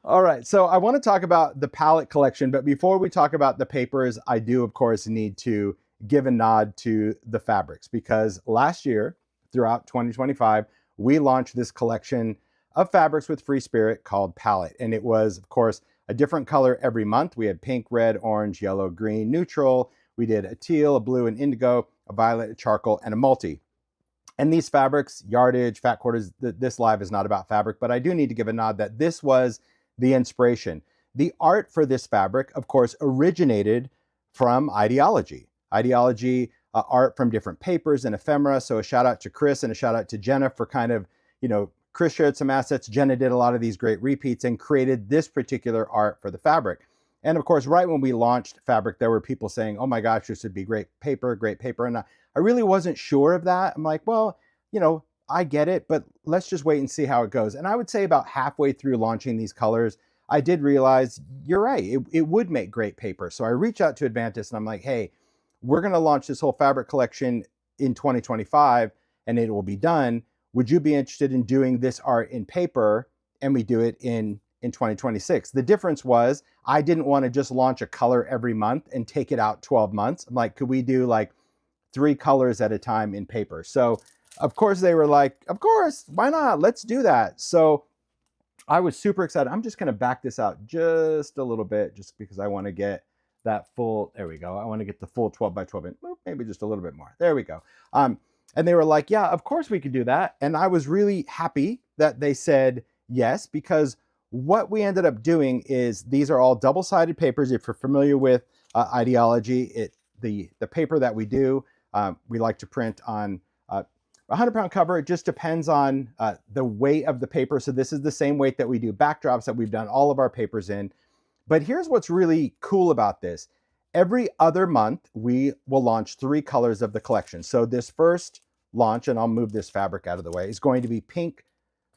All right, so I want to talk about the palette collection, but before we talk about the papers, I do, of course, need to give a nod to the fabrics because last year, throughout 2025, we launched this collection of fabrics with Free Spirit called Palette. And it was, of course, a different color every month. We had pink, red, orange, yellow, green, neutral. We did a teal, a blue, an indigo, a violet, a charcoal, and a multi. And these fabrics, yardage, fat quarters, this live is not about fabric, but I do need to give a nod that this was the inspiration. The art for this fabric, of course, originated from idea-ology. Idea-ology art from different papers and ephemera. So a shout out to Chris and a shout out to Jenna for kind of, Chris shared some assets. Jenna did a lot of these great repeats and created this particular art for the fabric. And of course, right when we launched fabric, there were people saying, oh my gosh, this would be great paper. And I really wasn't sure of that. I'm like, well, I get it, but let's just wait and see how it goes. And I would say about halfway through launching these colors, I did realize you're right. It would make great paper. So I reached out to Advantis and I'm like, hey, we're going to launch this whole fabric collection in 2025 and it will be done. Would you be interested in doing this art in paper? And we do it in 2026. The difference was I didn't want to just launch a color every month and take it out 12 months. I'm like, could we do like 3 colors at a time in paper? So of course they were like, of course, why not? Let's do that. So I was super excited. I'm just going to back this out just a little bit just because I want to get that full, there we go. I want to get the full 12 by 12 inch, maybe just a little bit more. There we go. And they were like, yeah, of course we could do that. And I was really happy that they said yes, because what we ended up doing is these are all double-sided papers. If you're familiar with idea-ology, the paper that we do, we like to print on a 100-pound cover. It just depends on the weight of the paper. So this is the same weight that we do backdrops that we've done all of our papers in. But here's what's really cool about this. Every other month, we will launch 3 colors of the collection. So this first launch, and I'll move this fabric out of the way, is going to be pink,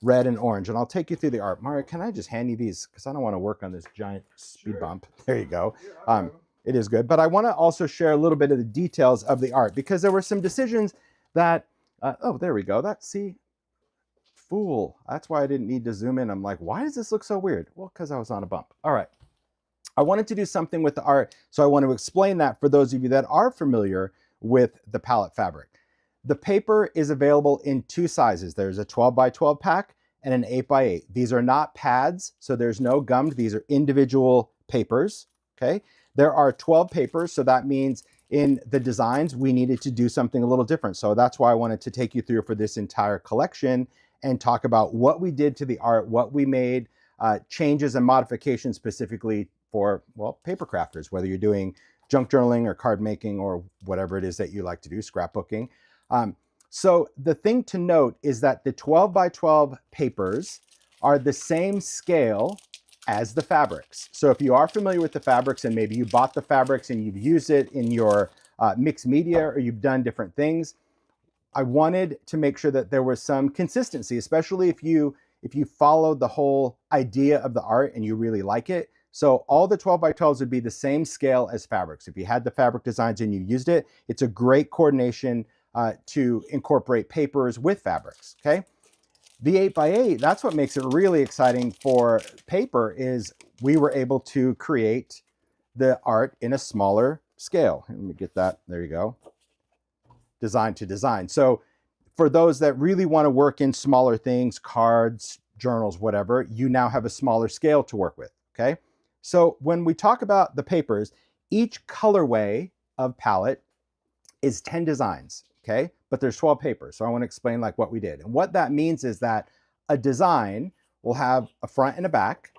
red, and orange. And I'll take you through the art. Mario, can I just hand you these? Because I don't want to work on this giant speed bump. There you go. It is good. But I want to also share a little bit of the details of the art because there were some decisions that, oh, there we go. See, fool. That's why I didn't need to zoom in. I'm like, why does this look so weird? Well, because I was on a bump. All right. I wanted to do something with the art, so I want to explain that for those of you that are familiar with the palette fabric. The paper is available in 2 sizes. There's a 12 by 12 pack and an 8 by 8. These are not pads, so there's no gummed. These are individual papers, okay? There are 12 papers, so that means in the designs, we needed to do something a little different. So that's why I wanted to take you through for this entire collection and talk about what we did to the art, what we made, changes and modifications specifically for, well, paper crafters, whether you're doing junk journaling or card making or whatever it is that you like to do, scrapbooking. So the thing to note is that the 12 by 12 papers are the same scale as the fabrics. So if you are familiar with the fabrics and maybe you bought the fabrics and you've used it in your mixed media or you've done different things, I wanted to make sure that there was some consistency, especially if you followed the whole idea of the art and you really like it. So all the 12 by 12s would be the same scale as fabrics. If you had the fabric designs and you used it, it's a great coordination to incorporate papers with fabrics, okay? The 8 by 8, that's what makes it really exciting for paper is we were able to create the art in a smaller scale. Let me get that, there you go. Design to design. So for those that really want to work in smaller things, cards, journals, whatever, you now have a smaller scale to work with, okay? So when we talk about the papers, each colorway of palette is 10 designs, okay? But there's 12 papers. So I want to explain like what we did. And what that means is that a design will have a front and a back,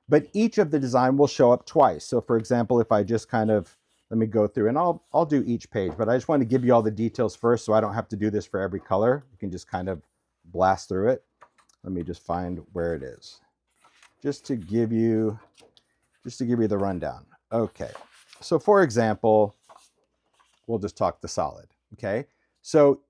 but each of the design will show up twice. So for example, if I just kind of, let me go through and I'll do each page, but I just want to give you all the details first so I don't have to do this for every color. You can just kind of blast through it. Let me just find where it is. Just to give you the rundown. Okay, so for example, we'll just talk the solid, okay? So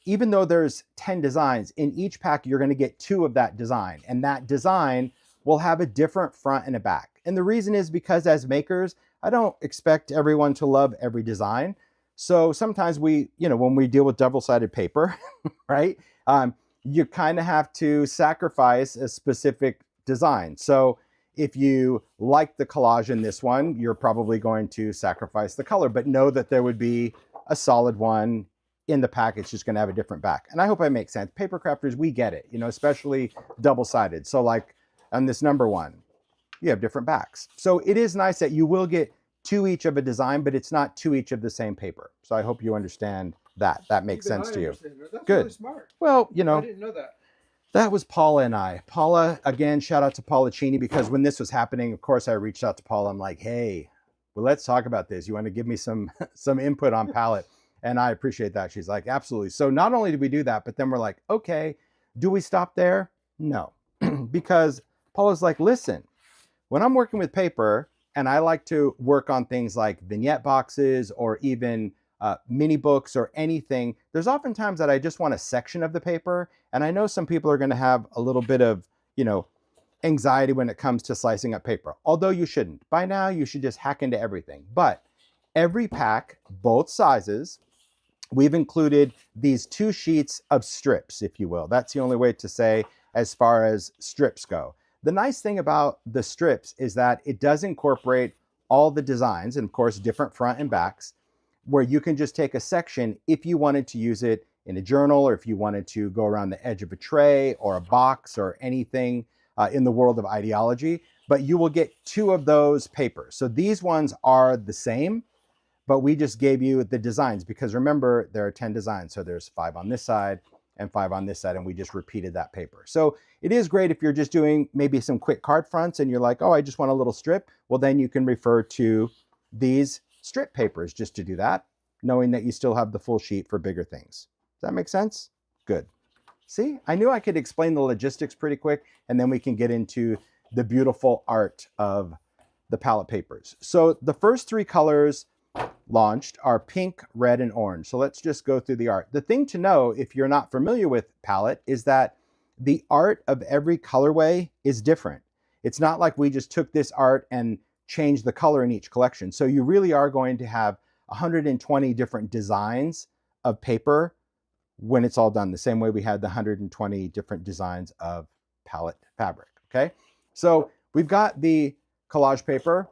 even though there's 10 designs, in each pack, you're gonna get 2 of that design, and that design will have a different front and a back. And the reason is because as makers, I don't expect everyone to love every design. So sometimes when we deal with double-sided paper, right? You kind of have to sacrifice a specific design. So if you like the collage in this one, you're probably going to sacrifice the color, but know that there would be a solid one in the pack. It's just going to have a different back. And I hope I make sense. Paper crafters, we get it, you know, especially double-sided. So like on this number one, you have different backs. So it is nice that you will get two each of a design, but it's not two each of the same paper. So I hope you understand that. That makes sense to you. That's Good. Really smart. Well, you know, I didn't know that. That was Paula and I. Paula, again, shout out to Paula Cheney, because when this was happening, of course, I reached out to Paula. I'm like, hey, well, let's talk about this. You want to give me some input on palette? And I appreciate that. She's like, absolutely. So not only did we do that, but then we're like, okay, do we stop there? No, because Paula's like, listen, when I'm working with paper and I like to work on things like vignette boxes or even mini books or anything, there's oftentimes that I just want a section of the paper. And I know some people are going to have a little bit of, you know, anxiety when it comes to slicing up paper, although you shouldn't. By now, you should just hack into everything. But every pack, both sizes, we've included these 2 sheets of strips, if you will. That's the only way to say as far as strips go. The nice thing about the strips is that it does incorporate all the designs, and of course, different front and backs, where you can just take a section if you wanted to use it in a journal, or if you wanted to go around the edge of a tray or a box or anything in the world of ideology, but you will get 2 of those papers. So these ones are the same, but we just gave you the designs, because remember, there are 10 designs. So there's 5 on this side and 5 on this side, and we just repeated that paper. So it is great if you're just doing maybe some quick card fronts and you're like, oh, I just want a little strip. Well, then you can refer to these strip papers just to do that, knowing that you still have the full sheet for bigger things. Does that make sense? Good. See, I knew I could explain the logistics pretty quick, and then we can get into the beautiful art of the palette papers. So the first 3 colors launched are pink, red, and orange. So let's just go through the art. The thing to know, if you're not familiar with palette, is that the art of every colorway is different. It's not like we just took this art and changed the color in each collection. So you really are going to have 120 different designs of paper when it's all done, the same way we had the 120 different designs of palette fabric, okay? So we've got the collage paper.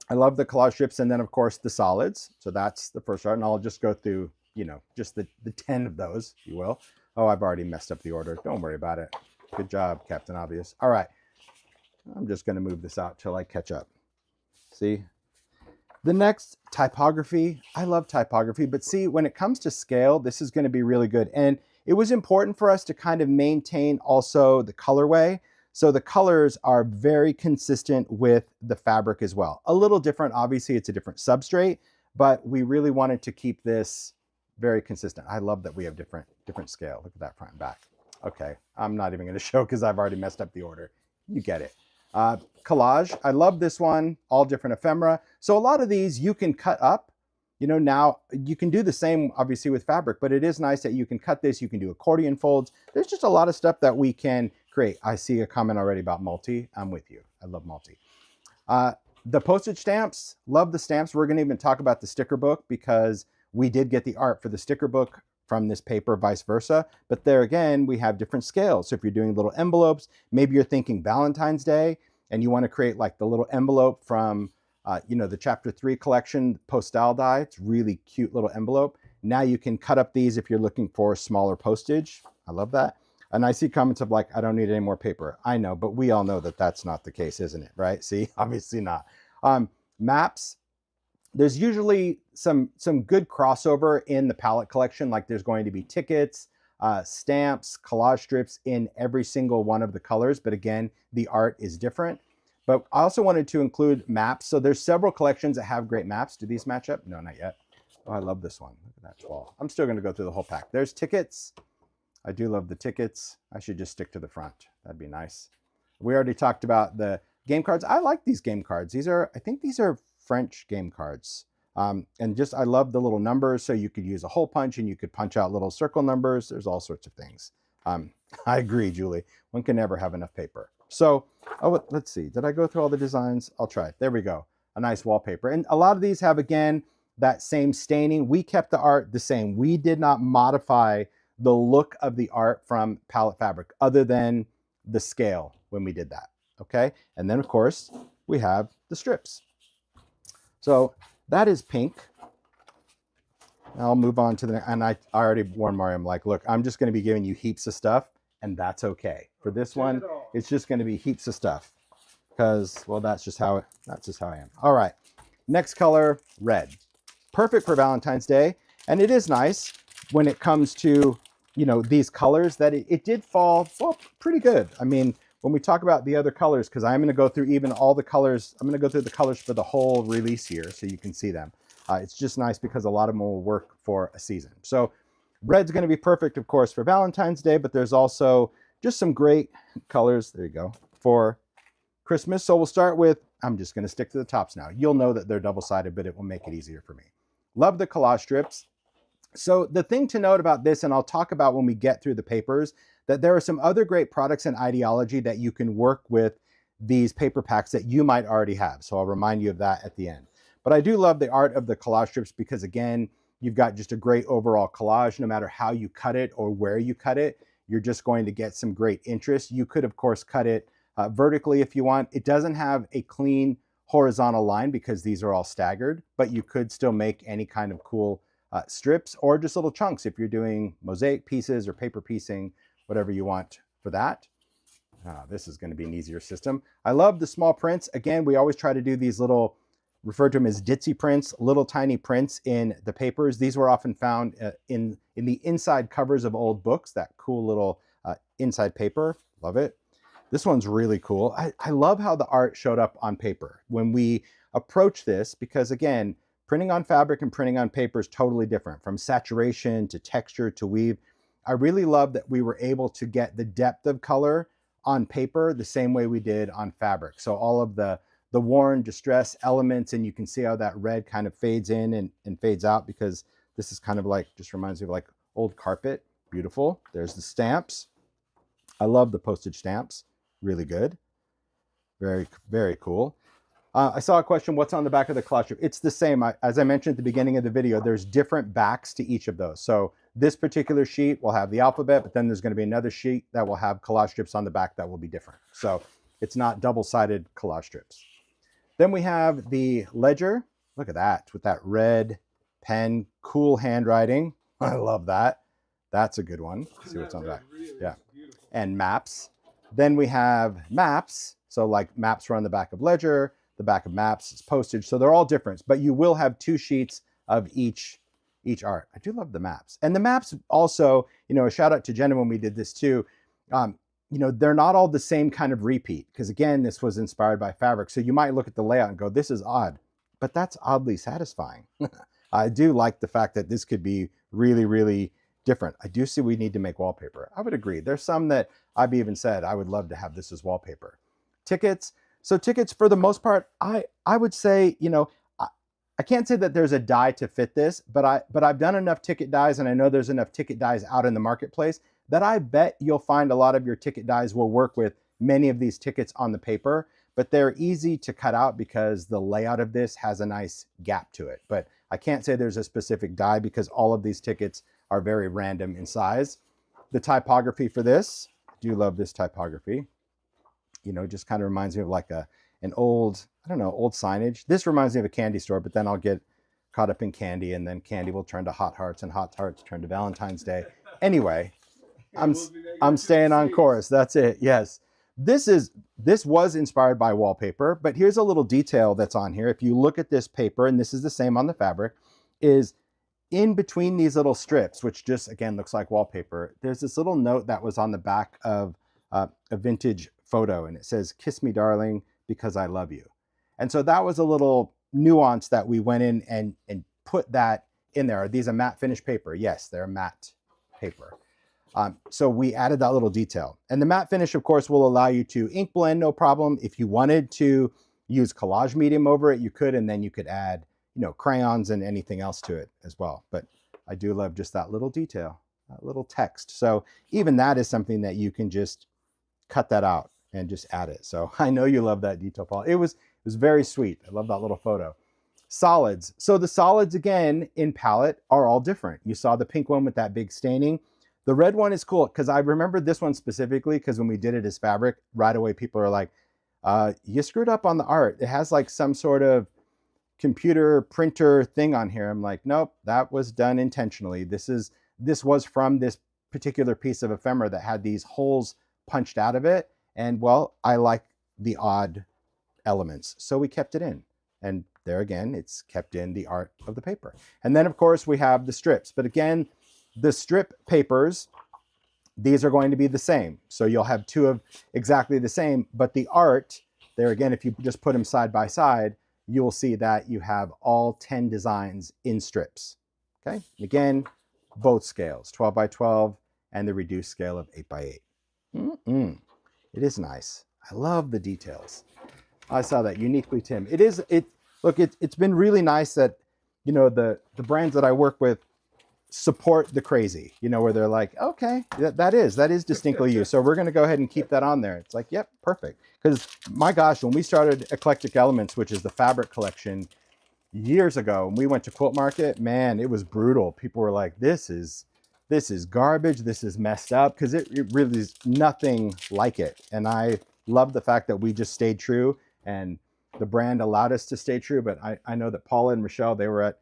I love the collage strips, and then of course the solids. So that's the first art, and I'll just go through, you know, just the 10 of those, if you will. Oh, I've already messed up the order. Don't worry about it. Good job, Captain Obvious. All right, I'm just gonna move this out till I catch up. See? The next, typography. I love typography, but see, when it comes to scale, this is gonna be really good. And it was important for us to kind of maintain also the colorway. So the colors are very consistent with the fabric as well. A little different, obviously it's a different substrate, but we really wanted to keep this very consistent. I love that we have different scale. Look at that front and back. Okay, I'm not even gonna show because I've already messed up the order. You get it. Collage, I love this one, all different ephemera. So a lot of these you can cut up. You know, now you can do the same obviously with fabric, but it is nice that you can cut this, you can do accordion folds. There's just a lot of stuff that we can create. I see a comment already about multi. I'm with you. I love multi. The postage stamps, love the stamps. We're gonna even talk about the sticker book because we did get the art for the sticker book from this paper, vice versa. But there again, we have different scales. So if you're doing little envelopes, maybe you're thinking Valentine's Day and you want to create like the little envelope from, you know, the chapter 3 collection, Postal Die. It's really cute little envelope. Now you can cut up these if you're looking for smaller postage. I love that. And I see comments of like, I don't need any more paper. I know, but we all know that that's not the case, isn't it? Right? See, obviously not. Maps. There's usually some good crossover in the palette collection. Like there's going to be tickets, stamps, collage strips in every single one of the colors. But again, the art is different. But I also wanted to include maps. So there's several collections that have great maps. Do these match up? No, not yet. Oh, I love this one. Look at that 12. I'm still going to go through the whole pack. There's tickets. I do love the tickets. I should just stick to the front. That'd be nice. We already talked about the game cards. I like these game cards. I think these are French game cards. And just, I love the little numbers. So you could use a hole punch and you could punch out little circle numbers. There's all sorts of things. I agree, Julie. One can never have enough paper. So, oh, let's see. Did I go through all the designs? I'll try it. There we go. A nice wallpaper. And a lot of these have, again, that same staining. We kept the art the same. We did not modify the look of the art from palette fabric other than the scale when we did that. okay? And then of course, we have the strips. So that is pink. I'll move on to the, and I already warned Mario, I'm like, look, I'm just gonna be giving you heaps of stuff, and that's okay. For this one, it's just gonna be heaps of stuff because, well, that's just how I am. All right, next color, red. Perfect for Valentine's Day. And it is nice when it comes to, you know, these colors that it did fall, well, pretty good. I mean, when we talk about the other colors, because I'm gonna go through even all the colors, I'm gonna go through the colors for the whole release here so you can see them. It's just nice because a lot of them will work for a season. So red's gonna be perfect, of course, for Valentine's Day, but there's also just some great colors, there you go, for Christmas. So we'll start with, I'm just gonna stick to the tops now. You'll know that they're double-sided, but it will make it easier for me. Love the collage strips. So the thing to note about this, and I'll talk about when we get through the papers, that there are some other great products in idea-ology that you can work with these paper packs that you might already have. So I'll remind you of that at the end. But I do love the art of the collage strips because, again, you've got just a great overall collage. No matter how you cut it or where you cut it, you're just going to get some great interest. You could, of course, cut it vertically if you want. It doesn't have a clean horizontal line because these are all staggered, but you could still make any kind of cool strips or just little chunks if you're doing mosaic pieces or paper piecing, whatever you want for that. This is going to be an easier system. I love the small prints. Again, we always try to do these little, refer to them as ditzy prints, little tiny prints in the papers. These were often found in the inside covers of old books, that cool little inside paper. Love it. This one's really cool. I love how the art showed up on paper when we approach this, because again, printing on fabric and printing on paper is totally different, from saturation to texture to weave. I really love that we were able to get the depth of color on paper the same way we did on fabric. So all of the worn distress elements, and you can see how that red kind of fades in and fades out, because this is kind of like, just reminds me of like old carpet. Beautiful. There's the stamps. I love the postage stamps. Really good. Very, very cool. I saw a question, what's on the back of the collage strip? It's the same. As I mentioned at the beginning of the video, there's different backs to each of those. So this particular sheet will have the alphabet, but then there's going to be another sheet that will have collage strips on the back that will be different. So it's not double-sided collage strips. Then we have the ledger. Look at that, with that red pen, cool handwriting. I love that. That's a good one. Let's see what's on the back. Yeah. And maps. Then we have maps. So like maps are on the back of ledger, the back of maps is postage. So they're all different, but you will have two sheets of each art. I do love the maps. And the maps also, you know, a shout out to Jenna when we did this too. You know, they're not all the same kind of repeat, because again, this was inspired by fabric. So you might look at the layout and go, this is odd, but that's oddly satisfying. I do like the fact that this could be really, really different. I do see we need to make wallpaper. I would agree. There's some that I've even said, I would love to have this as wallpaper. Tickets. So tickets, for the most part, I would say, you know, I can't say that there's a die to fit this, but I've done enough ticket dies, and I know there's enough ticket dies out in the marketplace that I bet you'll find a lot of your ticket dies will work with many of these tickets on the paper, but they're easy to cut out because the layout of this has a nice gap to it. But I can't say there's a specific die because all of these tickets are very random in size. The typography for this, I do love this typography. You know, just kind of reminds me of like an old, I don't know, old signage. This reminds me of a candy store, but then I'll get caught up in candy, and then candy will turn to hot hearts, and hot hearts turn to Valentine's Day. Anyway, I'm staying on course. That's it. Yes. This was inspired by wallpaper, but here's a little detail that's on here. If you look at this paper, and this is the same on the fabric, is in between these little strips, which just again looks like wallpaper, there's this little note that was on the back of a vintage photo, and it says, "Kiss me, darling, because I love you." And so that was a little nuance that we went in and put that in there. Are these a matte finish paper? Yes, they're matte paper. So we added that little detail. And the matte finish, of course, will allow you to ink blend, no problem. If you wanted to use collage medium over it, you could, and then you could add, you know, crayons and anything else to it as well. But I do love just that little detail, that little text. So even that is something that you can just cut that out and just add it. So I know you love that detail, Paul. It was very sweet. I love that little photo. Solids. So the solids, again, in palette are all different. You saw the pink one with that big staining. The red one is cool because I remember this one specifically because when we did it as fabric, right away people are like, you screwed up on the art. It has like some sort of computer printer thing on here. I'm like, nope, that was done intentionally. This was from this particular piece of ephemera that had these holes punched out of it. And well, I like the odd elements, so we kept it in. And there again, it's kept in the art of the paper. And then of course we have the strips. But again, the strip papers, these are going to be the same. So you'll have two of exactly the same, but the art, there again, if you just put them side by side, you will see that you have all 10 designs in strips. Okay, again, both scales, 12 by 12 and the reduced scale of 8 by 8. It is nice. I love the details. I saw that uniquely Tim. Look, it's been really nice that, you know, the brands that I work with support the crazy, you know, where they're like, okay, that is distinctly you. So we're going to go ahead and keep that on there. It's like, yep, perfect. Because my gosh, when we started Eclectic Elements, which is the fabric collection years ago, and we went to Quilt Market, man, it was brutal. People were like, this is garbage. This is messed up, because it really is nothing like it. And I love the fact that we just stayed true, and the brand allowed us to stay true. But I know that Paula and Michelle, they were at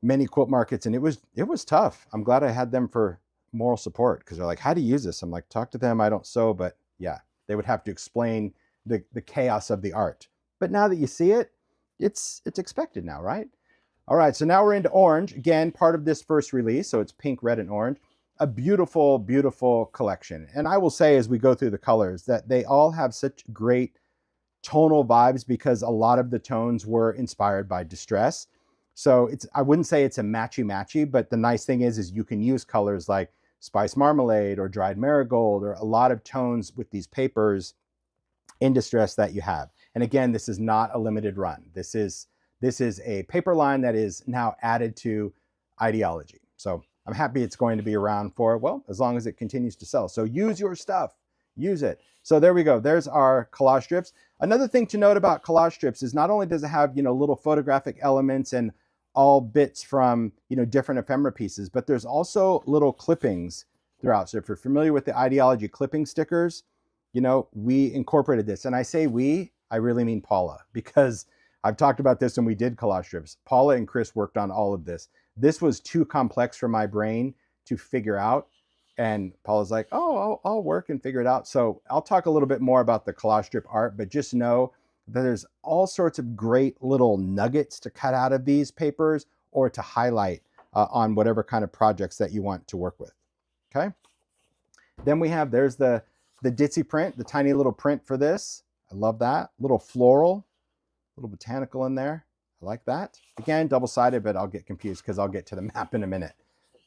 many quilt markets, and it was tough. I'm glad I had them for moral support, because they're like, how do you use this? I'm like, talk to them. I don't sew, but yeah, they would have to explain the chaos of the art. But now that you see it, it's expected now, right? All right, so now we're into orange. Again, part of this first release, so it's pink, red, and orange. A beautiful, beautiful collection. And I will say, as we go through the colors, that they all have such great tonal vibes, because a lot of the tones were inspired by distress. So I wouldn't say it's a matchy-matchy, but the nice thing is you can use colors like Spice Marmalade or Dried Marigold, or a lot of tones with these papers in distress that you have. And again, this is not a limited run. This is a paper line that is now added to idea-ology. So I'm happy it's going to be around for, well, as long as it continues to sell. So use your stuff, use it. So there we go. There's our collage strips. Another thing to note about collage strips is not only does it have, you know, little photographic elements and all bits from, you know, different ephemera pieces, but there's also little clippings throughout. So if you're familiar with the idea-ology clipping stickers, you know, we incorporated this. And I say we, I really mean Paula, because I've talked about this when we did collage strips. Paula and Chris worked on all of this. This was too complex for my brain to figure out. And Paula's like, oh, I'll work and figure it out. So I'll talk a little bit more about the collage strip art, but just know that there's all sorts of great little nuggets to cut out of these papers, or to highlight on whatever kind of projects that you want to work with. Okay. Then there's the ditzy print, the tiny little print for this. I love that. Little floral, little botanical in there. I like that. Again, double-sided, but I'll get confused because I'll get to the map in a minute.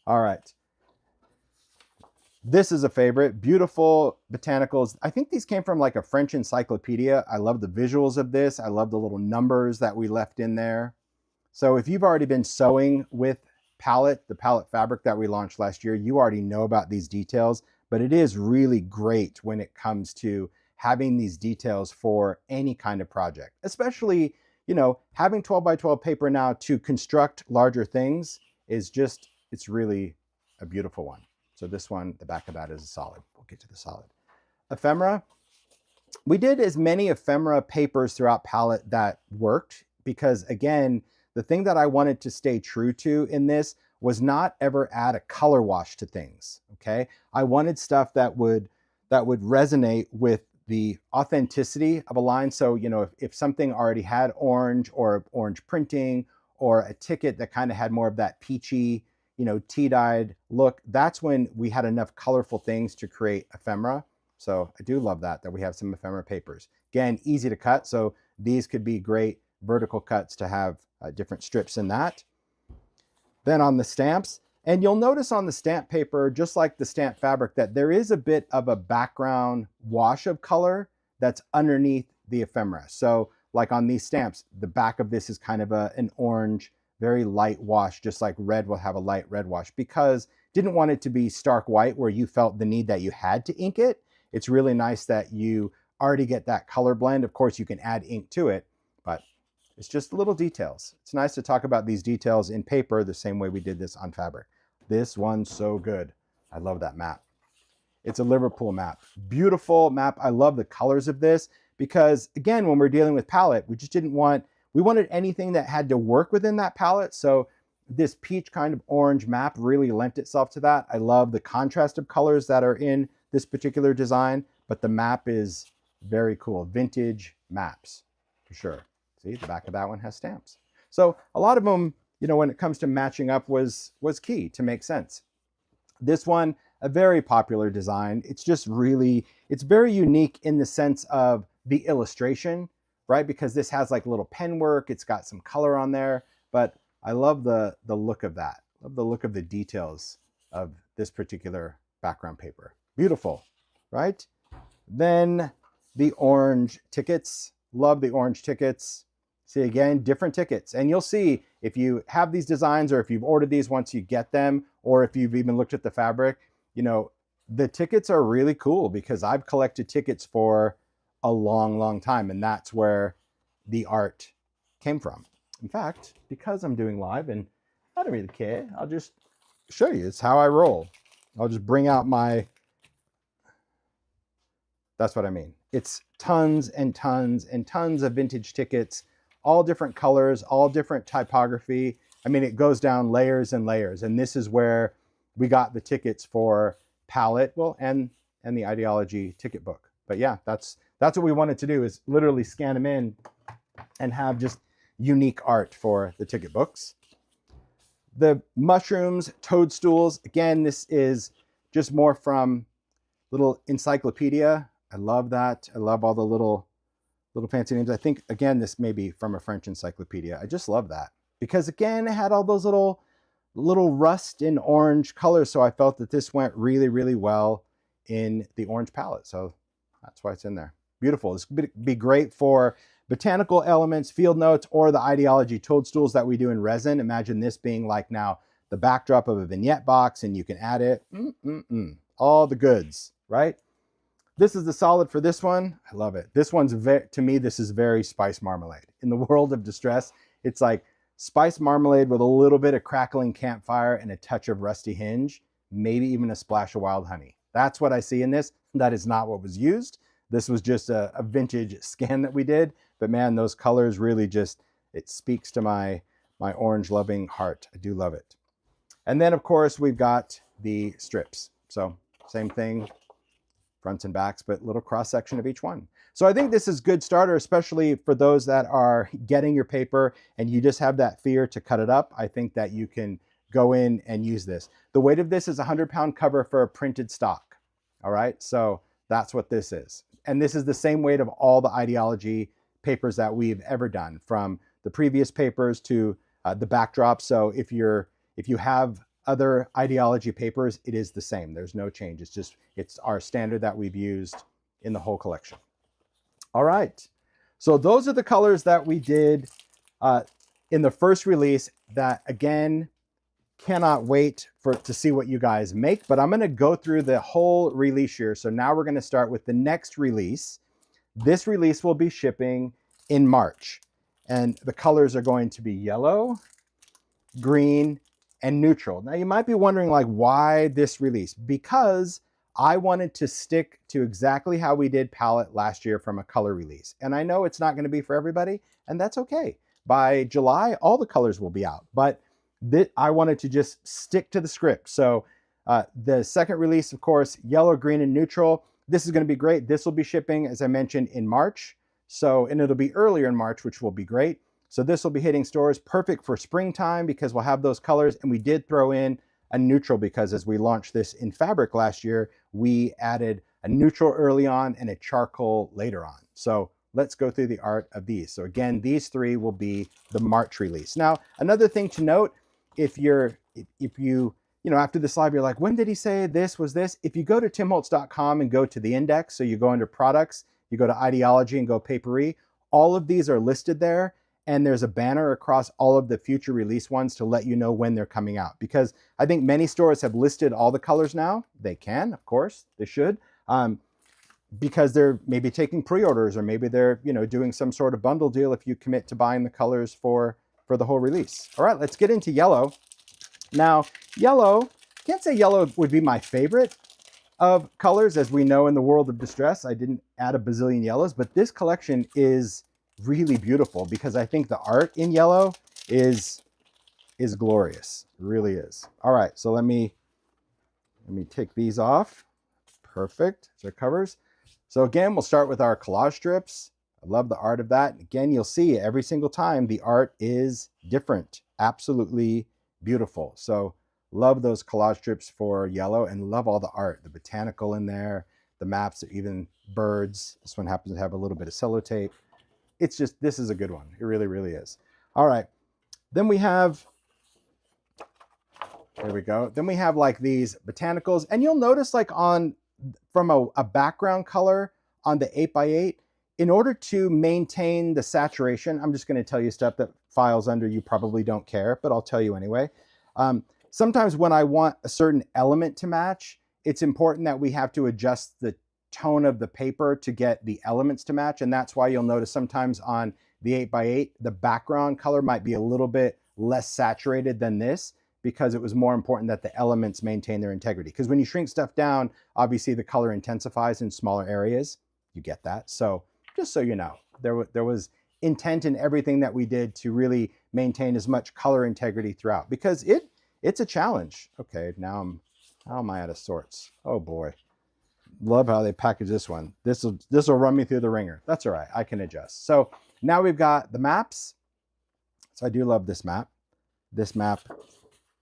All right. This is a favorite. Beautiful botanicals. I think these came from like a French encyclopedia. I love the visuals of this. I love the little numbers that we left in there. So if you've already been sewing with the palette fabric that we launched last year, you already know about these details, but it is really great when it comes to having these details for any kind of project, especially, you know, having 12 by 12 paper now to construct larger things is just, it's really a beautiful one. So this one, the back of that is a solid. We'll get to the solid. Ephemera. We did as many ephemera papers throughout palette that worked, because again, the thing that I wanted to stay true to in this was not ever add a color wash to things, okay? I wanted stuff that would resonate with the authenticity of a line. So, you know, if something already had orange or orange printing, or a ticket that kind of had more of that peachy, you know, tea-dyed look, that's when we had enough colorful things to create ephemera. So I do love that we have some ephemera papers. Again, easy to cut. So these could be great vertical cuts to have different strips in that. Then on the stamps, and you'll notice on the stamp paper, just like the stamp fabric, that there is a bit of a background wash of color that's underneath the ephemera. So like on these stamps, the back of this is kind of an orange, very light wash, just like red will have a light red wash, because didn't want it to be stark white where you felt the need that you had to ink it. It's really nice that you already get that color blend. Of course, you can add ink to it, but it's just little details. It's nice to talk about these details in paper the same way we did this on fabric. This one's so good. I love that map. It's a Liverpool map. Beautiful map. I love the colors of this, because again, when we're dealing with palette, we just didn't want, we wanted anything that had to work within that palette. So this peach kind of orange map really lent itself to that. I love the contrast of colors that are in this particular design, but the map is very cool. Vintage maps, for sure. See, the back of that one has stamps. So a lot of them, you know, when it comes to matching up was key to make sense. This one, a very popular design. It's just really, it's very unique in the sense of the illustration, right? Because this has like little pen work, it's got some color on there, but I love the look of that. I love the look of the details of this particular background paper. Beautiful, right? Then the orange tickets. Love the orange tickets. See, again, different tickets. And you'll see if you have these designs or if you've ordered these once you get them, or if you've even looked at the fabric, you know, the tickets are really cool because I've collected tickets for a long, long time. And that's where the art came from. In fact, because I'm doing live and I don't really care, I'll just show you. It's how I roll. I'll just bring out my, that's what I mean. It's tons and tons and tons of vintage tickets, all different colors, all different typography. I mean, it goes down layers and layers. And this is where we got the tickets for Palette, well, and the Ideology ticket book. But yeah, that's what we wanted to do, is literally scan them in and have just unique art for the ticket books. The mushrooms, toadstools, again, this is just more from little encyclopedia. I love that. I love all the little fancy names. I think, again, this may be from a French encyclopedia. I just love that because, again, it had all those little rust and orange colors. So I felt that this went really, really well in the orange palette. So that's why it's in there. Beautiful. This could be great for botanical elements, field notes, or the Ideology toadstools that we do in resin. Imagine this being like now the backdrop of a vignette box and you can add it. All the goods, right? This is the solid for this one. I love it. This one's, to me, this is very spice marmalade. In the world of distress, it's like spice marmalade with a little bit of crackling campfire and a touch of rusty hinge, maybe even a splash of wild honey. That's what I see in this. That is not what was used. This was just a vintage scan that we did. But man, those colors really just, it speaks to my orange loving heart. I do love it. And then of course we've got the strips. So same thing, fronts and backs, but little cross section of each one. So I think this is a good starter, especially for those that are getting your paper and you just have that fear to cut it up. I think that you can go in and use this. The weight of this is a 100-pound cover for a printed stock. All right, so that's what this is. And this is the same weight of all the Ideology papers that we've ever done, from the previous papers to the backdrop. So if you have other Ideology papers, it is the same. There's no change. It's our standard that we've used in the whole collection. All right. So those are the colors that we did in the first release that, again, cannot wait to see what you guys make, but I'm going to go through the whole release year. So now we're going to start with the next release. This release will be shipping in March, and the colors are going to be yellow, green, and neutral. Now you might be wondering, like, why this release? Because I wanted to stick to exactly how we did palette last year from a color release. And I know it's not going to be for everybody, and that's okay. By July, all the colors will be out, but I wanted to just stick to the script. So the second release, of course, yellow, green, and neutral. This is going to be great. This will be shipping, as I mentioned, in March. And it'll be earlier in March, which will be great. So this will be hitting stores, perfect for springtime because we'll have those colors. And we did throw in a neutral because as we launched this in fabric last year, we added a neutral early on and a charcoal later on. So let's go through the art of these. So again, these three will be the March release. Now, another thing to note, if you after this live, you're like, when did he say this was this? If you go to timholtz.com and go to the index, so you go under products, you go to Ideology and go papery, all of these are listed there. And there's a banner across all of the future release ones to let you know when they're coming out. Because I think many stores have listed all the colors now. They can, of course, they should. Because they're maybe taking pre-orders, or maybe they're doing some sort of bundle deal if you commit to buying the colors for the whole release. All right, let's get into yellow. Now, yellow, can't say yellow would be my favorite of colors. As we know in the world of distress, I didn't add a bazillion yellows, but this collection is really beautiful because I think the art in yellow is glorious. It really is. All right, so let me take these off. Perfect. So covers. So again, we'll start with our collage strips. I love the art of that. Again, you'll see every single time the art is different. Absolutely beautiful. So love those collage strips for yellow and love all the art, the botanical in there, the maps, even birds. This one happens to have a little bit of sellotape. It's just, this is a good one. It really, really is. All right. Then we have, there we go. Then we have like these botanicals, and you'll notice like from a background color on the 8x8, in order to maintain the saturation, I'm just going to tell you stuff that files under you probably don't care, but I'll tell you anyway. Sometimes when I want a certain element to match, it's important that we have to adjust the tone of the paper to get the elements to match. And that's why you'll notice sometimes on the 8x8, the background color might be a little bit less saturated than this, because it was more important that the elements maintain their integrity. Because when you shrink stuff down, obviously the color intensifies in smaller areas. You get that. So just so you know, there was intent in everything that we did to really maintain as much color integrity throughout, because it's a challenge. Okay, how am I out of sorts? Oh boy. Love how they package this one. This will run me through the ringer. That's all right, I can adjust. So now we've got the maps. So I do love this map. This map,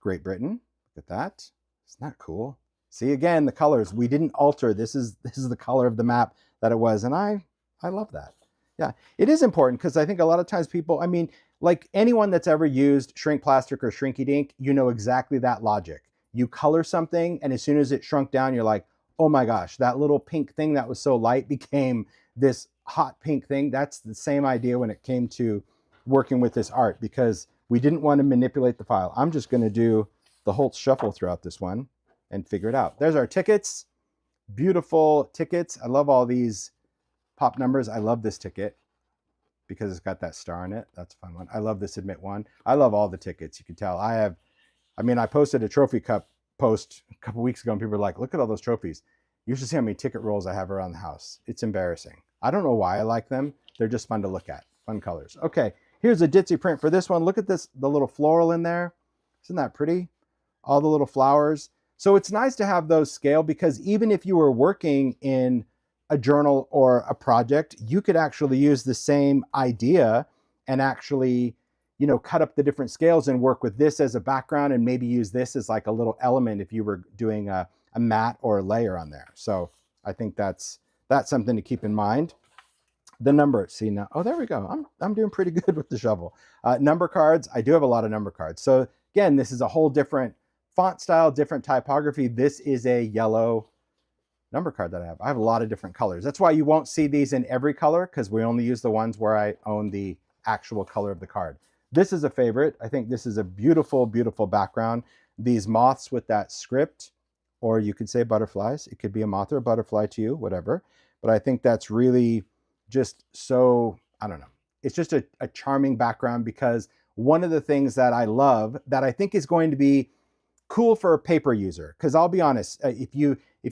Great Britain. Look at that. Isn't that cool? See, again, the colors, we didn't alter. This is the color of the map that it was, and I love that. Yeah, it is important because I think a lot of times people, I mean, like anyone that's ever used shrink plastic or Shrinky Dink, you know exactly that logic. You color something, and as soon as it shrunk down, you're like, oh my gosh, that little pink thing that was so light became this hot pink thing. That's the same idea when it came to working with this art, because we didn't want to manipulate the file. I'm just going to do the Holtz shuffle throughout this one and figure it out. There's our tickets. Beautiful tickets. I love all these pop numbers. I love this ticket because it's got that star in it. That's a fun one. I love this admit one. I love all the tickets. You can tell I posted a trophy cup post a couple weeks ago and people were like, look at all those trophies. You should see how many ticket rolls I have around the house. It's embarrassing. I don't know why I like them. They're just fun to look at. Fun colors. Okay, here's a ditzy print for this one. Look at this, the little floral in there. Isn't that pretty? All the little flowers. So it's nice to have those scale, because even if you were working in a journal or a project, you could actually use the same idea and actually, you know, cut up the different scales and work with this as a background and maybe use this as like a little element if you were doing a mat or a layer on there. So I think that's something to keep in mind. The number, see now, oh, there we go. I'm doing pretty good with the shovel. Number cards, I do have a lot of number cards. So again, this is a whole different font style, different typography. This is a yellow number card that I have. I have a lot of different colors. That's why you won't see these in every color, because we only use the ones where I own the actual color of the card. This is a favorite. I think this is a beautiful, beautiful background. These moths with that script, or you could say butterflies. It could be a moth or a butterfly to you, whatever. But I think that's really just so, I don't know. It's just a charming background, because one of the things that I love that I think is going to be cool for a paper user, because I'll be honest, if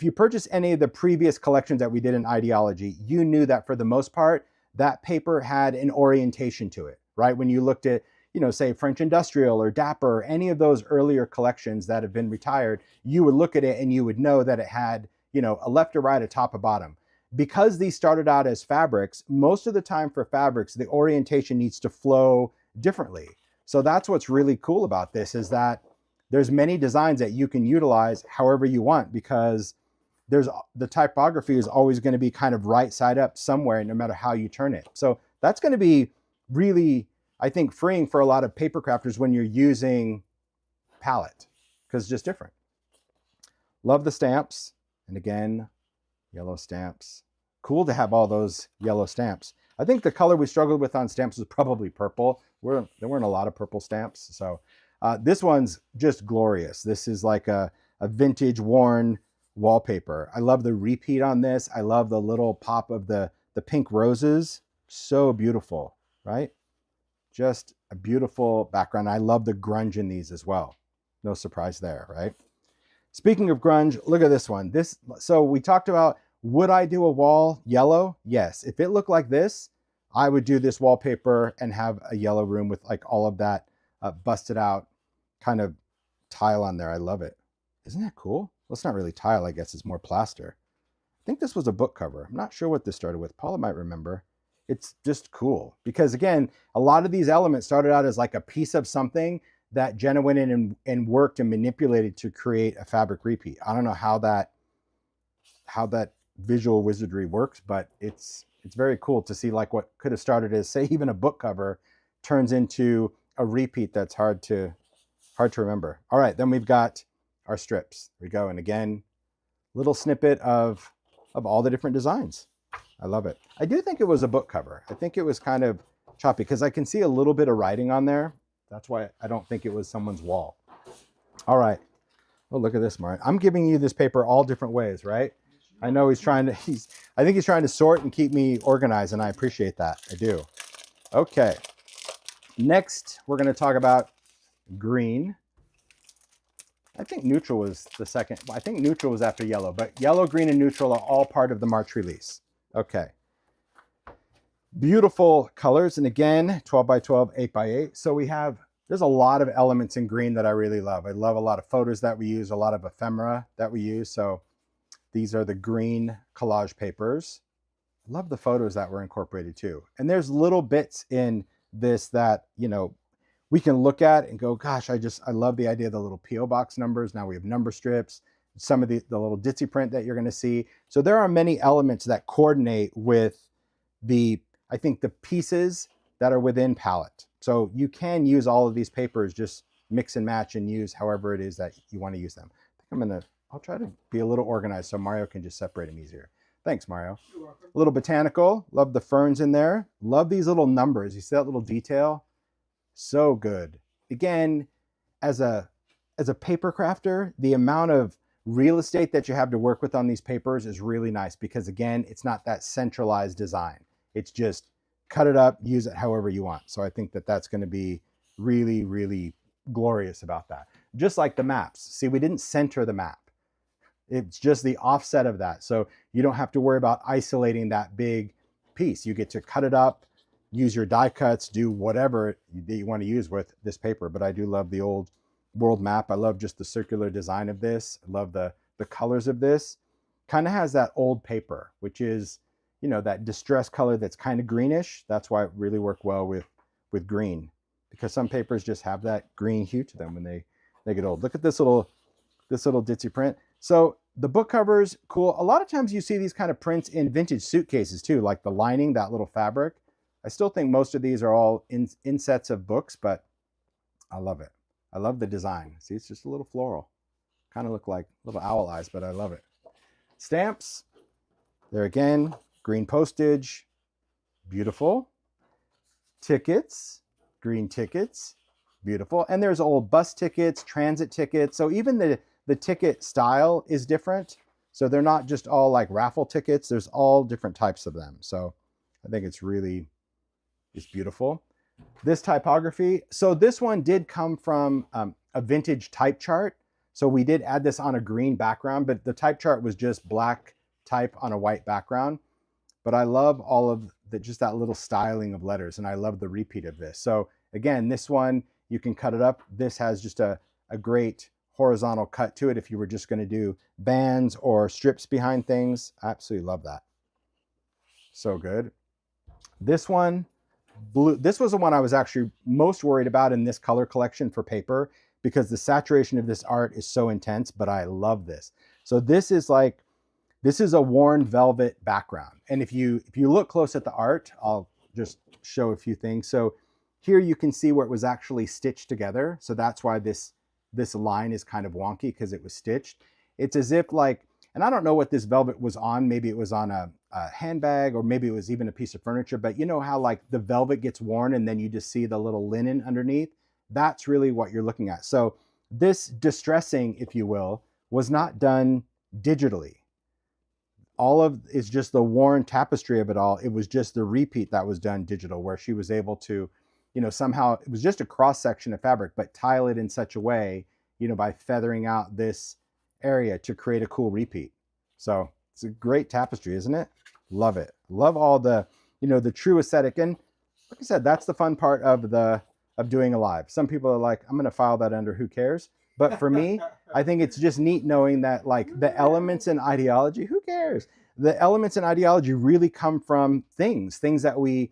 you purchase any of the previous collections that we did in idea-ology, you knew that for the most part, that paper had an orientation to it, right? When you looked at, you know, say French Industrial or Dapper, any of those earlier collections that have been retired, you would look at it and you would know that it had, you know, a left or right, a top or bottom. Because these started out as fabrics, most of the time for fabrics, the orientation needs to flow differently. So that's what's really cool about this, is that there's many designs that you can utilize however you want, because the typography is always going to be kind of right side up somewhere, no matter how you turn it. So that's going to be really, I think, freeing for a lot of paper crafters when you're using palette, because it's just different. Love the stamps. And again, yellow stamps. Cool to have all those yellow stamps. I think the color we struggled with on stamps was probably purple. There weren't a lot of purple stamps. So this one's just glorious. This is like a vintage worn wallpaper. I love the repeat on this. I love the little pop of the pink roses. So beautiful, right? Just a beautiful background. I love the grunge in these as well. No surprise there, right? Speaking of grunge, look at this one. So we talked about, would I do a wall yellow? Yes. If it looked like this, I would do this wallpaper and have a yellow room with like all of that busted out kind of tile on there. I love it. Isn't that cool? Well, it's not really tile, I guess it's more plaster. I think this was a book cover. I'm not sure what this started with. Paula might remember. It's just cool because, again, a lot of these elements started out as like a piece of something that Jenna went in and worked and manipulated to create a fabric repeat. I don't know how that visual wizardry works, but it's very cool to see like what could have started as, say, even a book cover turns into a repeat that's hard to remember. All right, then we've got our strips. Here we go, and again, little snippet of all the different designs. I love it. I do think it was a book cover. I think it was kind of choppy because I can see a little bit of writing on there. That's why I don't think it was someone's wall. All right. Oh, look at this, Martin. I'm giving you this paper all different ways, right? I know I think he's trying to sort and keep me organized, and I appreciate that. I do. Okay. Next, we're going to talk about green. I think neutral was the second. I think neutral was after yellow, but yellow, green, and neutral are all part of the March release. Okay. Beautiful colors. And again, 12 by 12, 8 by 8. So there's a lot of elements in green that I really love. I love a lot of photos that we use, a lot of ephemera that we use. So these are the green collage papers. I love the photos that were incorporated too. And there's little bits in this that, we can look at and go, gosh, I love the idea of the little P.O. box numbers. Now we have number strips, some of the little ditzy print that you're going to see. So there are many elements that coordinate with I think the pieces that are within palette. So you can use all of these papers, just mix and match and use however it is that you want to use them. I think I'll try to be a little organized so Mario can just separate them easier. Thanks, Mario. You're welcome. A little botanical. Love the ferns in there. Love these little numbers. You see that little detail? So good. Again, as a paper crafter, the amount of real estate that you have to work with on these papers is really nice because, again, it's not that centralized design. It's just cut it up, use it however you want. So I think that that's going to be really, really glorious about that. Just like the maps. See, we didn't center the map. It's just the offset of that. So you don't have to worry about isolating that big piece. You get to cut it up, use your die cuts, do whatever that you want to use with this paper. But I do love the old world map. I love just the circular design of this. I love the colors of this. Kind of has that old paper, which is, that distress color that's kind of greenish. That's why it really worked well with green, because some papers just have that green hue to them when they get old. Look at this little ditzy print. So the book covers, cool. A lot of times you see these kind of prints in vintage suitcases too, like the lining, that little fabric. I still think most of these are all insets of books, but I love it. I love the design. See, it's just a little floral. Kind of look like little owl eyes, but I love it. Stamps, there again, green postage, beautiful. Tickets, green tickets, beautiful. And there's old bus tickets, transit tickets. So even the ticket style is different. So they're not just all like raffle tickets. There's all different types of them. So I think it's beautiful. This typography. So this one did come from a vintage type chart. So we did add this on a green background, but the type chart was just black type on a white background. But I love all of just that little styling of letters, and I love the repeat of this. So again, this one, you can cut it up. This has just a great horizontal cut to it if you were just going to do bands or strips behind things. I absolutely love that. So good. This one, blue. This was the one I was actually most worried about in this color collection for paper, because the saturation of this art is so intense, but I love this. So this is a worn velvet background. And if you look close at the art, I'll just show a few things. So here you can see where it was actually stitched together. So that's why this line is kind of wonky, because it was stitched. It's as if and I don't know what this velvet was on. Maybe it was on a handbag, or maybe it was even a piece of furniture. But you know how the velvet gets worn and then you just see the little linen underneath? That's really what you're looking at. So this distressing, if you will, was not done digitally. It's just the worn tapestry of it all. It was just the repeat that was done digital, where she was able to, somehow, it was just a cross section of fabric, but tile it in such a way, by feathering out this area to create a cool repeat. So it's a great tapestry, isn't it? Love it. Love all the, the true aesthetic. And like I said, that's the fun part of doing a live. Some people are like, I'm going to file that under who cares. But for me, I think it's just neat knowing that like the elements in ideology, who cares? The elements in ideology really come from things that we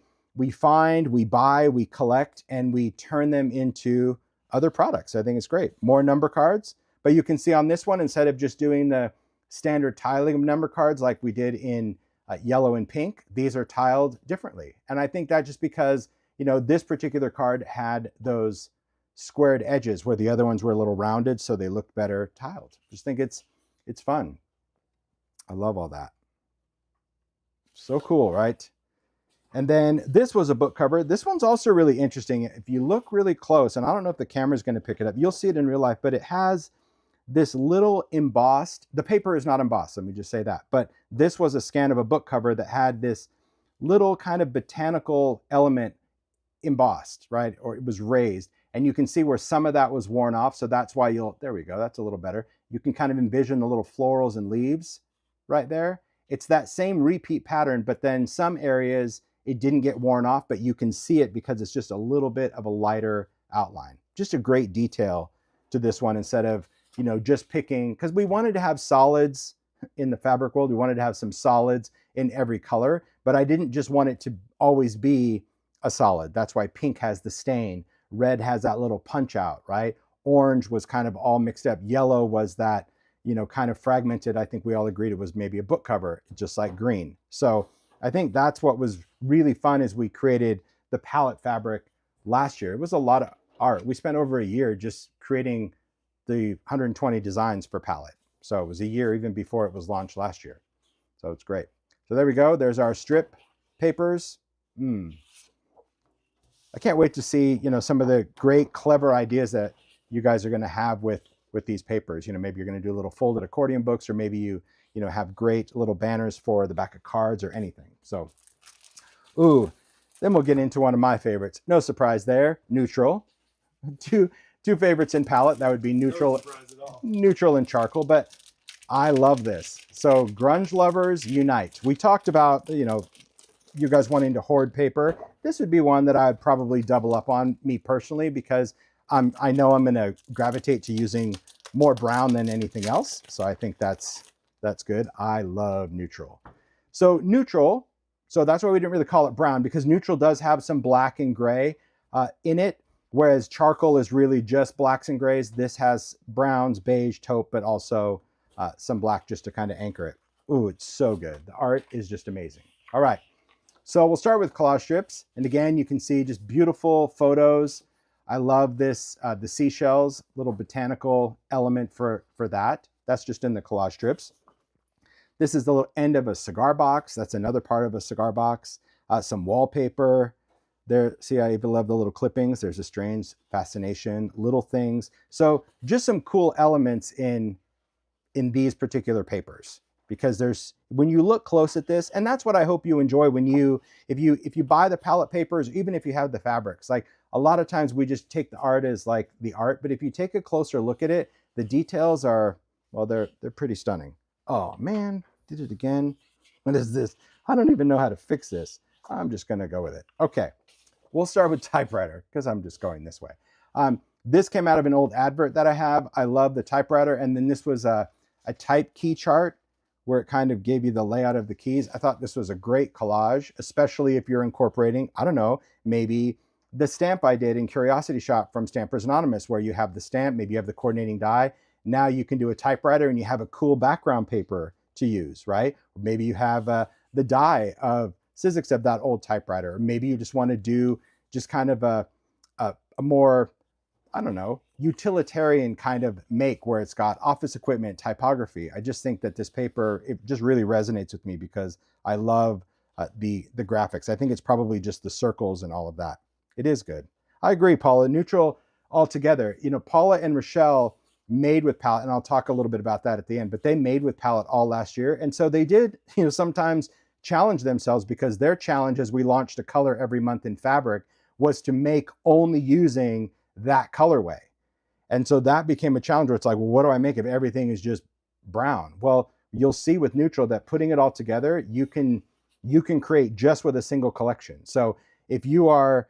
find, we buy, we collect, and we turn them into other products. I think it's great. More number cards, but you can see on this one, instead of just doing the standard tiling of number cards like we did in yellow and pink, these are tiled differently. And I think that just because, this particular card had those squared edges where the other ones were a little rounded, so they looked better tiled. Just think it's fun. I love all that. So cool, right? And then this was a book cover. This one's also really interesting. If you look really close, and I don't know if the camera's going to pick it up, you'll see it in real life, but it has this little embossed, the paper is not embossed, let me just say that, but this was a scan of a book cover that had this little kind of botanical element embossed, right? Or it was raised. And you can see where some of that was worn off. So that's why there we go, that's a little better. You can kind of envision the little florals and leaves right there. It's that same repeat pattern, but then some areas it didn't get worn off, but you can see it because it's just a little bit of a lighter outline. Just a great detail to this one instead of, just picking, because we wanted to have solids in the fabric world. We wanted to have some solids in every color, but I didn't just want it to always be a solid. That's why pink has the stain. Red has that little punch out, right? Orange was kind of all mixed up. Yellow was that, kind of fragmented. I think we all agreed it was maybe a book cover, just like green. So I think that's what was really fun as we created the palette fabric last year. It was a lot of art. We spent over a year just creating the 120 designs for palette. So it was a year even before it was launched last year. So it's great. So there we go. There's our strip papers. I can't wait to see, some of the great, clever ideas that you guys are going to have with these papers. Maybe you're going to do little folded accordion books, or maybe you have great little banners for the back of cards or anything. So, then we'll get into one of my favorites. No surprise there, neutral. Two favorites in palette, that would be neutral, neutral and charcoal, but I love this. So grunge lovers unite. We talked about, you guys wanting to hoard paper. This would be one that I'd probably double up on, me personally, because I know I'm going to gravitate to using more brown than anything else. So I think that's good. I love neutral. So neutral, so that's why we didn't really call it brown, because neutral does have some black and gray in it, whereas charcoal is really just blacks and grays. This has browns, beige, taupe, but also some black just to kind of anchor it. Ooh, it's so good. The art is just amazing. All right. So we'll start with collage strips. And again, you can see just beautiful photos. I love this, the seashells, little botanical element for that. That's just in the collage strips. This is the little end of a cigar box. That's another part of a cigar box. Some wallpaper. There, see, I even love the little clippings. There's a strange fascination, little things. So just some cool elements in these particular papers, because when you look close at this, and that's what I hope you enjoy when if you buy the palette papers, even if you have the fabrics, like a lot of times we just take the art as like the art, but if you take a closer look at it, the details are, well, they're pretty stunning. Oh man, did it again. What is this? I don't even know how to fix this. I'm just gonna go with it. Okay, we'll start with typewriter because I'm just going this way. This came out of an old advert that I have. I love the typewriter, and then this was a type key chart where it kind of gave you the layout of the keys. I thought this was a great collage, especially if you're incorporating, I don't know, maybe the stamp I did in Curiosity Shop from Stampers Anonymous, where you have the stamp, maybe you have the coordinating die. Now you can do a typewriter and you have a cool background paper to use, right? Or maybe you have the die of Sizzix of that old typewriter. Or maybe you just want to do just kind of a more, I don't know, utilitarian kind of make where it's got office equipment, typography. I just think that this paper, it just really resonates with me because I love the graphics. I think it's probably just the circles and all of that. It is good. I agree, Paula. Neutral altogether. Paula and Rochelle made with palette, and I'll talk a little bit about that at the end, but they made with palette all last year. And so they did, sometimes challenge themselves, because their challenge as we launched a color every month in fabric was to make only using that colorway. And so that became a challenge where it's like, well, what do I make if everything is just brown. Well, you'll see with neutral that putting it all together, you can create just with a single collection. So if you are,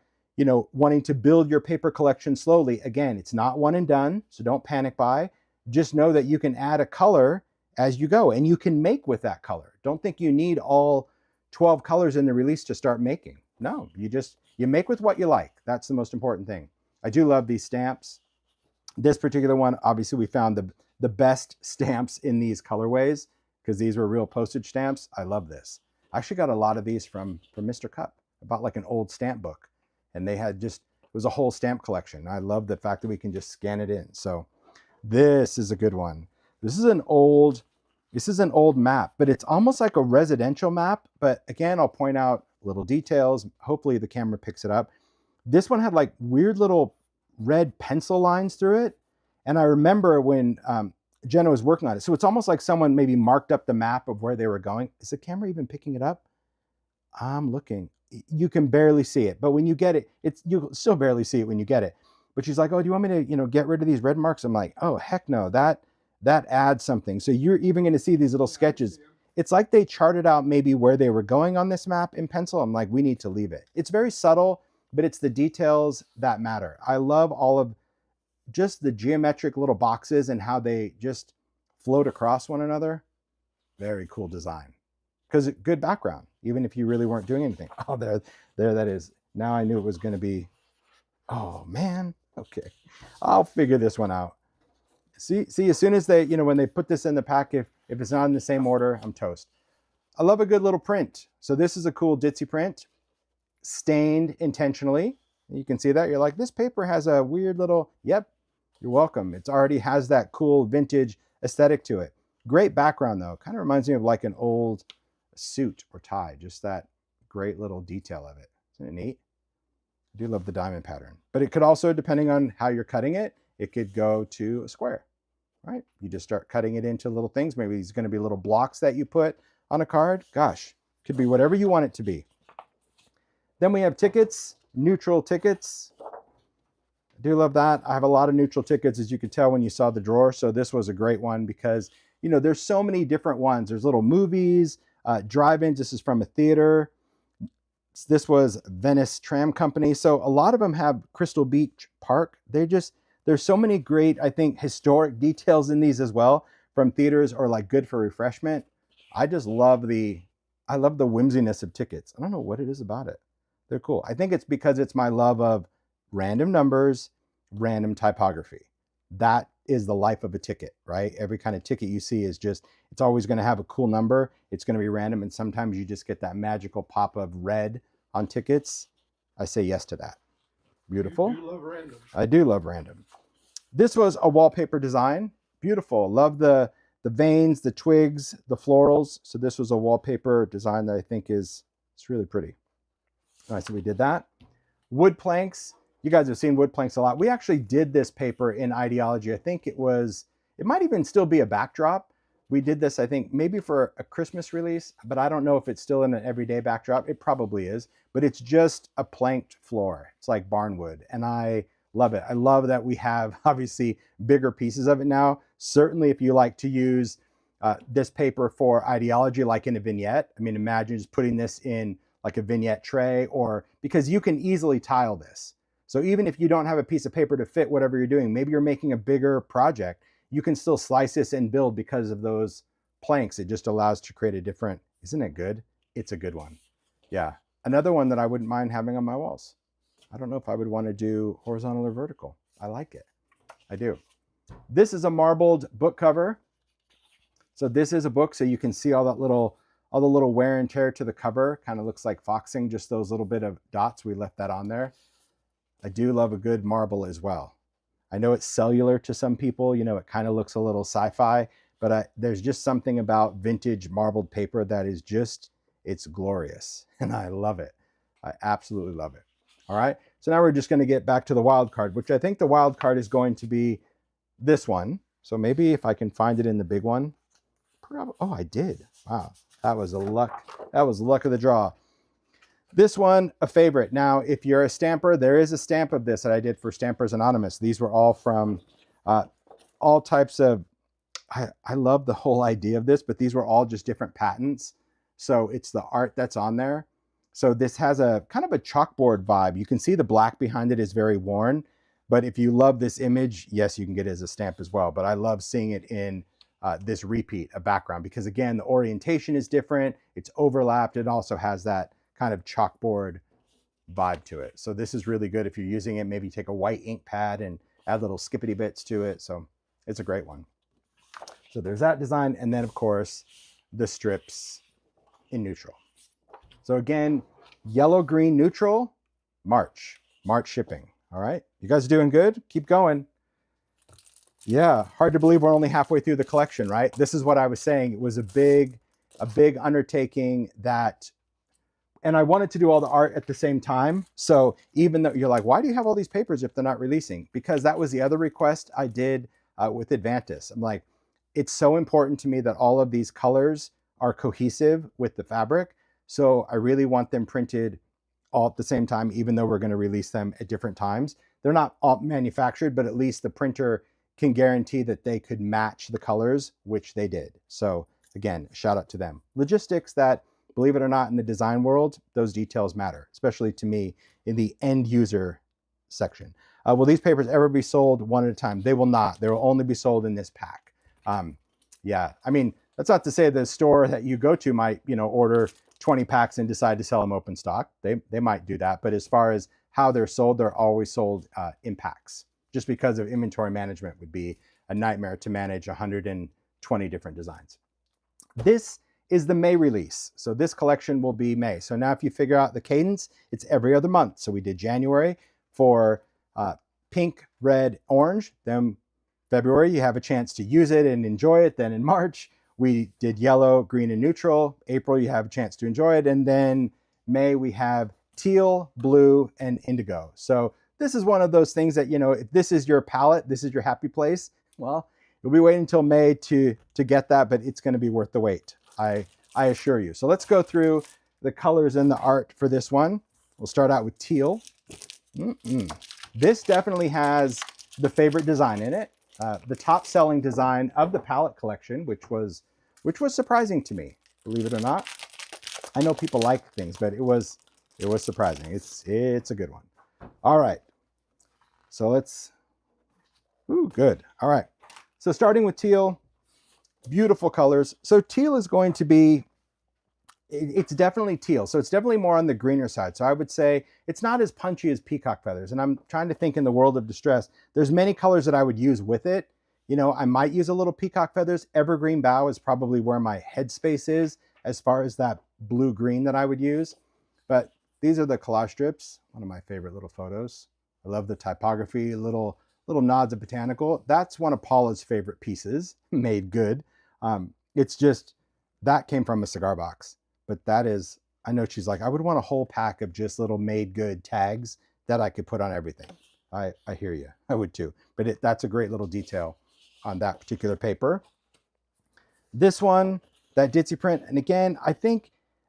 wanting to build your paper collection slowly, again, it's not one and done, so don't panic buy. Just know that you can add a color as you go, and you can make with that color. Don't think you need all 12 colors in the release to start making. No, you make with what you like. That's the most important thing. I do love these stamps. This particular one, obviously we found the best stamps in these colorways because these were real postage stamps. I love this. I actually got a lot of these from Mr. Cup. I bought like an old stamp book, and they had it was a whole stamp collection. I love the fact that we can just scan it in. So this is a good one. This is an old map, but it's almost like a residential map. But again, I'll point out little details. Hopefully the camera picks it up. This one had like weird little red pencil lines through it. And I remember when Jenna was working on it. So it's almost like someone maybe marked up the map of where they were going. Is the camera even picking it up? I'm looking. You can barely see it, but when you get it, you'll still barely see it when you get it. But she's like, oh, do you want me to, get rid of these red marks? I'm like, oh, heck no, that adds something. So you're even going to see these little sketches. It's like they charted out maybe where they were going on this map in pencil. I'm like, we need to leave it. It's very subtle, but it's the details that matter. I love all of just the geometric little boxes and how they just float across one another. Very cool design. Because good background, even if you really weren't doing anything. Oh, there that is. Now I knew it was going to be, oh man, okay. I'll figure this one out. See, as soon as they, when they put this in the pack, if it's not in the same order, I'm toast. I love a good little print. So this is a cool ditzy print, stained intentionally. You can see that. You're like, this paper has a weird little, yep, you're welcome. It already has that cool vintage aesthetic to it. Great background though. Kind of reminds me of like an old suit or tie, just that great little detail of it. Isn't it neat? I do love the diamond pattern, but it could also, depending on how you're cutting it, it could go to a square, right? You just start cutting it into little things. Maybe these are going to be little blocks that you put on a card. Gosh, could be whatever you want it to be. Then we have tickets, neutral tickets. I do love that. I have a lot of neutral tickets, as you could tell when you saw the drawer. So this was a great one because, there's so many different ones. There's little movies, drive-ins. This is from a theater. This was Venice Tram Company. So a lot of them have Crystal Beach Park. There's so many great, I think, historic details in these as well from theaters or like good for refreshment. I just love the whimsiness of tickets. I don't know what it is about it. They're cool. I think it's because it's my love of random numbers, random typography. That is the life of a ticket, right? Every kind of ticket you see is it's always going to have a cool number. It's going to be random. And sometimes you just get that magical pop of red on tickets. I say yes to that. Beautiful. You do love random. I do love random. This was a wallpaper design. Beautiful. Love the veins, the twigs, the florals. So this was a wallpaper design that I think it's really pretty. All right, so we did that. Wood planks. You guys have seen wood planks a lot. We actually did this paper in idea-ology. I think it might even still be a backdrop. We did this, I think, maybe for a Christmas release, but I don't know if it's still in an everyday backdrop. It probably is, but it's just a planked floor. It's like barnwood, and I love it. I love that we have, obviously, bigger pieces of it now. Certainly, if you like to use this paper for idea-ology, like in a vignette, I mean, imagine just putting this in like a vignette tray, or because you can easily tile this. So even if you don't have a piece of paper to fit whatever you're doing, maybe you're making a bigger project, you can still slice this and build because of those planks. It just allows to create a different, isn't it good? It's a good one. Yeah. Another one that I wouldn't mind having on my walls. I don't know if I would want to do horizontal or vertical. I like it. I do. This is a marbled book cover. So this is a book, so you can see all the little wear and tear to the cover. Kind of looks like foxing, just those little bit of dots. We left that on there. I do love a good marble as well. I know it's cellular to some people, it kind of looks a little sci-fi, but there's just something about vintage marbled paper that is it's glorious, and I love it. I absolutely love it. All right, so now we're just going to get back to the wild card, which I think the wild card is going to be this one. So maybe if I can find it in the big one. Oh, I did. Wow, that was luck of the draw. This one, a favorite. Now, if you're a stamper, there is a stamp of this that I did for Stampers Anonymous. These were all from all types of I love the whole idea of this, but these were all just different patents. So it's the art that's on there. So this has a kind of a chalkboard vibe. You can see the black behind it is very worn, but if you love this image, yes, you can get it as a stamp as well. But I love seeing it in this repeat, a background, because again, the orientation is different. It's overlapped. It also has that kind of chalkboard vibe to it. So this is really good if you're using it. Maybe take a white ink pad and add little skippity bits to it. So it's a great one. So there's that design. And then of course, the strips in neutral. So again, yellow, green, neutral, March shipping. All right. You guys are doing good. Keep going. Yeah. Hard to believe we're only halfway through the collection, right? This is what I was saying. It was a big undertaking that, and I wanted to do all the art at the same time. So even though you're like, why do you have all these papers if they're not releasing? Because that was the other request I did with Advantis. I'm like, it's so important to me that all of these colors are cohesive with the fabric. So I really want them printed all at the same time, even though we're going to release them at different times. They're not all manufactured, but at least the printer can guarantee that they could match the colors, which they did. So again, shout out to them. Logistics that, believe it or not, in the design world, those details matter, especially to me in the end user section. Will these papers ever be sold one at a time? They will not. They will only be sold in this pack. Yeah, I mean, that's not to say the store that you go to might, order 20 packs and decide to sell them open stock. They might do that. But as far as how they're sold, they're always sold in packs. Just because of inventory management would be a nightmare to manage 120 different designs. This is the May release. So this collection will be May. So now if you figure out the cadence, it's every other month. So we did January for pink, red, orange. Then February, you have a chance to use it and enjoy it. Then in March, we did yellow, green, and neutral. April, you have a chance to enjoy it. And then May, we have teal, blue, and indigo. So this is one of those things that, if this is your palette, this is your happy place, well, you'll be waiting until May to get that, but it's going to be worth the wait. I assure you. So let's go through the colors and the art for this one. We'll start out with teal. This definitely has the favorite design in it. The top selling design of the palette collection, which was surprising to me, believe it or not. I know people like things, but it was surprising. It's a good one. All right. So let's, good. All right. So starting with teal, beautiful colors. So teal is going to be, it's definitely teal. So it's definitely more on the greener side. So I would say it's not as punchy as peacock feathers. And I'm trying to think in the world of distress, there's many colors that I would use with it. I might use a little peacock feathers. Evergreen bough is probably where my headspace is as far as that blue-green that I would use. But these are the collage strips, one of my favorite little photos. I love the typography, little nods of botanical. That's one of Paula's favorite pieces, made good. It's just, that came from a cigar box. But that is, I know she's like, I would want a whole pack of just little made good tags that I could put on everything. I hear you. I would too. But that's a great little detail on that particular paper. This one, that ditzy print. And again,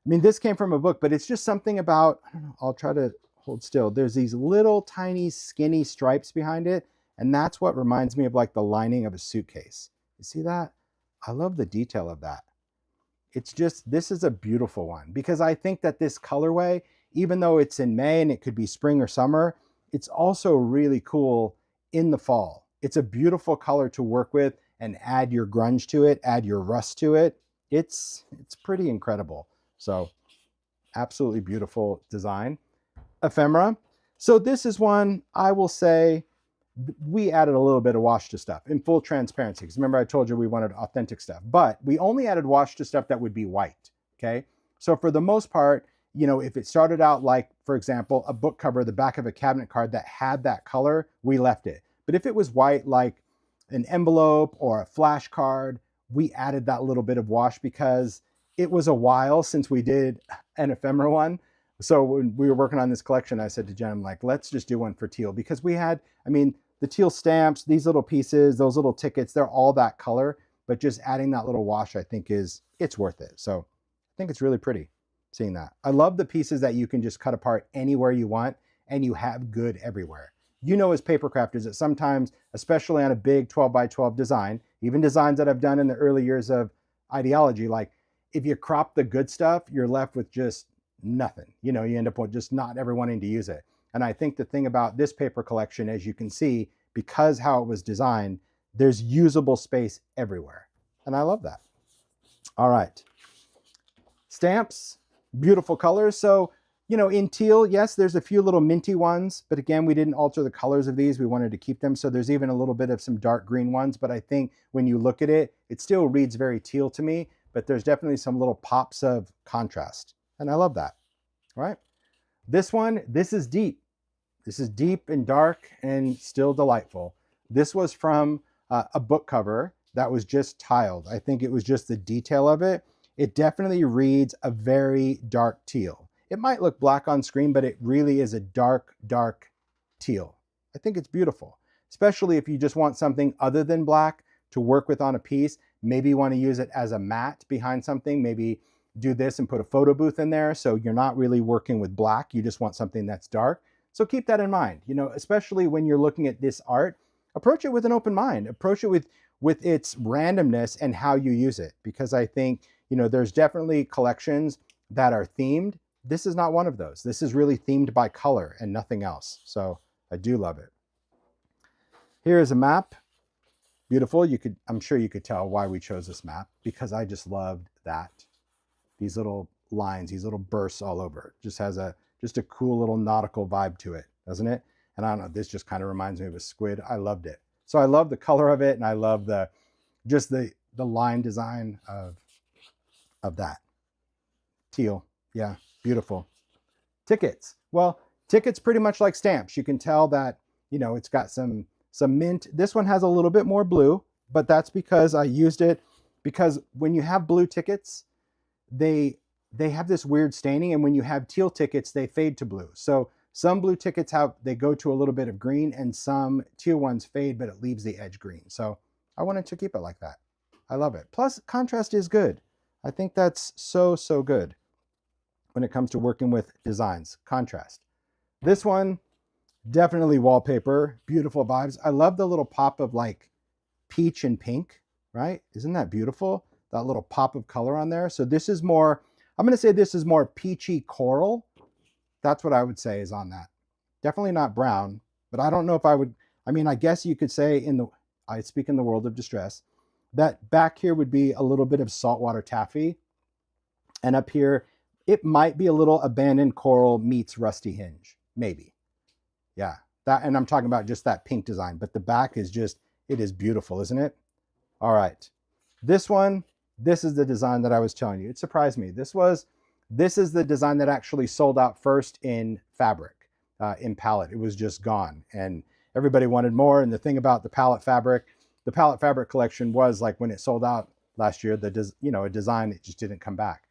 this came from a book, but it's just something about, I don't know, I'll try to hold still. There's these little tiny skinny stripes behind it. And that's what reminds me of like the lining of a suitcase. You see that? I love the detail of that. It's just, this is a beautiful one because I think that this colorway, even though it's in May and it could be spring or summer, it's also really cool in the fall. It's a beautiful color to work with and add your grunge to it, add your rust to it. It's pretty incredible. So absolutely beautiful design. Ephemera. So this is one I will say we added a little bit of wash to stuff in full transparency. Because remember I told you we wanted authentic stuff, but we only added wash to stuff that would be white, okay? So for the most part, if it started out like, for example, a book cover, the back of a cabinet card that had that color, we left it. But if it was white, like an envelope or a flash card, we added that little bit of wash because it was a while since we did an ephemera one. So when we were working on this collection, I said to Jen, I'm like, let's just do one for teal because we had, the teal stamps, these little pieces, those little tickets, they're all that color, but just adding that little wash, I think it's worth it. So I think it's really pretty seeing that. I love the pieces that you can just cut apart anywhere you want and you have good everywhere. As paper crafters that sometimes, especially on a big 12 by 12 design, even designs that I've done in the early years of ideology. Like if you crop the good stuff, you're left with just nothing. You know, you end up with just not ever wanting to use it. And I think the thing about this paper collection, as you can see, because how it was designed, there's usable space everywhere. And I love that. All right. Stamps, beautiful colors. So, you know, in teal, yes, there's a few little minty ones, but again, we didn't alter the colors of these. We wanted to keep them. So there's even a little bit of some dark green ones, but I think when you look at it, it still reads very teal to me, but there's definitely some little pops of contrast. And I love that. All right. This one, this is deep. This is deep and dark and still delightful. This was from a book cover that was just tiled. I think it was just the detail of it. It definitely reads a very dark teal. It might look black on screen, but it really is a dark, dark teal. I think it's beautiful, especially if you just want something other than black to work with on a piece. Maybe you want to use it as a matte behind something. Maybe do this and put a photo booth in there. So you're not really working with black. You just want something that's dark. So keep that in mind, you know, especially when you're looking at this art, approach it with an open mind, approach it with its randomness and how you use it. Because I think, you know, there's definitely collections that are themed. This is not one of those. This is really themed by color and nothing else. So I do love it. Here is a map. Beautiful. I'm sure you could tell why we chose this map, because I just loved that. These little lines, these little bursts all over. It just has just a cool little nautical vibe to it, doesn't it? And I don't know, this just kind of reminds me of a squid. I loved it. So I love the color of it, and I love the line design of that. Teal, yeah, beautiful. Tickets. Well, tickets pretty much like stamps. You can tell that, you know, it's got some mint. This one has a little bit more blue, but that's because I used it, because when you have blue tickets, they have this weird staining, and when you have teal tickets, they fade to blue. So some blue tickets they go to a little bit of green, and some teal ones fade, but it leaves the edge green. So I wanted to keep it like that. I love it. Plus, contrast is good. I think that's so, so good when it comes to working with designs, contrast. This one, definitely wallpaper, beautiful vibes. I love the little pop of like peach and pink, right? Isn't that beautiful? That little pop of color on there. So this is more, I'm going to say this is more peachy coral. That's what I would say is on that. Definitely not brown, but I don't know if I would, I mean, I guess you could say I speak in the world of distress, that back here would be a little bit of saltwater taffy. And up here, it might be a little abandoned coral meets rusty hinge, maybe. Yeah, that, and I'm talking about just that pink design, but the back is just, it is beautiful, isn't it? All right, this one, this is the design that I was telling you. It surprised me. This is the design that actually sold out first in fabric, in palette. It was just gone, and everybody wanted more. And the thing about the palette fabric collection was like when it sold out last year, a design that just didn't come back.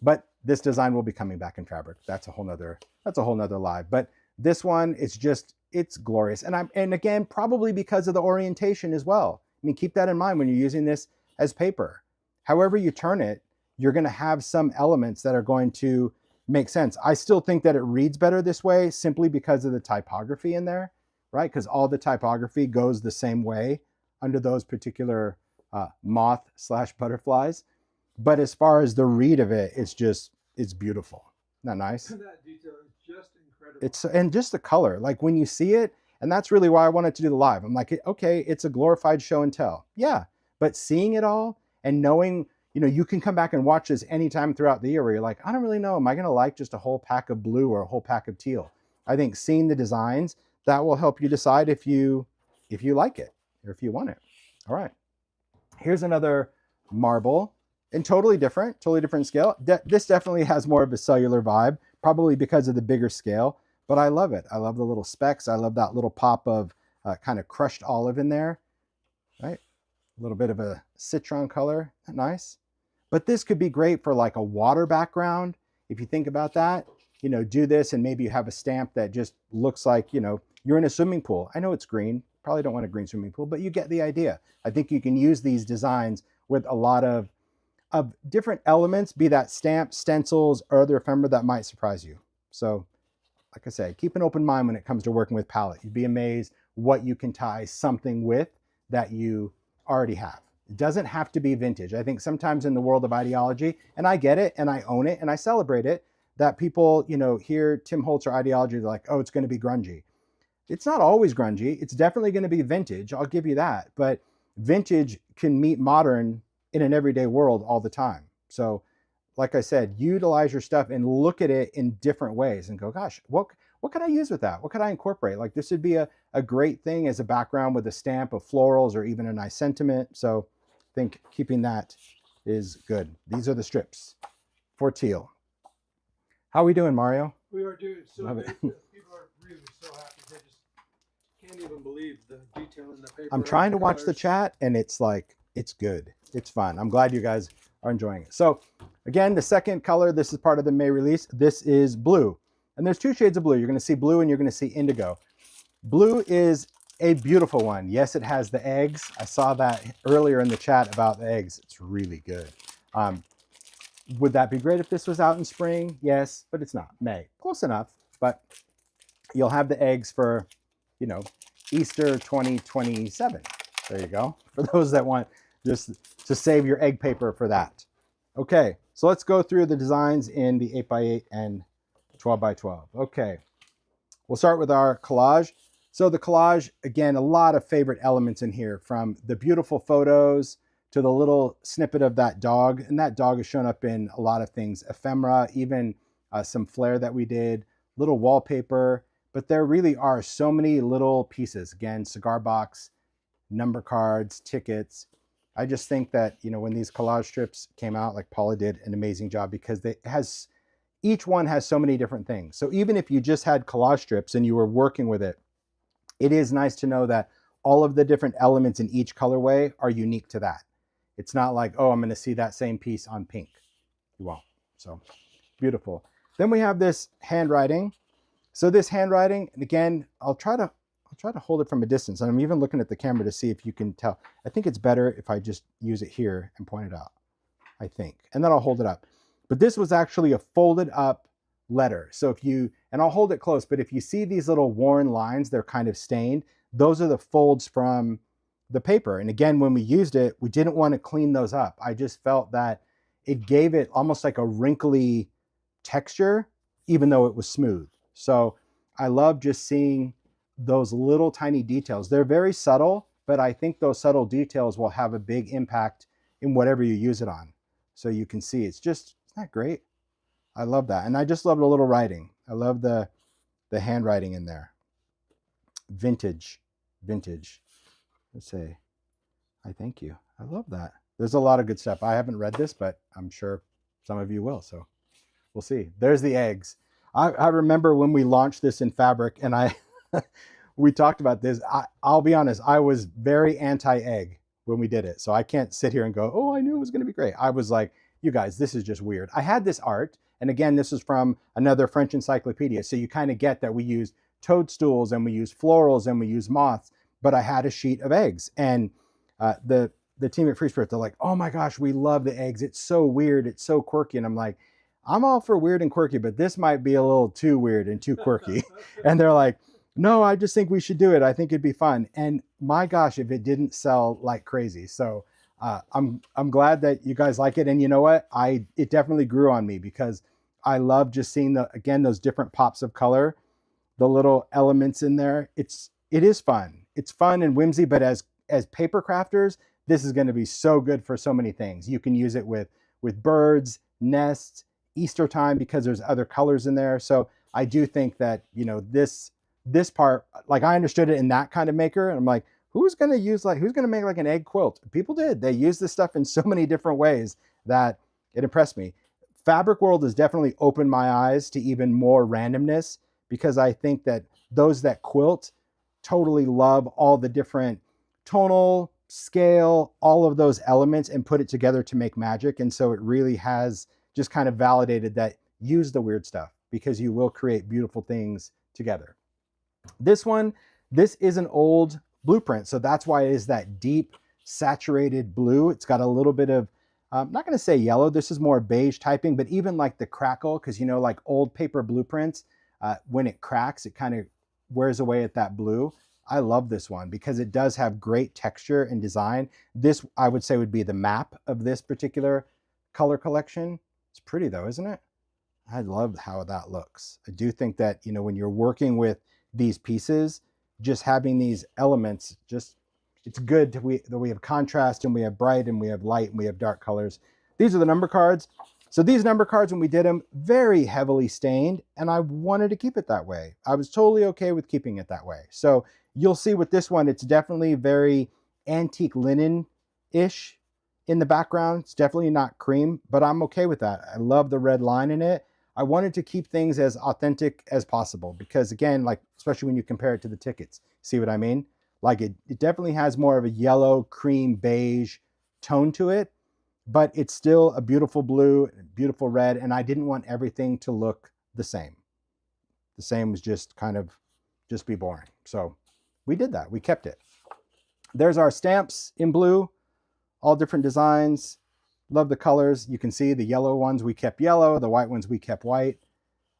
But this design will be coming back in fabric. That's a whole nother live. But this one, it's glorious. And again, probably because of the orientation as well. I mean, keep that in mind when you're using this as paper. However you turn it, you're going to have some elements that are going to make sense. I still think that it reads better this way simply because of the typography in there, right? Because all the typography goes the same way under those particular moth/butterflies. But as far as the read of it, it's beautiful. Isn't that nice? That detail is just incredible. And just the color, like when you see it, and that's really why I wanted to do the live. I'm like, okay, it's a glorified show and tell. Yeah, but seeing it all and knowing, you know, you can come back and watch this anytime throughout the year where you're like, I don't really know, am I going to like just a whole pack of blue or a whole pack of teal? I think seeing the designs, that will help you decide if you like it or if you want it. All right, here's another marble, and totally different scale. This definitely has more of a cellular vibe, probably because of the bigger scale, but I love it. I love the little specks. I love that little pop of kind of crushed olive in there, right? A little bit of a citron color, nice. But this could be great for like a water background. If you think about that, you know, do this and maybe you have a stamp that just looks like, you know, you're in a swimming pool. I know it's green, probably don't want a green swimming pool, but you get the idea. I think you can use these designs with a lot of different elements, be that stamp, stencils, or other ephemera that might surprise you. So like I said, keep an open mind when it comes to working with palette. You'd be amazed what you can tie something with that you already have. It doesn't have to be vintage. I think sometimes in the world of ideology, and I get it and I own it and I celebrate it, that people, you know, hear Tim Holtz or ideology, they're like, oh, it's going to be grungy. It's not always grungy. It's definitely going to be vintage. I'll give you that. But vintage can meet modern in an everyday world all the time. So like I said, utilize your stuff and look at it in different ways and go, gosh, what could I use with that? What could I incorporate? Like this would be a great thing as a background with a stamp of florals or even a nice sentiment. So I think keeping that is good. These are the strips for Teal. How are we doing, Mario? We are doing so Love good. it. People are really so happy. They just can't even believe the detail in the paper. I'm trying to watch the chat and it's like, it's good. It's fun. I'm glad you guys are enjoying it. So again, the second color, this is part of the May release. This is blue. And there's two shades of blue. You're going to see blue and you're going to see indigo. Blue is a beautiful one. Yes, it has the eggs. I saw that earlier in the chat about the eggs. It's really good. Would that be great if this was out in spring? Yes, but it's not. May. Close enough. But you'll have the eggs for, you know, Easter 2027. There you go. For those that want just to save your egg paper for that. Okay, so let's go through the designs in the 8x8 and 12x12. Okay, we'll start with our collage. So the collage, again, a lot of favorite elements in here, from the beautiful photos to the little snippet of that dog. And that dog has shown up in a lot of things, ephemera, even some flair that we did, little wallpaper. But there really are so many little pieces. Again, cigar box, number cards, tickets. I just think that, you know, when these collage strips came out, like Paula did an amazing job, because each one has so many different things. So even if you just had collage strips and you were working with it, it is nice to know that all of the different elements in each colorway are unique to that. It's not like, oh, I'm going to see that same piece on pink. You won't. So beautiful. Then we have this handwriting. So this handwriting, and again, I'll try to hold it from a distance. And I'm even looking at the camera to see if you can tell. I think it's better if I just use it here and point it out, I think. And then I'll hold it up. But this was actually a folded up letter. So if you, and I'll hold it close, but if you see these little worn lines, they're kind of stained. Those are the folds from the paper. And again, when we used it, we didn't want to clean those up. I just felt that it gave it almost like a wrinkly texture, even though it was smooth. So I love just seeing those little tiny details. They're very subtle, but I think those subtle details will have a big impact in whatever you use it on. So you can see, it's just, isn't that great? I love that. And I just love the little writing. I love the handwriting in there. Vintage. Let's say, I thank you. I love that. There's a lot of good stuff. I haven't read this, but I'm sure some of you will. So we'll see. There's the eggs. I remember when we launched this in Fabric, and we talked about this. I'll be honest, I was very anti-egg when we did it. So I can't sit here and go, oh, I knew it was going to be great. I was like, you guys, this is just weird. I had this art. And again, this is from another French encyclopedia. So you kind of get that we use toadstools and we use florals and we use moths, but I had a sheet of eggs. And the team at Free Spirit, they're like, oh my gosh, we love the eggs. It's so weird. It's so quirky. And I'm like, I'm all for weird and quirky, but this might be a little too weird and too quirky. And they're like, no, I just think we should do it. I think it'd be fun. And my gosh, if it didn't sell like crazy. So I'm glad that you guys like it. And you know what? It definitely grew on me, because I love just seeing again, those different pops of color, the little elements in there. It is fun. It's fun and whimsy, but as paper crafters, this is going to be so good for so many things. You can use it with birds, nests, Easter time, because there's other colors in there. So I do think that, you know, this part, like I understood it in that kind of maker. And I'm like, who's going to make like an egg quilt? People did. They used this stuff in so many different ways that it impressed me. Fabric World has definitely opened my eyes to even more randomness, because I think that those that quilt totally love all the different tonal, scale, all of those elements, and put it together to make magic. And so it really has just kind of validated that use the weird stuff, because you will create beautiful things together. This is an old blueprint. So that's why it is that deep saturated blue. It's got a little bit of, I'm not going to say yellow. This is more beige typing, but even like the crackle, because, you know, like old paper blueprints, when it cracks, it kind of wears away at that blue. I love this one because it does have great texture and design. This, I would say, would be the map of this particular color collection. It's pretty though, isn't it? I love how that looks. I do think that, you know, when you're working with these pieces, just having these elements, just, it's good that we have contrast and we have bright and we have light and we have dark colors. These are the number cards. So these number cards, when we did them, very heavily stained, and I wanted to keep it that way. I was totally okay with keeping it that way. So you'll see with this one, it's definitely very antique linen-ish in the background. It's definitely not cream, but I'm okay with that. I love the red line in it. I wanted to keep things as authentic as possible because, again, like, especially when you compare it to the tickets, see what I mean? Like it definitely has more of a yellow, cream, beige tone to it, but it's still a beautiful blue, beautiful red, and I didn't want everything to look the same. The same was just kind of just be boring. So we did that. We kept it. There's our stamps in blue, all different designs. Love the colors. You can see the yellow ones we kept yellow, the white ones we kept white.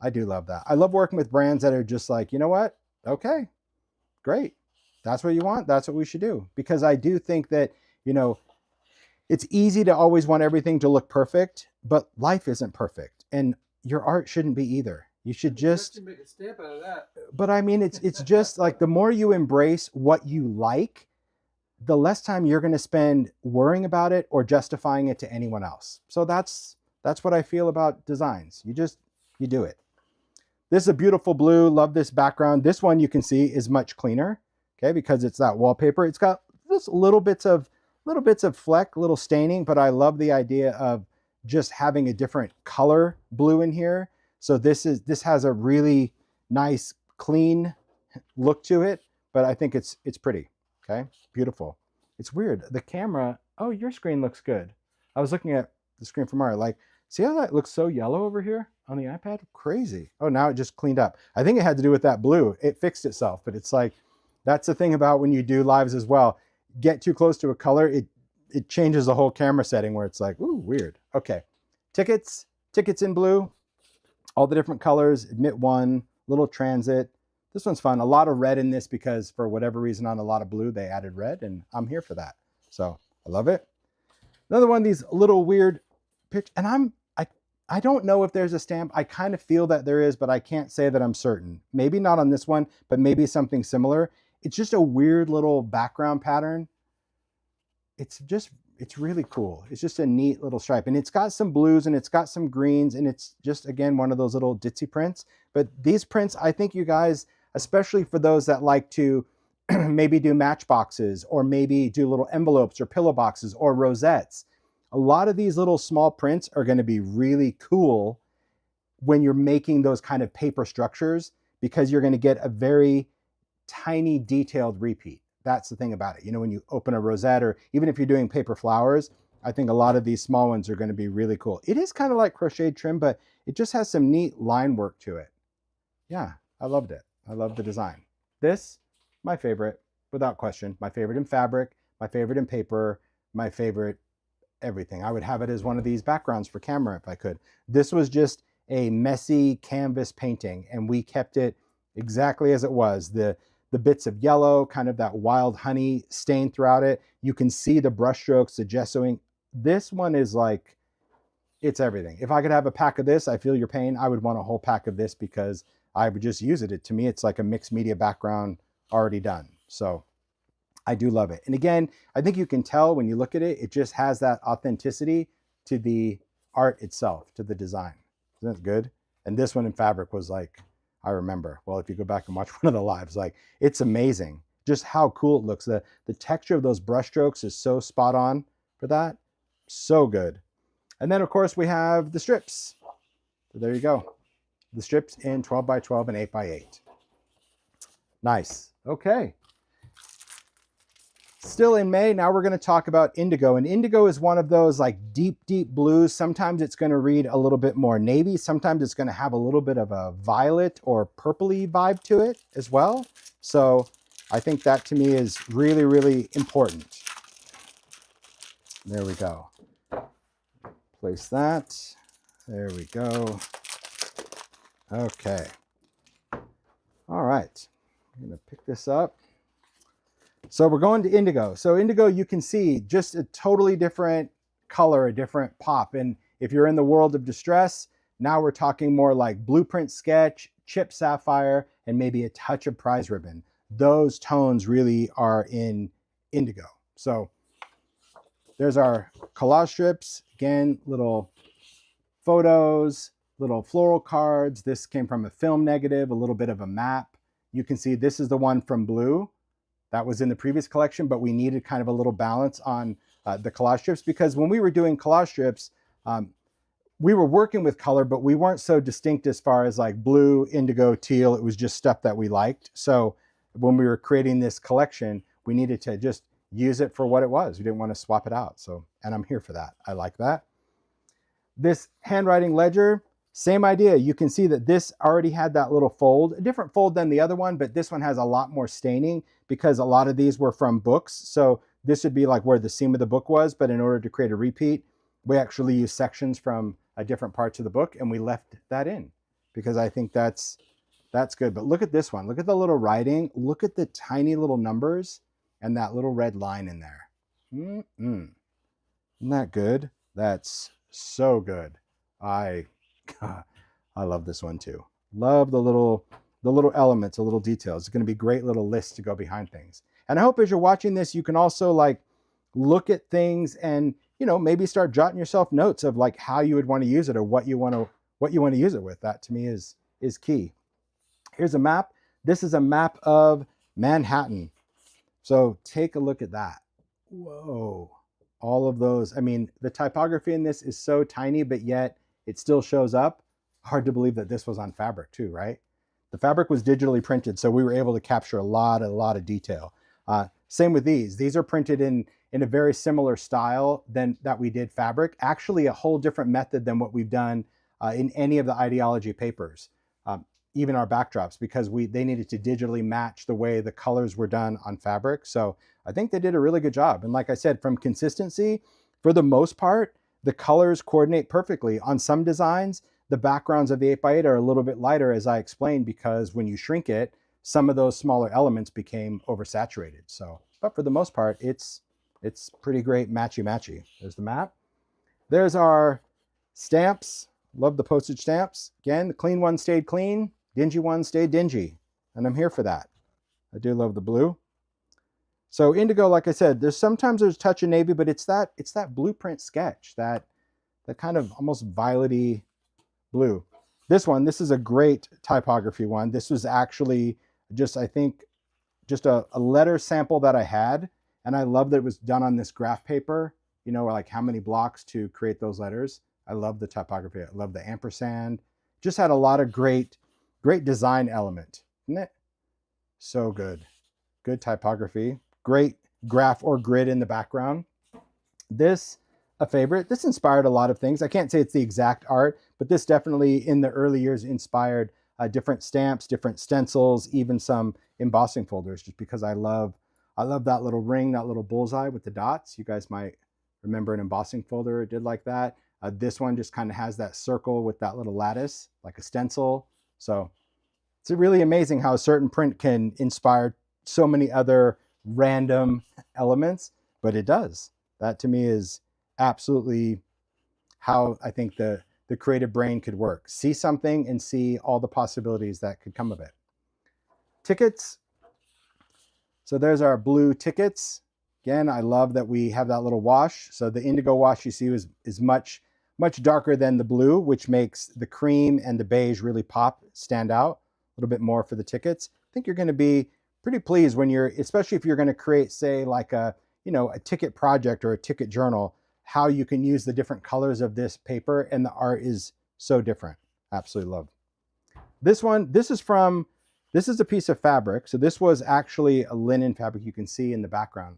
I do love that. I love working with brands that are just like, you know what? Okay, great. That's what you want. That's what we should do. Because I do think that, you know, it's easy to always want everything to look perfect, but life isn't perfect. And your art shouldn't be either. You should just make a stamp out of that. But I mean, it's just like the more you embrace what you like, the less time you're going to spend worrying about it or justifying it to anyone else. So that's what I feel about designs. You do it. This is a beautiful blue. Love this background. This one you can see is much cleaner, okay, because it's that wallpaper. It's got just little bits of fleck, little staining, but I love the idea of just having a different color blue in here. So this has a really nice, clean look to it, but I think it's pretty. Okay, beautiful. It's weird. The camera, oh, your screen looks good. I was looking at the screen from Mario, like, see how that looks so yellow over here on the iPad? Crazy. Oh, now it just cleaned up. I think it had to do with that blue. It fixed itself, but it's like, that's the thing about when you do lives as well. Get too close to a color, it changes the whole camera setting where it's like, ooh, weird. Okay, tickets in blue, all the different colors, admit one, little transit. This one's fun. A lot of red in this because for whatever reason on a lot of blue, they added red, and I'm here for that. So I love it. Another one of these little weird pictures, and I don't know if there's a stamp. I kind of feel that there is, but I can't say that I'm certain. Maybe not on this one, but maybe something similar. It's just a weird little background pattern. It's really cool. It's just a neat little stripe, and it's got some blues and it's got some greens, and it's just, again, one of those little ditzy prints. But these prints, I think you guys, especially for those that like to maybe do matchboxes or maybe do little envelopes or pillow boxes or rosettes, a lot of these little small prints are going to be really cool when you're making those kind of paper structures because you're going to get a very tiny detailed repeat. That's the thing about it. You know, when you open a rosette or even if you're doing paper flowers, I think a lot of these small ones are going to be really cool. It is kind of like crocheted trim, but it just has some neat line work to it. Yeah, I loved it. I love the design. This, my favorite, without question. My favorite in fabric, my favorite in paper, my favorite everything. I would have it as one of these backgrounds for camera if I could. This was just a messy canvas painting, and we kept it exactly as it was. The bits of yellow, kind of that wild honey stain throughout it. You can see the brush strokes, the gessoing. This one is like, it's everything. If I could have a pack of this, I feel your pain. I would want a whole pack of this because I would just use it. To me, it's like a mixed media background already done. So I do love it. And again, I think you can tell when you look at it, it just has that authenticity to the art itself, to the design. Isn't that good? And this one in fabric was like, I remember, well, if you go back and watch one of the lives, like, it's amazing just how cool it looks. The texture of those brush strokes is so spot on for that. So good. And then of course we have the strips. So there you go. The strips in 12 by 12 and 8 by 8. Nice. Okay. Still in May, now we're going to talk about indigo. And indigo is one of those like deep, deep blues. Sometimes it's going to read a little bit more navy. Sometimes it's going to have a little bit of a violet or purpley vibe to it as well. So I think that to me is really, really important. There we go. Place that. There we go. Okay. All right. I'm going to pick this up. So we're going to indigo. So indigo, you can see just a totally different color, a different pop. And if you're in the world of distress, now we're talking more like blueprint sketch, chip sapphire, and maybe a touch of prize ribbon. Those tones really are in indigo. So there's our collage strips. Again, little photos, little floral cards. This came from a film negative, a little bit of a map. You can see this is the one from blue. That was in the previous collection, but we needed kind of a little balance on the collage strips, because when we were doing collage strips, we were working with color, but we weren't so distinct as far as like blue, indigo, teal. It was just stuff that we liked. So when we were creating this collection, we needed to just use it for what it was. We didn't want to swap it out. So, and I'm here for that. I like that. This handwriting ledger, same idea. You can see that this already had that little fold, a different fold than the other one, but this one has a lot more staining because a lot of these were from books. So this would be like where the seam of the book was, but in order to create a repeat, we actually use sections from different parts of the book, and we left that in because I think that's good. But look at this one. Look at the little writing. Look at the tiny little numbers and that little red line in there. Isn't that good? That's so good. I love this one too. Love the little elements, the little details. It's going to be great little lists to go behind things. And I hope as you're watching this, you can also like look at things and, you know, maybe start jotting yourself notes of like how you would want to use it or what you want to use it with. That to me is key. Here's a map. This is a map of Manhattan. So take a look at that. Whoa. All of those. I mean, the typography in this is so tiny, but yet it still shows up. Hard to believe that this was on fabric too, right? The fabric was digitally printed, so we were able to capture a lot of detail. Same with these. These are printed in a very similar style than that we did fabric. Actually, a whole different method than what we've done in any of the ideology papers, even our backdrops, because they needed to digitally match the way the colors were done on fabric. So I think they did a really good job. And like I said, from consistency, for the most part, the colors coordinate perfectly. On some designs, the backgrounds of the 8x8 are a little bit lighter, as I explained, because when you shrink it, some of those smaller elements became oversaturated. So, but for the most part, it's pretty great matchy-matchy. There's the map. There's our stamps. Love the postage stamps. Again, the clean one stayed clean, dingy one stayed dingy. And I'm here for that. I do love the blue. So indigo, like I said, sometimes there's a touch of navy, but it's that blueprint sketch, that kind of almost violety blue. This is a great typography one. This was actually just, I think, just a letter sample that I had. And I love that it was done on this graph paper, you know, like how many blocks to create those letters. I love the typography. I love the ampersand. Just had a lot of great design element, isn't it? So good. Good typography. Great graph or grid in the background. This, a favorite. This inspired a lot of things. I can't say it's the exact art, but this definitely in the early years inspired different stamps, different stencils, even some embossing folders, just because I love that little ring, that little bullseye with the dots. You guys might remember an embossing folder did like that. This one just kind of has that circle with that little lattice, like a stencil. So it's really amazing how a certain print can inspire so many other random elements, but it does. That to me is absolutely how I think the creative brain could work. See something and see all the possibilities that could come of it. Tickets. So there's our blue tickets. Again, I love that we have that little wash. So the indigo wash you see is much darker than the blue, which makes the cream and the beige really stand out a little bit more for the tickets. I think you're going to be pretty pleased when especially if you're going to create, say, like a ticket project or a ticket journal, how you can use the different colors of this paper, and the art is so different. Absolutely love. This one, this is a piece of fabric. So this was actually a linen fabric. You can see in the background.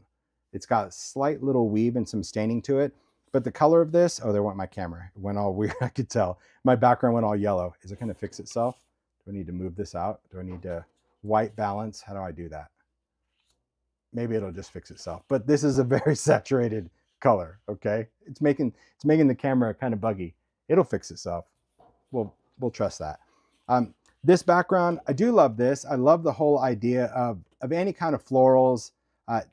It's got a slight little weave and some staining to it. But the color of this, oh, there went my camera. It went all weird. I could tell. My background went all yellow. Is it going to fix itself? Do I need to move this out? Do I need to white balance? How do I do that? Maybe it'll just fix itself. But this is a very saturated color, okay? It's making the camera kind of buggy. It'll fix itself. We'll trust that. This background, I do love this. I love the whole idea of any kind of florals,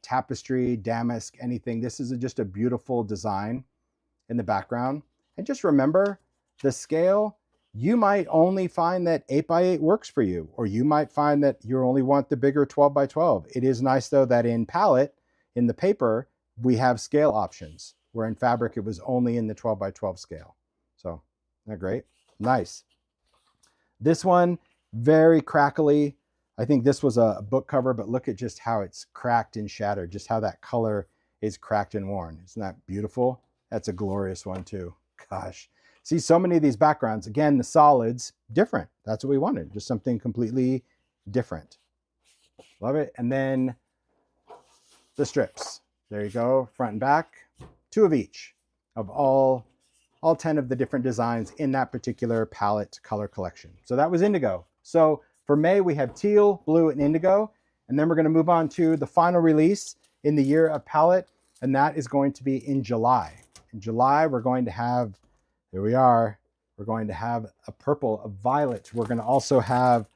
tapestry, damask, anything. This is just a beautiful design in the background. And just remember the scale. You might only find that 8x8 works for you, or you might find that you only want the bigger 12x12. It is nice though that in palette, in the paper, we have scale options, where in fabric it was only in the 12x12 scale. So, isn't that great? Nice. This one, very crackly. I think this was a book cover, but look at just how it's cracked and shattered, just how that color is cracked and worn. Isn't that beautiful? That's a glorious one too. Gosh. See, so many of these backgrounds, again, the solids, different. That's what we wanted, just something completely different. Love it. And then the strips. There you go, front and back, 2 of each of all 10 of the different designs in that particular palette color collection. So that was Indigo. So for May, we have Teal, Blue, and Indigo. And then we're going to move on to the final release in the year of palette, and that is going to be in July. In July, we're going to have, here we are, we're going to have a purple, a violet. We're going to also have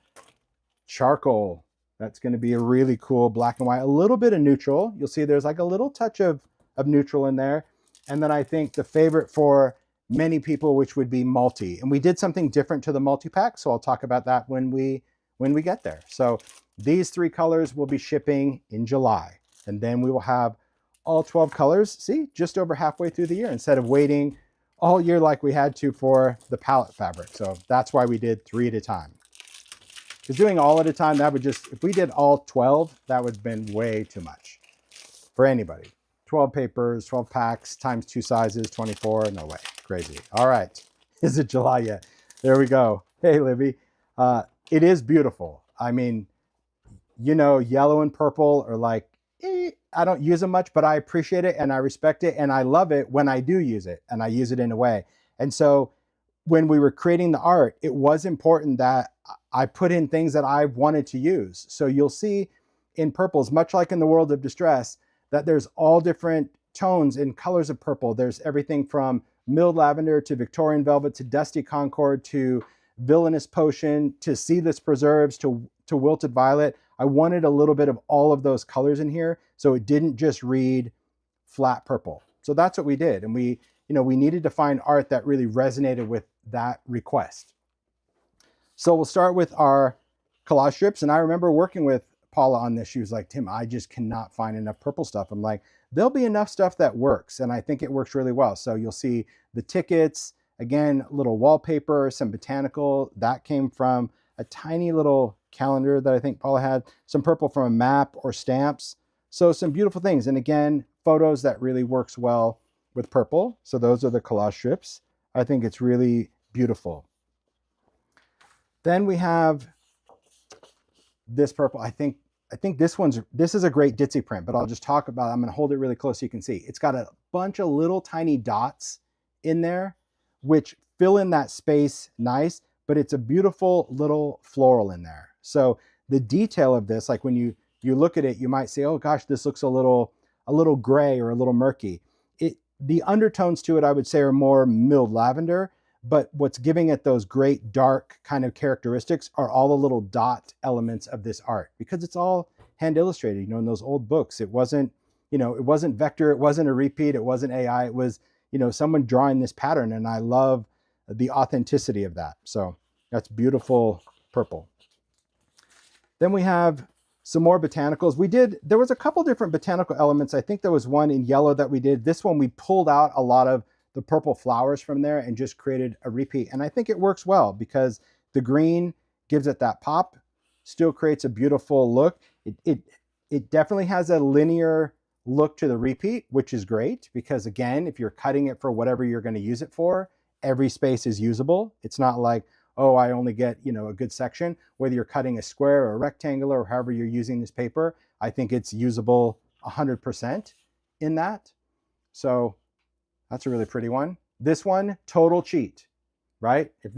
charcoal. That's going to be a really cool black and white, a little bit of neutral. You'll see there's like a little touch of neutral in there. And then I think the favorite for many people, which would be multi. And we did something different to the multi-pack, so I'll talk about that when we get there. So these 3 colors will be shipping in July. And then we will have all 12 colors, see, just over halfway through the year, instead of waiting all year like we had to for the palette fabric. So that's why we did 3 at a time. Because doing all at a time, that would just, if we did all 12, that would have been way too much for anybody. 12 papers, 12 packs, times 2 sizes, 24, no way, crazy. All right, is it July yet? There we go. Hey, Libby. It is beautiful. I mean, you know, yellow and purple are like, I don't use them much, but I appreciate it and I respect it and I love it when I do use it and I use it in a way. And so when we were creating the art, it was important that I put in things that I wanted to use. So you'll see in purples, much like in the World of Distress, that there's all different tones and colors of purple. There's everything from milled lavender to Victorian velvet to dusty concord to villainous potion to seedless preserves to wilted violet. I wanted a little bit of all of those colors in here, so it didn't just read flat purple. So that's what we did. And we needed to find art that really resonated with that request. So we'll start with our collage strips. And I remember working with Paula on this. She was like, Tim, I just cannot find enough purple stuff. I'm like, there'll be enough stuff that works. And I think it works really well. So you'll see the tickets, again, little wallpaper, some botanical. That came from a tiny little calendar that I think Paula had, some purple from a map or stamps. So some beautiful things. And again, photos that really works well with purple. So those are the collage strips. I think it's really beautiful. Then we have this purple. I think this is a great ditzy print, but I'll just talk about it. I'm going to hold it really close so you can see. It's got a bunch of little tiny dots in there, which fill in that space nice, but it's a beautiful little floral in there. So the detail of this, like when you look at it, you might say, oh gosh, this looks a little gray or a little murky. The undertones to it, I would say, are more milled lavender, but what's giving it those great dark kind of characteristics are all the little dot elements of this art, because it's all hand illustrated. In those old books, it wasn't vector, it wasn't a repeat, it wasn't AI, it was, someone drawing this pattern, and I love the authenticity of that. So that's beautiful purple. Then we have some more botanicals. There was a couple different botanical elements. I think there was one in yellow that we did. This one, we pulled out a lot of the purple flowers from there and just created a repeat. And I think it works well because the green gives it that pop, still creates a beautiful look. It definitely has a linear look to the repeat, which is great because, again, if you're cutting it for whatever you're going to use it for, every space is usable. It's not like, oh, I only get, a good section. Whether you're cutting a square or a rectangular or however you're using this paper, I think it's usable 100% in that. So that's a really pretty one. This one, total cheat, right? If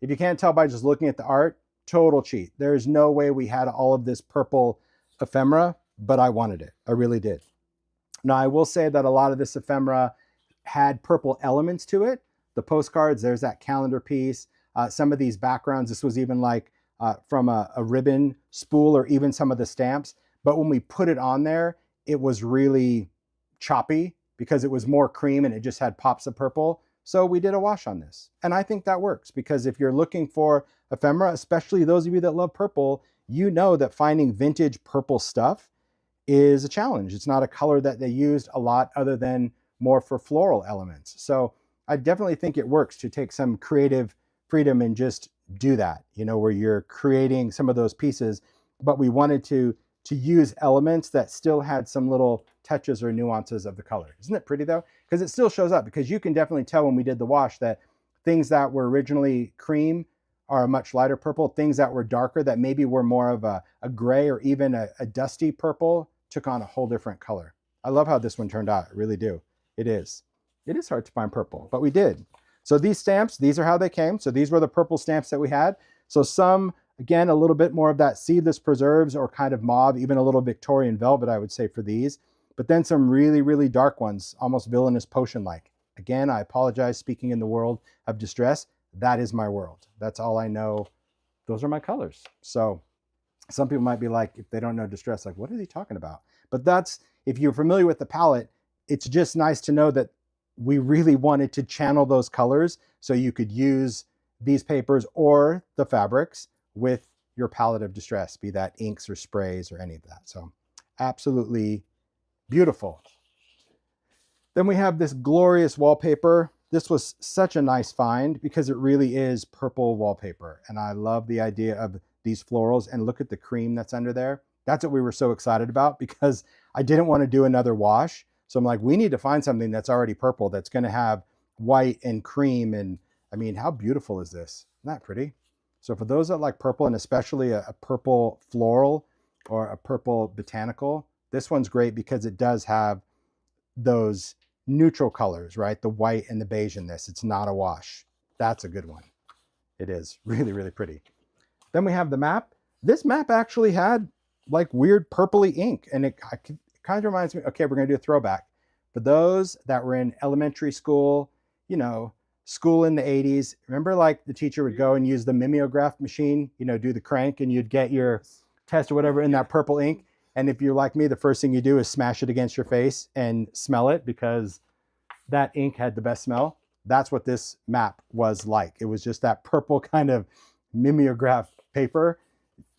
you can't tell by just looking at the art, total cheat. There's no way we had all of this purple ephemera, but I wanted it. I really did. Now, I will say that a lot of this ephemera had purple elements to it. The postcards, there's that calendar piece. Some of these backgrounds, this was even like from a ribbon spool or even some of the stamps. But when we put it on there, it was really choppy because it was more cream and it just had pops of purple. So we did a wash on this. And I think that works because if you're looking for ephemera, especially those of you that love purple, you know that finding vintage purple stuff is a challenge. It's not a color that they used a lot other than more for floral elements. So I definitely think it works to take some creative freedom and just do that, you know, where you're creating some of those pieces, but we wanted to use elements that still had some little touches or nuances of the color. Isn't it pretty though? Because it still shows up, because you can definitely tell when we did the wash that things that were originally cream are a much lighter purple. Things that were darker that maybe were more of a gray or even a dusty purple took on a whole different color. I love how this one turned out. I really do. It is. It is hard to find purple, but we did. So these stamps, these are how they came. So these were the purple stamps that we had. So some, again, a little bit more of that seedless preserves or kind of mauve, even a little Victorian velvet, I would say, for these. But then some really, really dark ones, almost villainous potion-like. Again, I apologize, speaking in the world of distress. That is my world. That's all I know. Those are my colors. So some people might be like, if they don't know distress, like, what is he talking about? But that's, if you're familiar with the palette, it's just nice to know that we really wanted to channel those colors so you could use these papers or the fabrics with your palette of distress, be that inks or sprays or any of that. So absolutely beautiful. Then we have this glorious wallpaper. This was such a nice find because it really is purple wallpaper. And I love the idea of these florals, and look at the cream that's under there. That's what we were so excited about because I didn't want to do another wash. So I'm like, we need to find something that's already purple that's going to have white and cream. And I mean, how beautiful is this? Isn't that pretty? So for those that like purple, and especially a purple floral or a purple botanical, this one's great because it does have those neutral colors, right? The white and the beige in this. It's not a wash. That's a good one. It is really, really pretty. Then we have the map. This map actually had like weird purpley ink, and it kind of reminds me, okay, we're going to do a throwback. For those that were in elementary school, you know, school in the 80s, remember like the teacher would go and use the mimeograph machine, you know, do the crank and you'd get your test or whatever in that purple ink. And if you're like me, the first thing you do is smash it against your face and smell it because that ink had the best smell. That's what this map was like. It was just that purple kind of mimeograph paper.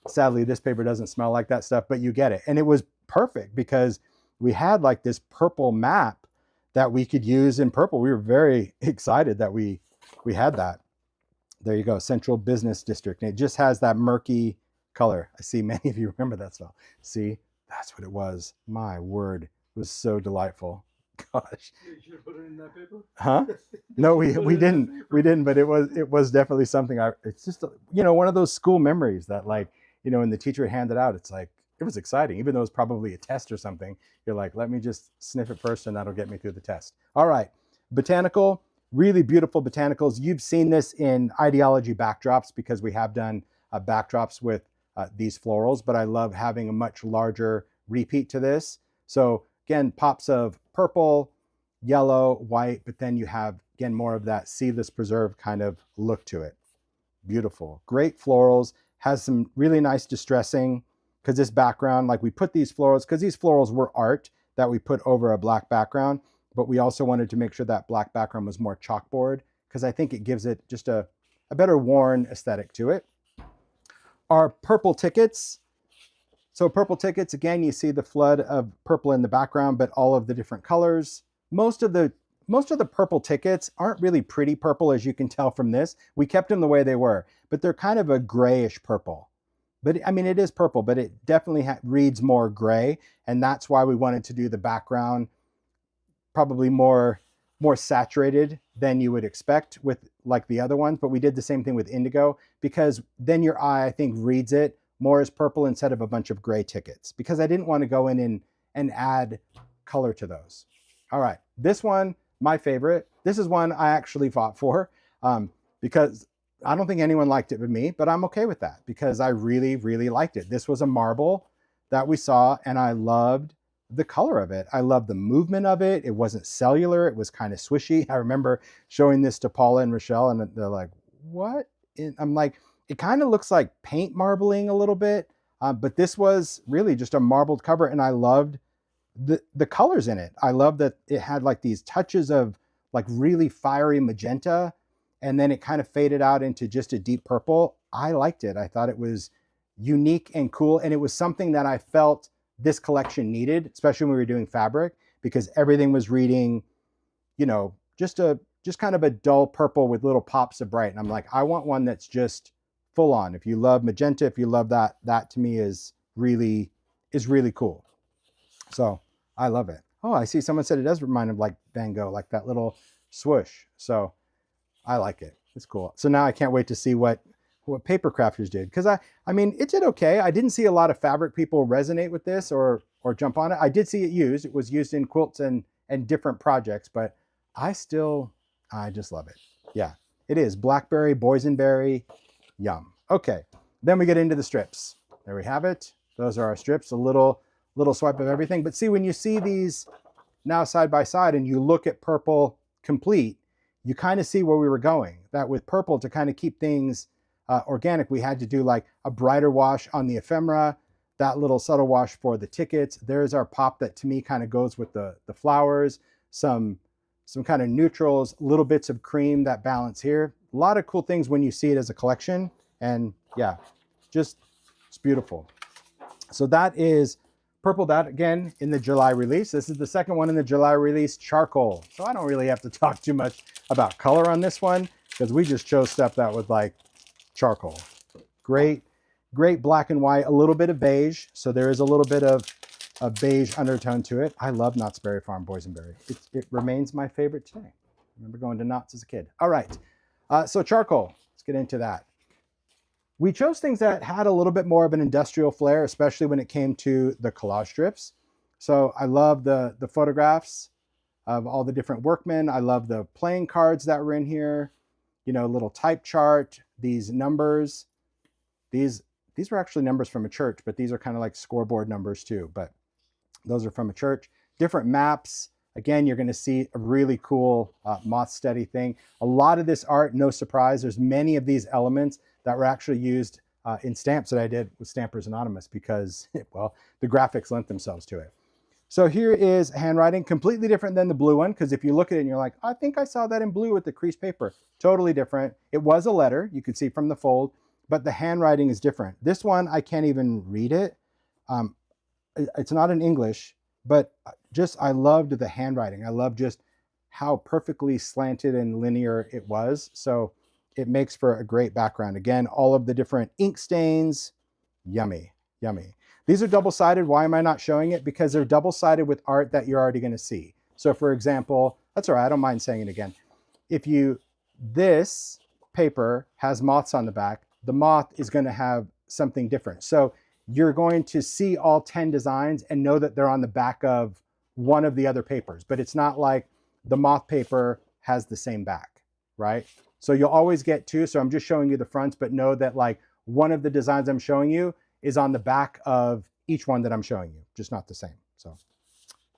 Sadly, this paper doesn't smell like that stuff, but you get it. And it was perfect because we had like this purple map that we could use in purple. We were very excited that we had that. There you go, Central Business District. And it just has that murky color. I see many of you remember that spell. See, that's what it was. My word, it was so delightful. Gosh. You should have put it in that paper. Huh? No, we didn't, but it was definitely something. It's just, you know, one of those school memories that, like, you know, when the teacher handed out, it's like, it was exciting, even though it was probably a test or something. You're like, let me just sniff it first and that'll get me through the test. All right, botanical, really beautiful botanicals. You've seen this in idea-ology backdrops because we have done backdrops with these florals, but I love having a much larger repeat to this. So again, pops of purple, yellow, white, but then you have, again, more of that seedless preserve kind of look to it. Beautiful, great florals, has some really nice distressing, because this background, like we put these florals, because these florals were art that we put over a black background, but we also wanted to make sure that black background was more chalkboard, because I think it gives it just a better worn aesthetic to it. Our purple tickets. So purple tickets, again, you see the flood of purple in the background, but all of the different colors. Most of the purple tickets aren't really pretty purple, as you can tell from this. We kept them the way they were, but they're kind of a grayish purple. But I mean, it is purple, but it definitely reads more gray. And that's why we wanted to do the background probably more saturated than you would expect with like the other ones. But we did the same thing with Indigo, because then your eye, I think, reads it more as purple instead of a bunch of gray tickets, because I didn't want to go in and add color to those. All right, this one, my favorite. This is one I actually fought for because I don't think anyone liked it but me, but I'm okay with that because I really, really liked it. This was a marble that we saw and I loved the color of it. I loved the movement of it. It wasn't cellular. It was kind of swishy. I remember showing this to Paula and Rochelle and they're like, what? And I'm like, it kind of looks like paint marbling a little bit, but this was really just a marbled cover and I loved the colors in it. I love that it had like these touches of like really fiery magenta, and then it kind of faded out into just a deep purple. I liked it. I thought it was unique and cool, and it was something that I felt this collection needed, especially when we were doing fabric, because everything was reading, you know, just kind of a dull purple with little pops of bright. And I'm like, I want one that's just full on. If you love magenta, if you love that, that to me is really cool. So I love it. Oh, I see someone said it does remind of like Van Gogh, like that little swoosh. So I like it. It's cool. So now I can't wait to see what paper crafters did, because I mean it did okay. I didn't see a lot of fabric people resonate with this or jump on it. I did see it used. It was used in quilts and different projects, but I just love it. Yeah, it is blackberry, boysenberry, yum. Okay, then we get into the strips. There we have it. Those are our strips. A little swipe of everything. But see, when you see these now side by side and you look at purple complete, you kind of see where we were going. That with purple, to kind of keep things organic, we had to do like a brighter wash on the ephemera, that little subtle wash for the tickets. There's our pop that to me kind of goes with the flowers, some kind of neutrals, little bits of cream that balance here. A lot of cool things when you see it as a collection. And yeah, just it's beautiful. So that is purple. That again in the July release. This is the second one in the July release, charcoal. So I don't really have to talk too much about color on this one, because we just chose stuff that was like charcoal. Great black and white, a little bit of beige. So there is a little bit of a beige undertone to it. I love Knott's Berry Farm boysenberry. It remains my favorite today. I remember going to Knott's as a kid. All right, so charcoal, let's get into that. We chose things that had a little bit more of an industrial flair, especially when it came to the collage strips. So I love the photographs of all the different workmen. I love the playing cards that were in here, you know, little type chart, these numbers. These were actually numbers from a church, but these are kind of like scoreboard numbers too. But those are from a church. Different maps. Again, you're going to see a really cool moth steady thing. A lot of this art, no surprise, there's many of these elements that were actually used in stamps that I did with Stampers Anonymous, because, well, the graphics lent themselves to it. So here is handwriting, completely different than the blue one, because if you look at it and you're like, I think I saw that in blue with the creased paper. Totally different. It was a letter, you could see from the fold, but the handwriting is different. This one, I can't even read it. It's not in English, but just I loved the handwriting. I love just how perfectly slanted and linear it was. So it makes for a great background. Again, all of the different ink stains, yummy, yummy. These are double-sided. Why am I not showing it? Because they're double-sided with art that you're already going to see. So for example, that's all right, I don't mind saying it again. This paper has moths on the back, the moth is going to have something different. So you're going to see all 10 designs and know that they're on the back of one of the other papers, but it's not like the moth paper has the same back, right? So you'll always get two. So I'm just showing you the fronts, but know that like one of the designs I'm showing you is on the back of each one that I'm showing you, just not the same. So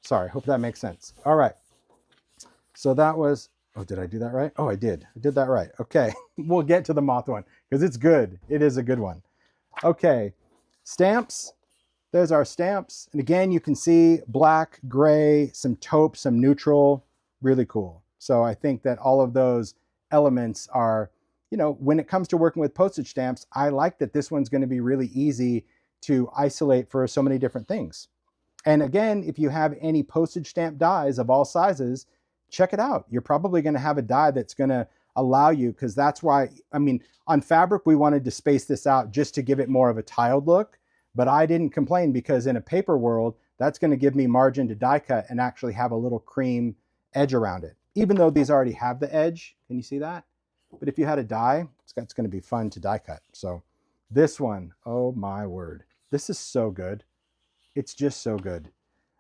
sorry, hope that makes sense. All right. So that was, oh, did I do that right? Oh, I did that right. Okay, we'll get to the moth one because it's good. It is a good one. Okay, stamps. There's our stamps. And again, you can see black, gray, some taupe, some neutral, really cool. So I think that all of those elements are, you know, when it comes to working with postage stamps, I like that this one's going to be really easy to isolate for so many different things. And again, if you have any postage stamp dies of all sizes, check it out. You're probably going to have a die that's going to allow you, because that's why, I mean, on fabric, we wanted to space this out just to give it more of a tiled look, but I didn't complain because in a paper world, that's going to give me margin to die cut and actually have a little cream edge around it. Even though these already have the edge, can you see that? But if you had a die, it's going to be fun to die cut. So this one, oh my word, this is so good. It's just so good.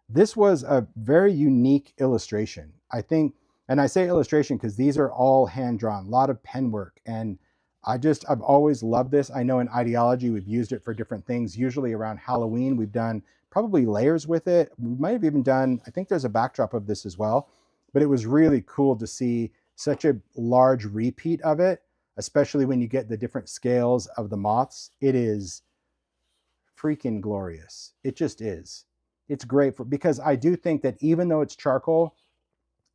This was a very unique illustration, I think. And I say illustration because these are all hand-drawn, a lot of pen work. And I've always loved this. I know in idea-ology, we've used it for different things. Usually around Halloween, we've done probably layers with it. We might have even done, I think there's a backdrop of this as well. But it was really cool to see such a large repeat of it, especially when you get the different scales of the moths. It is freaking glorious. It just is. it's great for, because I do think that even though it's charcoal,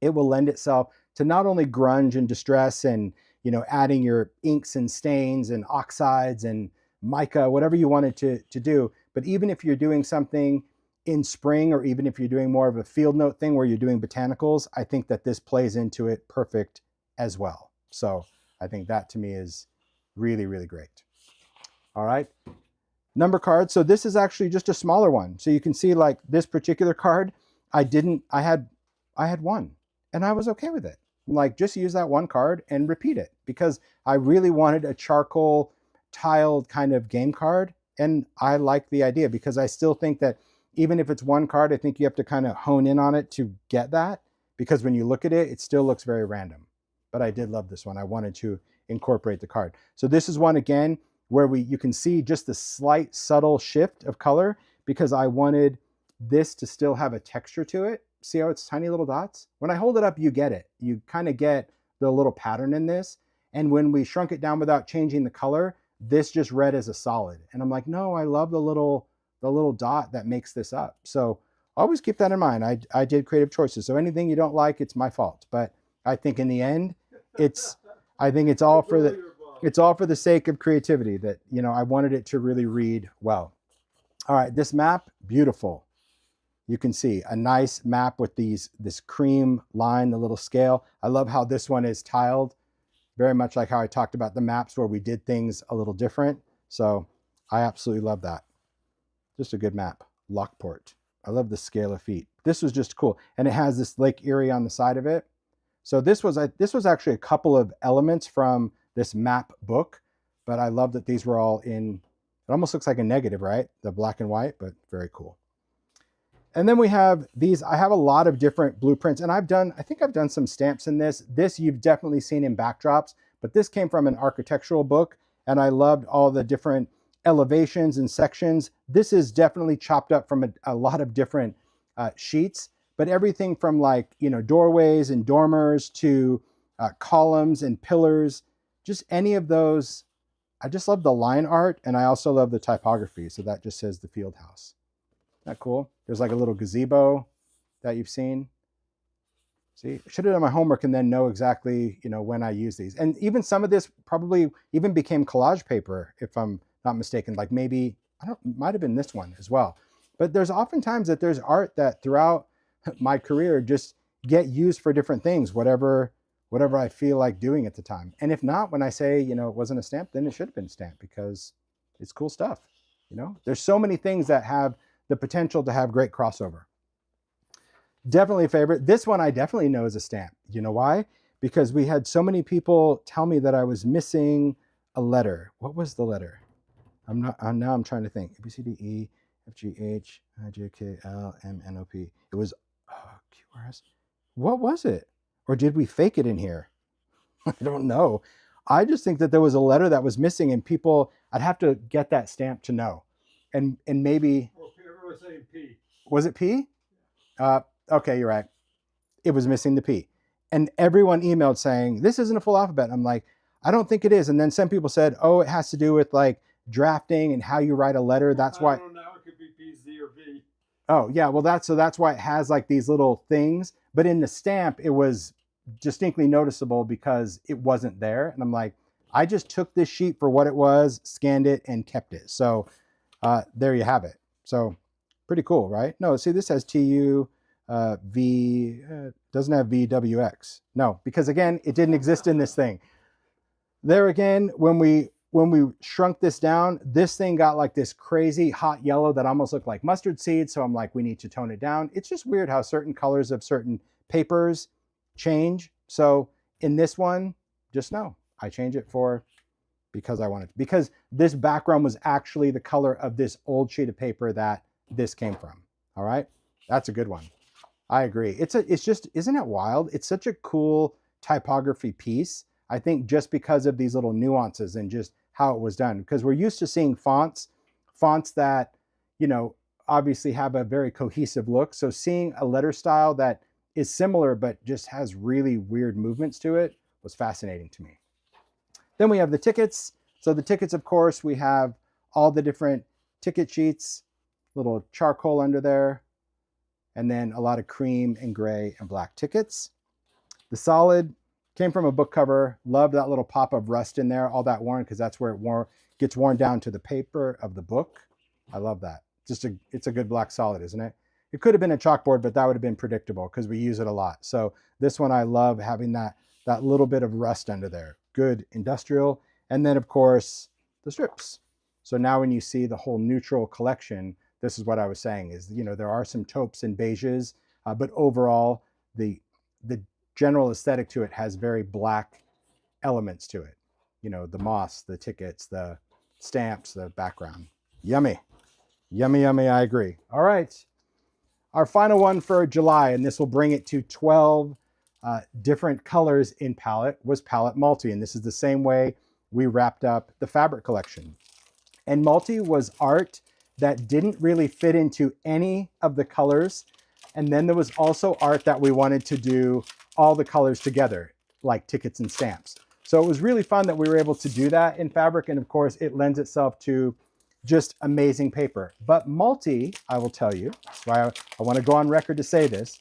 it will lend itself to not only grunge and distress and, you know, adding your inks and stains and oxides and mica, whatever you wanted to do. But even if you're doing something in spring, or even if you're doing more of a field note thing where you're doing botanicals, I think that this plays into it perfect as well. So I think that to me is really, really great. All right. Number card. So this is actually just a smaller one. So you can see like this particular card, I had one and I was okay with it. Like, just use that one card and repeat it, because I really wanted a charcoal tiled kind of game card. And I like the idea, because I still think that even if it's one card, I think you have to kind of hone in on it to get that, because when you look at it, it still looks very random. But I did love this one. I wanted to incorporate the card. So this is one, again, where you can see just the slight subtle shift of color, because I wanted this to still have a texture to it. See how it's tiny little dots? When I hold it up, you get it. You kind of get the little pattern in this. And when we shrunk it down without changing the color, this just read as a solid. And I'm like, no, I love the little dot that makes this up. So always keep that in mind. I did creative choices. So anything you don't like, it's my fault. But I think in the end, I think it's all for the sake of creativity, that, you know, I wanted it to really read well. All right, this map, beautiful. You can see a nice map with this cream line, the little scale. I love how this one is tiled, very much like how I talked about the maps where we did things a little different. So I absolutely love that. Just a good map. Lockport. I love the scale of feet. This was just cool. And it has this Lake Erie on the side of it. So this was actually a couple of elements from this map book, but I love that these were all in, it almost looks like a negative, right? The black and white, but very cool. And then we have these. I have a lot of different blueprints, and I think I've done some stamps in this. This you've definitely seen in backdrops, but this came from an architectural book, and I loved all the different elevations and sections. This is definitely chopped up from a lot of different sheets, but everything from, like, you know, doorways and dormers to columns and pillars, just any of those. I just love the line art, and I also love the typography. So that just says the field house. Isn't that cool? There's like a little gazebo that you've seen. See, I should have done my homework and then know exactly, you know, when I use these. And even some of this probably even became collage paper, if I'm not mistaken. Like maybe, might have been this one as well. But there's oftentimes that there's art that throughout my career just get used for different things, whatever I feel like doing at the time. And if not, when I say, you know, it wasn't a stamp, then it should have been stamped, because it's cool stuff. You know, there's so many things that have the potential to have great crossover. Definitely a favorite. This one I definitely know is a stamp. You know why? Because we had so many people tell me that I was missing a letter. What was the letter? Now I'm trying to think. A, B, C, D, E, F, G, H, I, J, K, L, M, N, O, P. It was Q, R, S. What was it? Or did we fake it in here? I don't know. I just think that there was a letter that was missing, and people, I'd have to get that stamp to know. And maybe... Well, everyone was saying P. Was it P? Okay, you're right. It was missing the P. And everyone emailed saying, this isn't a full alphabet. I'm like, I don't think it is. And then some people said, oh, it has to do with like drafting and how you write a letter. That's why. I don't know, now it could be P, Z, or V. Oh, yeah. Well, that's why it has like these little things. But in the stamp, it was distinctly noticeable because it wasn't there. And I'm like, I just took this sheet for what it was, scanned it, and kept it. So there you have it. So pretty cool, right? No, see, this has TU, V, doesn't have VWX. No, because again, it didn't exist in this thing. There again, when we shrunk this down, this thing got like this crazy hot yellow that almost looked like mustard seed. So I'm like, we need to tone it down. It's just weird how certain colors of certain papers change. So in this one, just know I change it because I wanted to, because this background was actually the color of this old sheet of paper that this came from. All right. That's a good one. I agree. It's just, isn't it wild? It's such a cool typography piece. I think just because of these little nuances and just how it was done, because we're used to seeing fonts that, you know, obviously have a very cohesive look. So seeing a letter style that is similar, but just has really weird movements to it was fascinating to me. Then we have the tickets. So the tickets, of course, we have all the different ticket sheets, little charcoal under there. and then a lot of cream and gray and black tickets. The solid came from a book cover. Love that little pop of rust in there, all that worn, because that's where it gets worn down to the paper of the book. I love that. It's a good black solid, isn't it? It could have been a chalkboard, but that would have been predictable because we use it a lot. So this one, I love having that little bit of rust under there. Good industrial. And then of course the strips. So now when you see the whole neutral collection, this is what I was saying is, there are some taupes and beiges, but overall the general aesthetic to it has very black elements to it. The moss, the tickets, the stamps, the background. Yummy. Yummy, yummy, I agree. All right. Our final one for July, and this will bring it to 12 different colors in palette, was Palette Multi. And this is the same way we wrapped up the fabric collection. And Multi was art that didn't really fit into any of the colors. And then there was also art that we wanted to do all the colors together, like tickets and stamps. So it was really fun that we were able to do that in fabric. And of course, it lends itself to just amazing paper. But Multi, I will tell you, that's why I want to go on record to say this,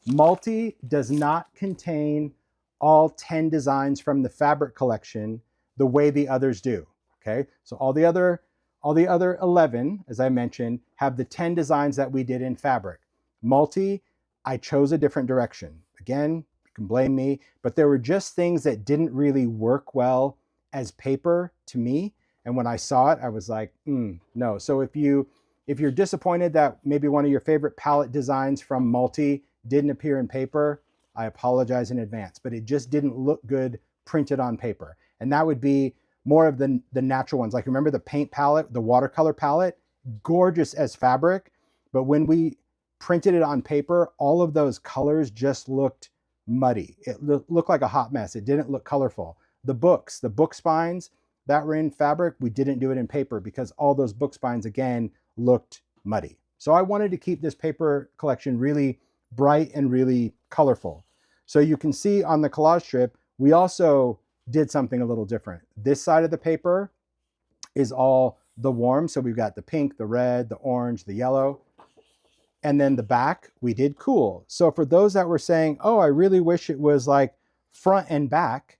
Multi does not contain all 10 designs from the fabric collection the way the others do, okay? So all the other 11, as I mentioned, have the 10 designs that we did in fabric. Multi, I chose a different direction. Again, you can blame me, but there were just things that didn't really work well as paper to me. And when I saw it, I was like, no. So if you're disappointed that maybe one of your favorite palette designs from Multi didn't appear in paper, I apologize in advance, but it just didn't look good printed on paper. And that would be more of the natural ones. Like remember the paint palette, the watercolor palette, gorgeous as fabric. But when we printed it on paper, all of those colors just looked muddy. It looked like a hot mess. It didn't look colorful. The book spines that were in fabric, we didn't do it in paper because all those book spines, again, looked muddy. So I wanted to keep this paper collection really bright and really colorful. So you can see on the collage strip, we also did something a little different. This side of the paper is all the warm. So we've got the pink, the red, the orange, the yellow. And then the back, we did cool. So for those that were saying, oh, I really wish it was like front and back,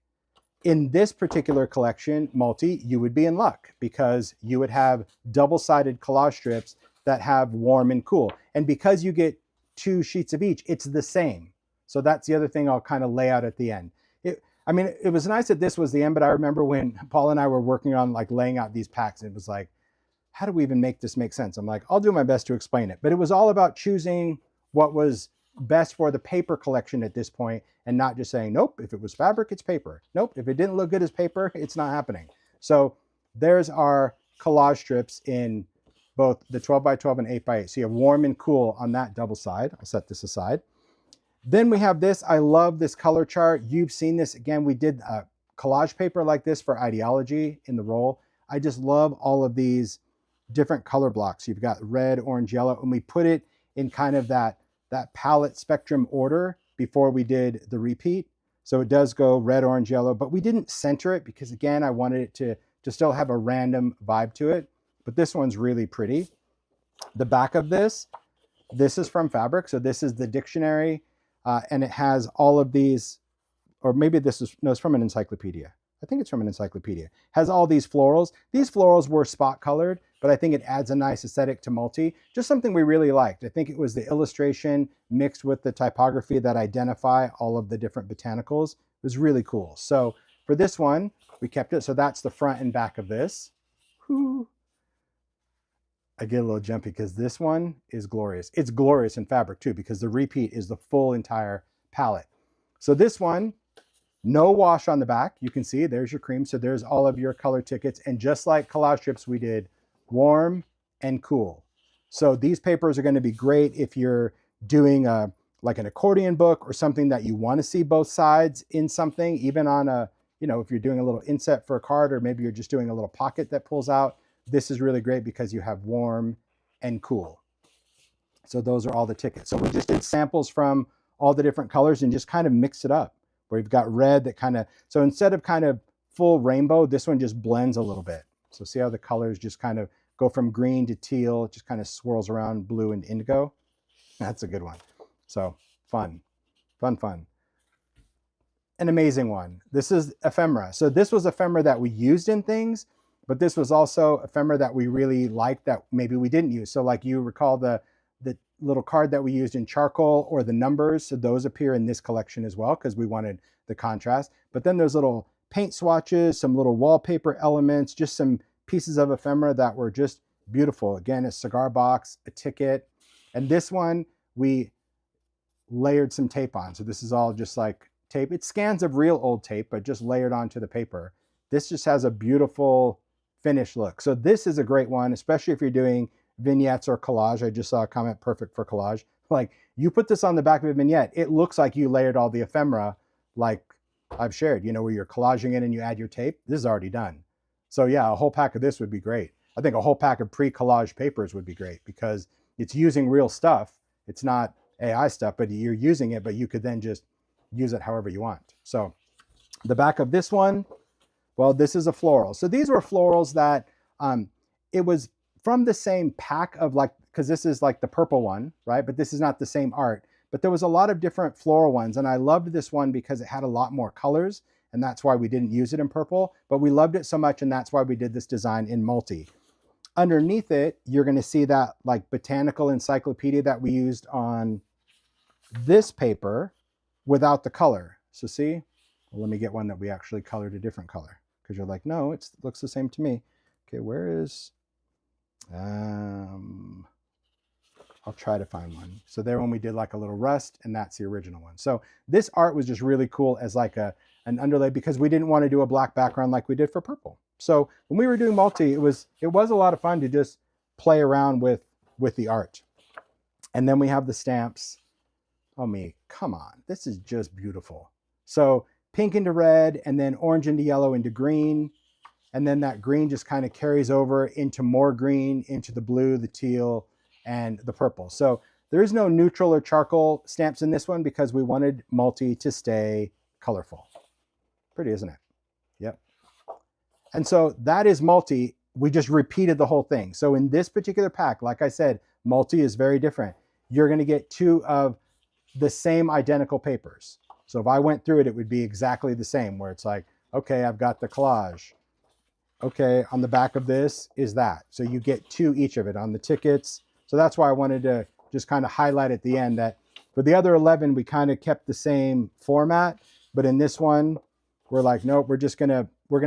in this particular collection, Multi, you would be in luck because you would have double-sided collage strips that have warm and cool. And because you get 2 sheets of each, it's the same. So that's the other thing I'll kind of lay out at the end. It was nice that this was the end, but I remember when Paula and I were working on like laying out these packs, it was like, how do we even make this make sense? I'm like, I'll do my best to explain it. But it was all about choosing what was best for the paper collection at this point and not just saying, nope, if it was fabric, it's paper. Nope, if it didn't look good as paper, it's not happening. So there's our collage strips in both the 12 by 12 and 8 by 8. So you have warm and cool on that double side. I'll set this aside. Then we have this. I love this color chart. You've seen this. Again, we did a collage paper like this for Idea-ology in the roll. I just love all of these different color blocks. You've got red, orange, yellow, and we put it in kind of that palette spectrum order before we did the repeat. So it does go red, orange, yellow, but we didn't center it because again, I wanted it to still have a random vibe to it. But this one's really pretty. The back of this is from fabric. So this is the dictionary and it has all of these, or maybe it's from an encyclopedia. I think it's from an encyclopedia. Has all these florals. These florals were spot colored, but I think it adds a nice aesthetic to Multi. Just something we really liked. I think it was the illustration mixed with the typography that identify all of the different botanicals. It was really cool. So for this one, we kept it. So that's the front and back of this. Whew. I get a little jumpy because this one is glorious. It's glorious in fabric too, because the repeat is the full entire palette. So this one, no wash on the back. You can see there's your cream. So there's all of your color tickets. And just like collage strips, we did warm and cool. So these papers are going to be great if you're doing like an accordion book or something that you want to see both sides in something, even on if you're doing a little inset for a card, or maybe you're just doing a little pocket that pulls out. This is really great because you have warm and cool. So those are all the tickets. So we just did samples from all the different colors and just kind of mix it up. Where you've got red that kind of, so instead of kind of full rainbow, this one just blends a little bit. So see how the colors just kind of go from green to teal, just kind of swirls around blue and indigo. That's a good one. So fun, fun, fun. An amazing one. This is ephemera. So this was ephemera that we used in things, but this was also ephemera that we really liked that maybe we didn't use. So like you recall the little card that we used in charcoal or the numbers. So those appear in this collection as well because we wanted the contrast. But then there's little paint swatches, some little wallpaper elements, just some pieces of ephemera that were just beautiful. Again, a cigar box, a ticket. And this one, we layered some tape on. So this is all just like tape. It's scans of real old tape, but just layered onto the paper. This just has a beautiful finished look. So this is a great one, especially if you're doing vignettes or collage. I just saw a comment, perfect for collage. Like you put this on the back of a vignette, it looks like you layered all the ephemera like I've shared, you know, where you're collaging it and you add your tape. This is already done. So yeah, a whole pack of this would be great. I think a whole pack of pre-collage papers would be great because it's using real stuff. It's not AI stuff, but you're using it, but you could then just use it however you want. So the back of this one, well, this is a floral. So these were florals that it was from the same pack of like, because this is like the purple one, right? But this is not the same art. But there was a lot of different floral ones. And I loved this one because it had a lot more colors. And that's why we didn't use it in purple. But we loved it so much. And that's why we did this design in multi. Underneath it, you're going to see that like botanical encyclopedia that we used on this paper without the color. So see, well, let me get one that we actually colored a different color because you're like, no, it looks the same to me. Okay, where is, I'll try to find one. So there when we did like a little rust, and that's the original one. So this art was just really cool as like an underlay because we didn't want to do a black background like we did for purple. So when we were doing multi, it was a lot of fun to just play around with the art. And then we have the stamps. Oh me, come on, this is just beautiful. So pink into red, and then orange into yellow into green. And then that green just kind of carries over into more green, into the blue, the teal, and the purple. So there is no neutral or charcoal stamps in this one because we wanted multi to stay colorful. Pretty, isn't it? Yep. And so that is multi. We just repeated the whole thing. So in this particular pack, like I said, multi is very different. You're going to get two of the same identical papers. So if I went through it, it would be exactly the same, where it's like, okay, I've got the collage. Okay, on the back of this is that. So you get two each of it on the tickets. So that's why I wanted to just kind of highlight at the end that for the other 11, we kind of kept the same format. But in this one, we're like, nope, we're going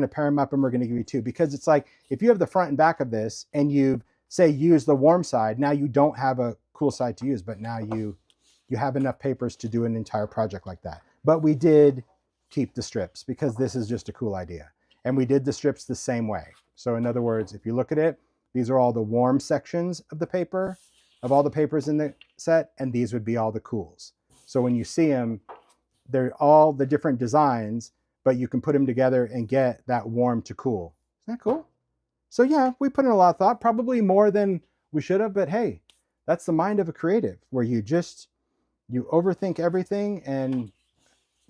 to pair them up and we're going to give you two. Because it's like, if you have the front and back of this and you say use the warm side, now you don't have a cool side to use, but now you have enough papers to do an entire project like that. But we did keep the strips because this is just a cool idea. And we did the strips the same way. So in other words, if you look at it, these are all the warm sections of the paper, of all the papers in the set, and these would be all the cools. So when you see them, they're all the different designs, but you can put them together and get that warm to cool. Isn't that cool? So yeah, we put in a lot of thought, probably more than we should have, but hey, that's the mind of a creative, where you overthink everything and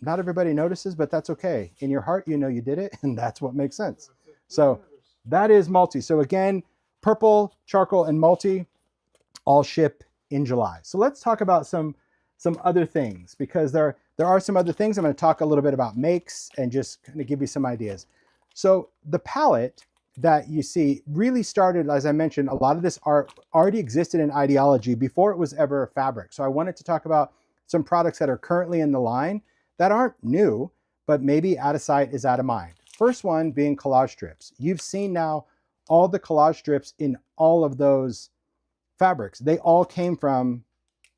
not everybody notices, but that's okay. In your heart, you know you did it, and that's what makes sense. So that is multi. So again, purple, charcoal, and multi all ship in July. So let's talk about some other things, because there are some other things. I'm going to talk a little bit about makes and just kind of give you some ideas. So the palette that you see really started, as I mentioned, a lot of this art already existed in idea-ology before it was ever fabric. So I wanted to talk about some products that are currently in the line that aren't new, but maybe out of sight is out of mind. First one being collage strips. You've seen now all the collage strips in all of those fabrics. They all came from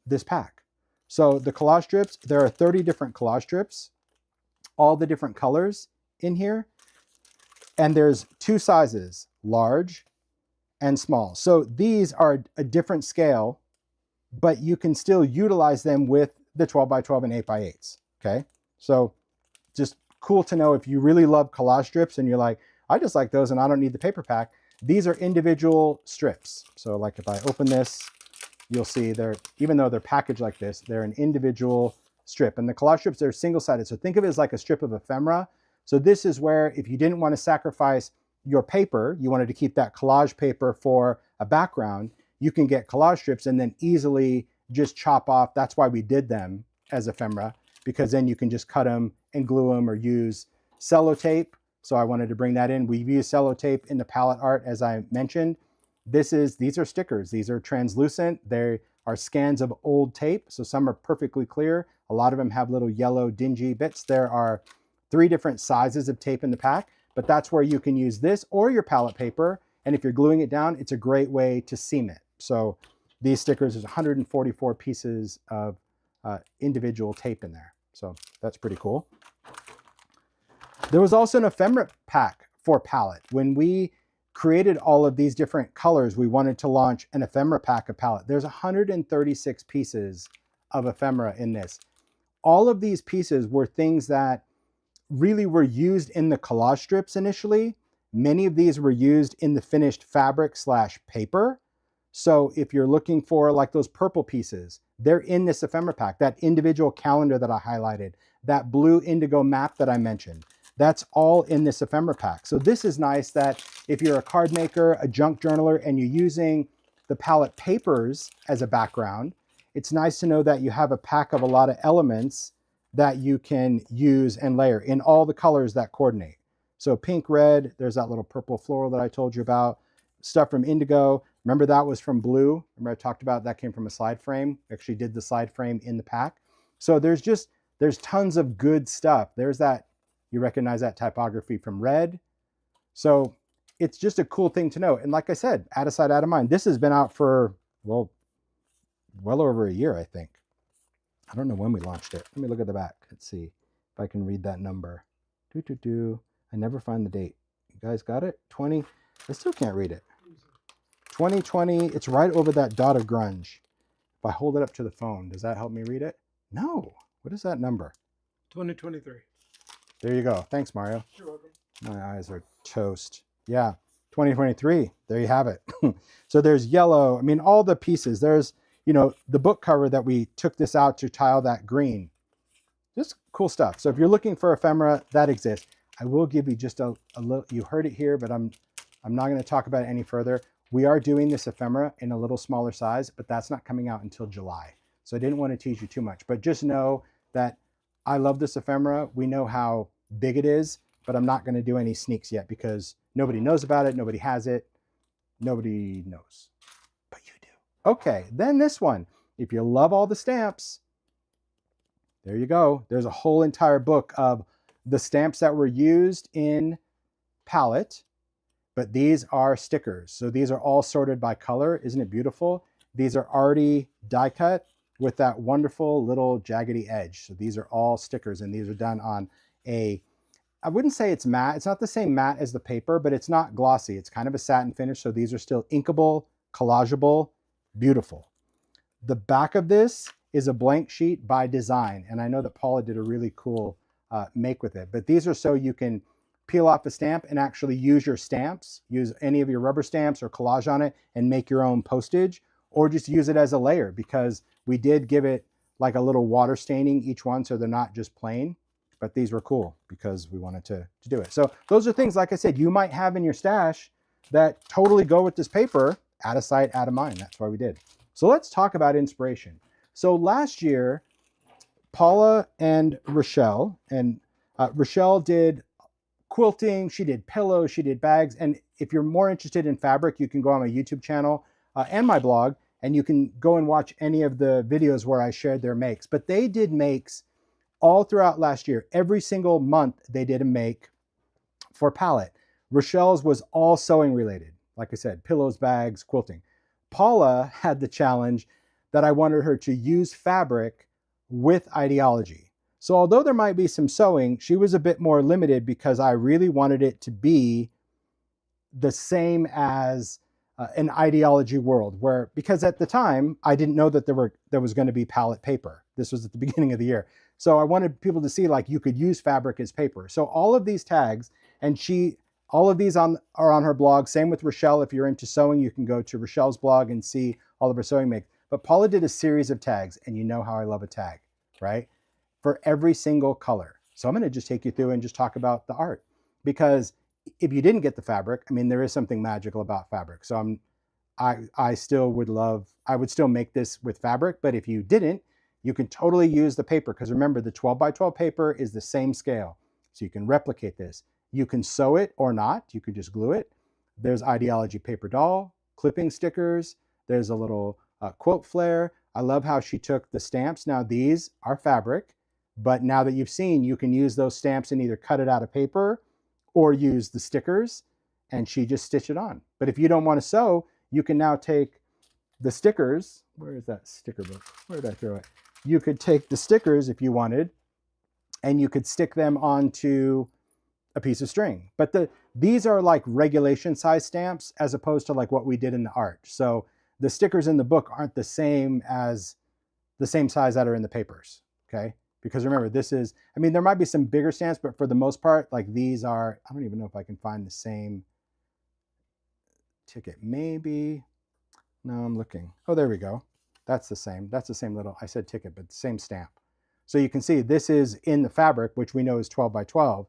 this pack. So the collage strips, there are 30 different collage strips, all the different colors in here. And there's two sizes, large and small. So these are a different scale, but you can still utilize them with the 12 by 12 and 8 by 8s. Okay, so just cool to know if you really love collage strips and you're like, I just like those and I don't need the paper pack. These are individual strips. So like if I open this, you'll see even though they're packaged like this, they're an individual strip. And the collage strips are single-sided. So think of it as like a strip of ephemera. So this is where if you didn't want to sacrifice your paper, you wanted to keep that collage paper for a background, you can get collage strips and then easily just chop off. That's why we did them as ephemera, because then you can just cut them and glue them or use sellotape. So I wanted to bring that in. We've used sellotape in the palette art, as I mentioned. These are stickers. These are translucent. They are scans of old tape. So some are perfectly clear. A lot of them have little yellow dingy bits. There are 3 different sizes of tape in the pack, but that's where you can use this or your palette paper. And if you're gluing it down, it's a great way to seam it. So these stickers, there's 144 pieces of individual tape in there. So that's pretty cool. There was also an ephemera pack for palette. When we created all of these different colors, we wanted to launch an ephemera pack of palette. There's 136 pieces of ephemera in this. All of these pieces were things that really were used in the collage strips initially. Many of these were used in the finished fabric / paper. So if you're looking for like those purple pieces, they're in this ephemera pack. That individual calendar that I highlighted, that blue indigo map that I mentioned, that's all in this ephemera pack. So this is nice that if you're a card maker, a junk journaler, and you're using the palette papers as a background, it's nice to know that you have a pack of a lot of elements that you can use and layer in all the colors that coordinate. So pink, red, there's that little purple floral that I told you about, stuff from indigo. Remember that was from blue. Remember I talked about that came from a slide frame. Actually did the slide frame in the pack. So there's tons of good stuff. There's that, you recognize that typography from red. So it's just a cool thing to know. And like I said, out of sight, out of mind. This has been out for, well over a year, I think. I don't know when we launched it. Let me look at the back. Let's see if I can read that number. I never find the date. You guys got it? 20. I still can't read it. 2020. It's right over that dot of grunge. If I hold it up to the phone, does that help me read it? No. What is that number? 2023. There you go. Thanks, Mario. You're welcome. My eyes are toast. Yeah, 2023. There you have it. So there's yellow. I mean, all the pieces. There's, the book cover that we took this out to tile that green. Just cool stuff. So if you're looking for ephemera, that exists. I will give you just a little, you heard it here, but I'm not going to talk about it any further. We are doing this ephemera in a little smaller size, but that's not coming out until July. So I didn't want to tease you too much, but just know that I love this ephemera. We know how big it is, but I'm not going to do any sneaks yet because nobody knows about it. Nobody has it. Nobody knows, but you do. Okay, then this one. If you love all the stamps, there you go. There's a whole entire book of the stamps that were used in palette, but these are stickers. So these are all sorted by color. Isn't it beautiful? These are already die cut with that wonderful little jaggedy edge. So these are all stickers, and these are done on I wouldn't say it's matte. It's not the same matte as the paper, but it's not glossy. It's kind of a satin finish. So these are still inkable, collageable, beautiful. The back of this is a blank sheet by design. And I know that Paula did a really cool make with it, but these are so you can peel off a stamp and actually use your stamps, use any of your rubber stamps or collage on it and make your own postage, or just use it as a layer, because we did give it like a little water staining each one, so they're not just plain. But these were cool because we wanted to do it. So those are things, like I said, you might have in your stash that totally go with this paper, out of sight, out of mind. That's why we did. So let's talk about inspiration. So last year, Paula and Rochelle did quilting, she did pillows, she did bags. And if you're more interested in fabric, you can go on my YouTube channel and my blog, and you can go and watch any of the videos where I shared their makes. But they did makes all throughout last year. Every single month they did a make for palette. Rochelle's was all sewing related. Like I said, pillows, bags, quilting. Paula had the challenge that I wanted her to use fabric with idea-ology. So although there might be some sewing, she was a bit more limited because I really wanted it to be the same as an idea-ology world, because at the time I didn't know that there was going to be palette paper. This was at the beginning of the year. So I wanted people to see like you could use fabric as paper. So all of these tags, and all of these are on her blog. Same with Rochelle. If you're into sewing, you can go to Rochelle's blog and see all of her sewing makes. But Paula did a series of tags, and you know how I love a tag, right? For every single color. So I'm going to just take you through and just talk about the art, because if you didn't get the fabric, I mean, there is something magical about fabric. So I still would love, I would still make this with fabric, but if you didn't, you can totally use the paper, because remember the 12 by 12 paper is the same scale. So you can replicate this. You can sew it or not, you could just glue it. There's Idea-ology paper doll, clipping stickers, there's a little quote flare. I love how she took the stamps. Now these are fabric, but now that you've seen, you can use those stamps and either cut it out of paper or use the stickers, and she just stitched it on. But if you don't want to sew, you can now take the stickers. Where is that sticker book? Where did I throw it? You could take the stickers if you wanted, and you could stick them onto a piece of string. But these are like regulation size stamps as opposed to like what we did in the art. So the stickers in the book aren't the same as the same size that are in the papers, okay? Because remember, this is, I mean, there might be some bigger stamps, but for the most part, like these are, I don't even know if I can find the same ticket. Maybe, no, I'm looking. Oh, there we go. That's the same. That's the same little, I said ticket, but the same stamp. So you can see this is in the fabric, which we know is 12 by 12.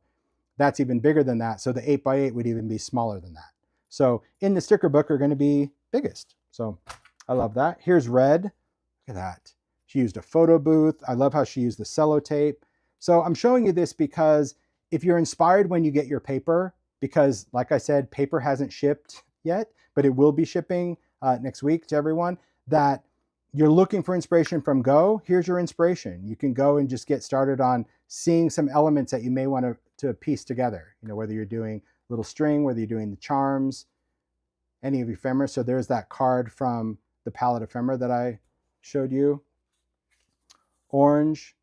That's even bigger than that. So the 8 by 8 would even be smaller than that. So in the sticker book are going to be biggest. So I love that. Here's red. Look at that. She used a photo booth. I love how she used the sellotape. So I'm showing you this because if you're inspired when you get your paper, because like I said, paper hasn't shipped yet, but it will be shipping next week to everyone, that you're looking for inspiration from Go, here's your inspiration. You can go and just get started on seeing some elements that you may want to piece together. You know, whether you're doing little string, whether you're doing the charms, any of ephemera. So there's that card from the palette ephemera that I showed you. Orange,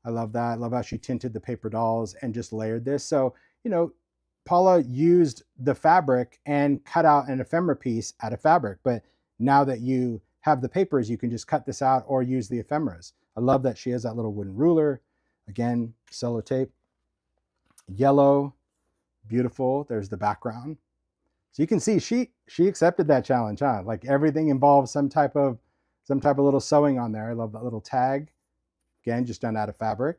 I love that. I love how she tinted the paper dolls and just layered this. So, you know, Paula used the fabric and cut out an ephemera piece out of fabric. But now that you have the papers, you can just cut this out or use the ephemeras. I love that she has that little wooden ruler. Again, sellotape. Yellow, beautiful. There's the background. So you can see she accepted that challenge, huh? Like everything involves some type of little sewing on there. I love that little tag. Again, just done out of fabric.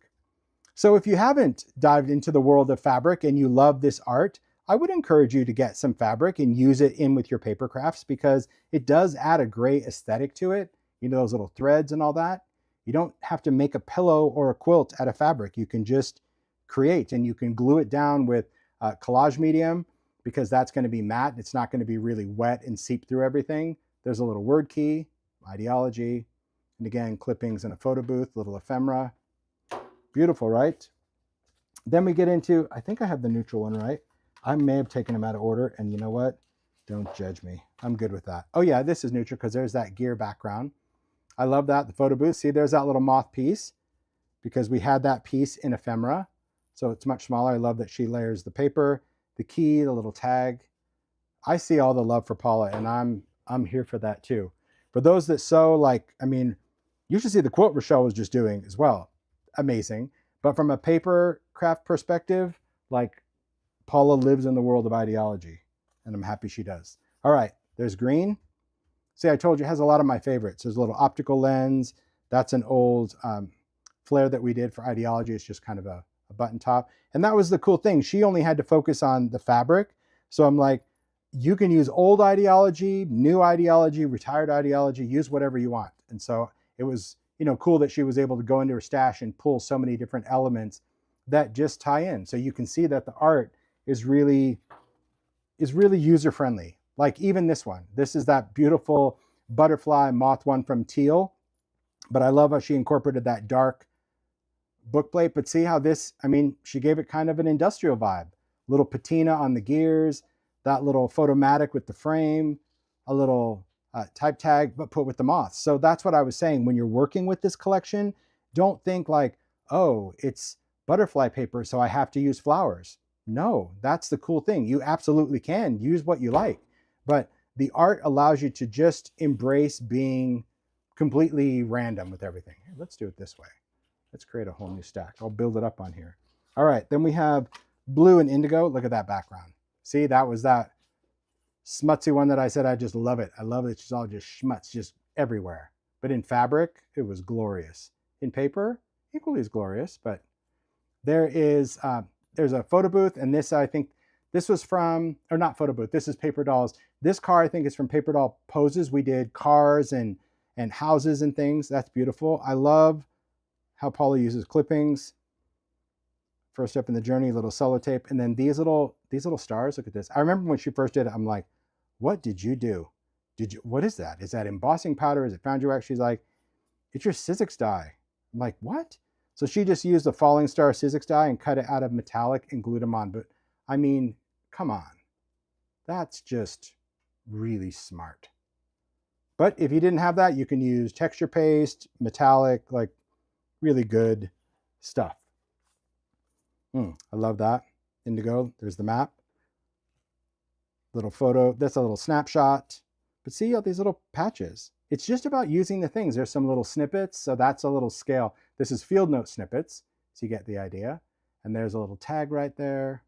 So if you haven't dived into the world of fabric and you love this art, I would encourage you to get some fabric and use it in with your paper crafts, because it does add a great aesthetic to it. You know, those little threads and all that. You don't have to make a pillow or a quilt out of fabric. You can just create, and you can glue it down with collage medium, because that's going to be matte. It's not going to be really wet and seep through everything. There's a little word key, idea-ology, and again, clippings in a photo booth, little ephemera. Beautiful, right? Then we get into, I think I have the neutral one, right? I may have taken them out of order, and you know what? Don't judge me. I'm good with that. Oh yeah, this is neutral because there's that gear background. I love that, the photo booth. See, there's that little moth piece, because we had that piece in ephemera. So it's much smaller. I love that she layers the paper, the key, the little tag. I see all the love for Paula, and I'm here for that too. For those that sew, like, I mean, you should see the quote Rochelle was just doing as well. Amazing. But from a paper craft perspective, like, Paula lives in the world of idea-ology, and I'm happy she does. All right, there's green. See, I told you it has a lot of my favorites. There's a little optical lens. That's an old flare that we did for idea-ology. It's just kind of a button top. And that was the cool thing. She only had to focus on the fabric. So I'm like, you can use old idea-ology, new idea-ology, retired idea-ology, use whatever you want. And so it was, you know, cool that she was able to go into her stash and pull so many different elements that just tie in. So you can see that the art is really user-friendly. Like even this one. This is that beautiful butterfly moth one from Teal. But I love how she incorporated that dark book plate. But see how this, I mean, she gave it kind of an industrial vibe. Little patina on the gears, that little photomatic with the frame, a little type tag, but put with the moths. So that's what I was saying. When you're working with this collection, don't think like, oh, it's butterfly paper, so I have to use flowers. No, that's the cool thing. You absolutely can use what you like, but the art allows you to just embrace being completely random with everything. Here, let's do it this way. Let's create a whole new stack. I'll build it up on here. All right, then we have blue and indigo. Look at that background. See, that was that smutsy one that I said I just love it. I love it. It's just all just schmutz, just everywhere. But in fabric, it was glorious. In paper, equally as glorious. But there is there's a photo booth, and this, I think this was from, or not photo booth, this is paper dolls. This car, I think, is from Paper Doll Poses. We did cars and houses and things. That's beautiful. I love how Paula uses clippings. First step in the journey, little sellotape. And then these little stars, look at this. I remember when she first did it, I'm like, what did you do? What is that? Is that embossing powder? Is it foundry wax? She's like, it's your Sizzix die. I'm like, what? So she just used a falling star Sizzix die and cut it out of metallic and glued them on. But I mean, come on. That's just really smart. But if you didn't have that, you can use texture paste, metallic, like really good stuff. I love that. Indigo, there's the map. Little photo, that's a little snapshot. But see all these little patches. It's just about using the things. There's some little snippets, so that's a little scale. This is field note snippets, so you get the idea. And there's a little tag right there.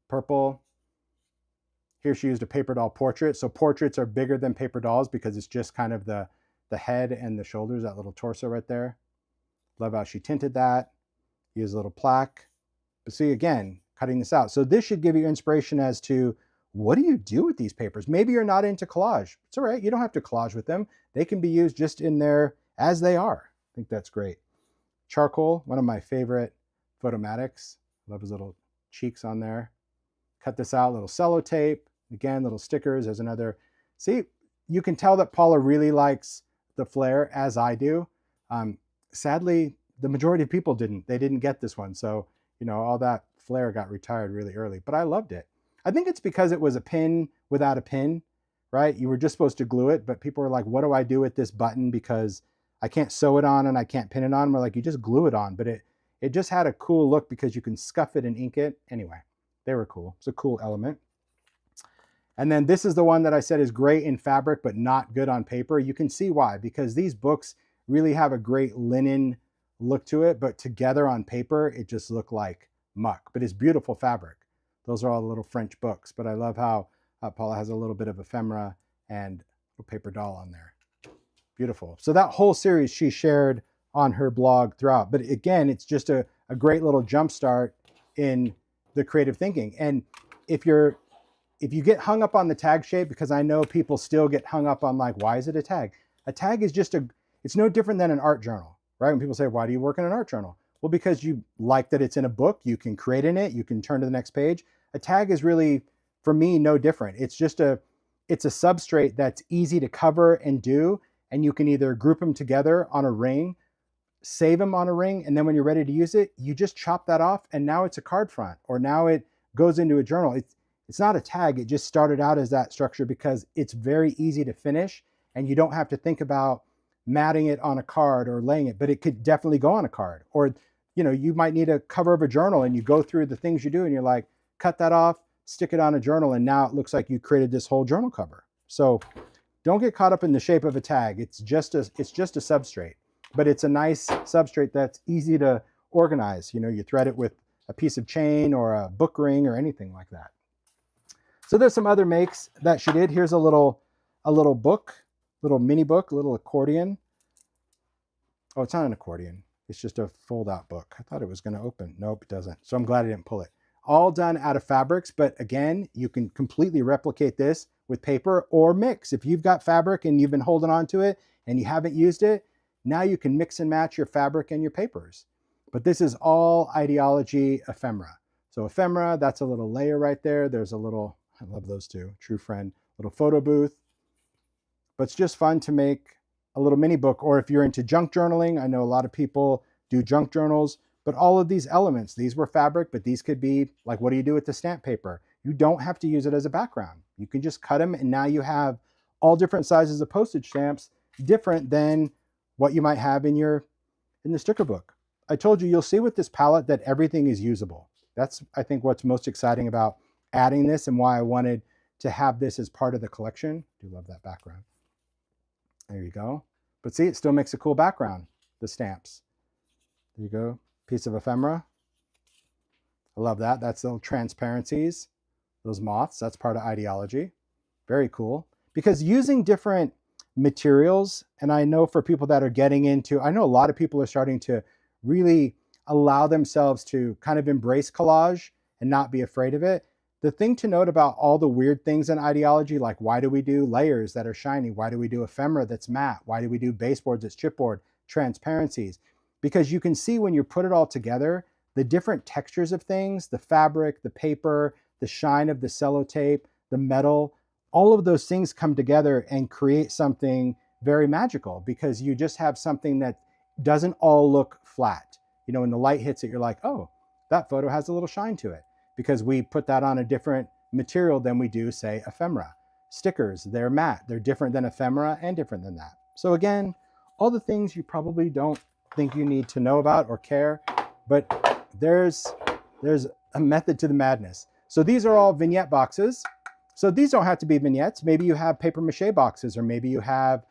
Purple. Here she used a paper doll portrait. So portraits are bigger than paper dolls because it's just kind of the head and the shoulders, that little torso right there. Love how she tinted that. Use a little plaque. But see, again, cutting this out. So this should give you inspiration as to what do you do with these papers? Maybe you're not into collage. It's all right. You don't have to collage with them. They can be used just in there as they are. I think that's great. Charcoal, one of my favorite photomatics. Love his little cheeks on there. Cut this out, little sellotape. Again, little stickers. There's another. See, you can tell that Paula really likes the flair as I do. Sadly, the majority of people didn't. They didn't get this one. So, you know, all that flair got retired really early. But I loved it. I think it's because it was a pin without a pin, right? You were just supposed to glue it, but people were like, what do I do with this button? Because I can't sew it on and I can't pin it on. We're like, you just glue it on. But it just had a cool look because you can scuff it and ink it. Anyway, they were cool. It's a cool element. And then this is the one that I said is great in fabric, but not good on paper. You can see why, because these books really have a great linen look to it, but together on paper, it just looked like muck, but it's beautiful fabric. Those are all the little French books, but I love how Paula has a little bit of ephemera and a paper doll on there. Beautiful. So that whole series she shared on her blog throughout, but again, it's just a great little jump start in the creative thinking. And if you get hung up on the tag shape, because I know people still get hung up on like, why is it a tag? A tag is just it's no different than an art journal, right? When people say, why do you work in an art journal? Well, because you like that it's in a book, you can create in it, you can turn to the next page. A tag is really, for me, no different. It's just it's a substrate that's easy to cover and do, and you can either group them together on a ring, save them on a ring, and then when you're ready to use it, you just chop that off, and now it's a card front, or now it goes into a journal. It's not a tag, it just started out as that structure because it's very easy to finish, and you don't have to think about matting it on a card or laying it, but it could definitely go on a card. Or, you know, you might need a cover of a journal and you go through the things you do and you're like, cut that off, stick it on a journal, and now it looks like you created this whole journal cover. So don't get caught up in the shape of a tag. It's just a substrate, but it's a nice substrate that's easy to organize. You know, you thread it with a piece of chain or a book ring or anything like that. So there's some other makes that she did. Here's a little book, little mini book, little accordion. Oh, it's not an accordion. It's just a fold-out book. I thought it was going to open. Nope, it doesn't. So I'm glad I didn't pull it. All done out of fabrics, but again, you can completely replicate this with paper or mix. If you've got fabric and you've been holding on to it and you haven't used it, now you can mix and match your fabric and your papers. But this is all idea-ology ephemera. So ephemera, that's a little layer right there. There's a little, I love those two, true friend, little photo booth. But it's just fun to make a little mini book. Or if you're into junk journaling, I know a lot of people do junk journals, but all of these elements, these were fabric, but these could be like, what do you do with the stamp paper? You don't have to use it as a background. You can just cut them and now you have all different sizes of postage stamps, different than what you might have in the sticker book. I told you, you'll see with this palette that everything is usable. That's, I think, what's most exciting about adding this and why I wanted to have this as part of the collection. I do love that background. There you go. But see, it still makes a cool background, the stamps. There you go. Piece of ephemera. I love that. That's little transparencies. Those moths, that's part of idea-ology. Very cool. Because using different materials, and I know for people that are getting into, I know a lot of people are starting to really allow themselves to kind of embrace collage and not be afraid of it. The thing to note about all the weird things in ideology, like why do we do layers that are shiny? Why do we do ephemera that's matte? Why do we do baseboards that's chipboard? Transparencies? Because you can see when you put it all together, the different textures of things, the fabric, the paper, the shine of the sellotape, the metal, all of those things come together and create something very magical, because you just have something that doesn't all look flat. You know, when the light hits it, you're like, oh, that photo has a little shine to it, because we put that on a different material than we do, say, ephemera. Stickers, they're matte. They're different than ephemera and different than that. So again, all the things you probably don't think you need to know about or care, but there's a method to the madness. So these are all vignette boxes. So these don't have to be vignettes. Maybe you have paper mache boxes, or maybe you have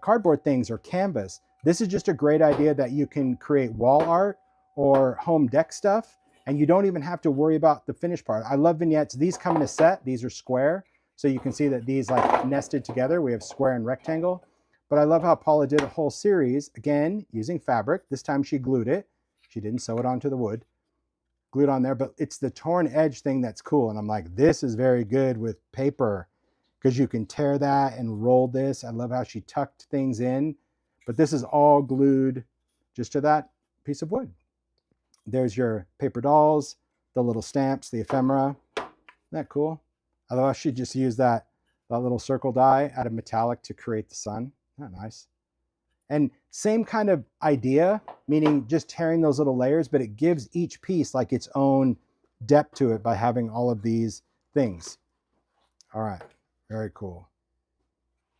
cardboard things or canvas. This is just a great idea that you can create wall art or home deck stuff, and you don't even have to worry about the finished part. I love vignettes. These come in a set. These are square. So you can see that these like nested together. We have square and rectangle. But I love how Paula did a whole series, again, using fabric. This time she glued it. She didn't sew it onto the wood. Glued on there, but it's the torn edge thing that's cool. And I'm like, this is very good with paper, because you can tear that and roll this. I love how she tucked things in, but this is all glued just to that piece of wood. There's your paper dolls, the little stamps, the ephemera. Isn't that cool? I love how she just used that little circle die out of metallic to create the sun. Isn't that nice? And same kind of idea, meaning just tearing those little layers, but it gives each piece like its own depth to it by having all of these things. All right, very cool.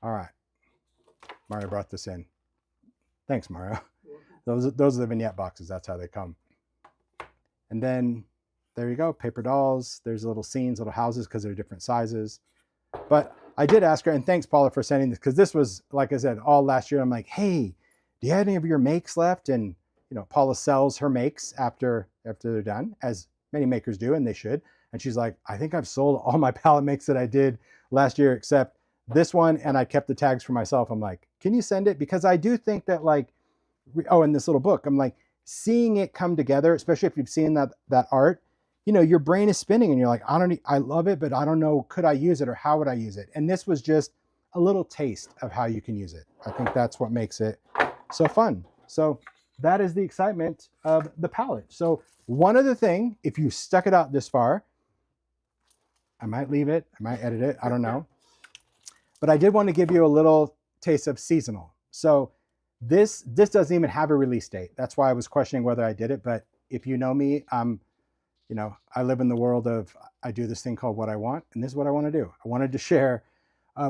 All right, Mario brought this in. Thanks, Mario. Those are the vignette boxes. That's how they come. And then there you go, paper dolls. There's little scenes, little houses, because they're different sizes. But I did ask her, and thanks, Paula, for sending this, because this was, like I said, all last year. I'm like, hey, do you have any of your makes left? And you know, Paula sells her makes after they're done, as many makers do, and they should. And she's like, I think I've sold all my palette makes that I did last year except this one, and I kept the tags for myself. I'm like, can you send it? Because I do think that, like, oh, in this little book, I'm like, seeing it come together, especially if you've seen that art, you know, your brain is spinning and you're like, I love it, but I don't know, could I use it, or how would I use it? And this was just a little taste of how you can use it. I think that's what makes it so fun. So that is the excitement of the palette. So one other thing, if you stuck it out this far, I might leave it, I might edit it, I don't know. But I did want to give you a little taste of seasonal. So this doesn't even have a release date. That's why I was questioning whether I did it. But if you know me, you know, I live in the world of, I do this thing called what I want, and this is what I want to do. I wanted to share,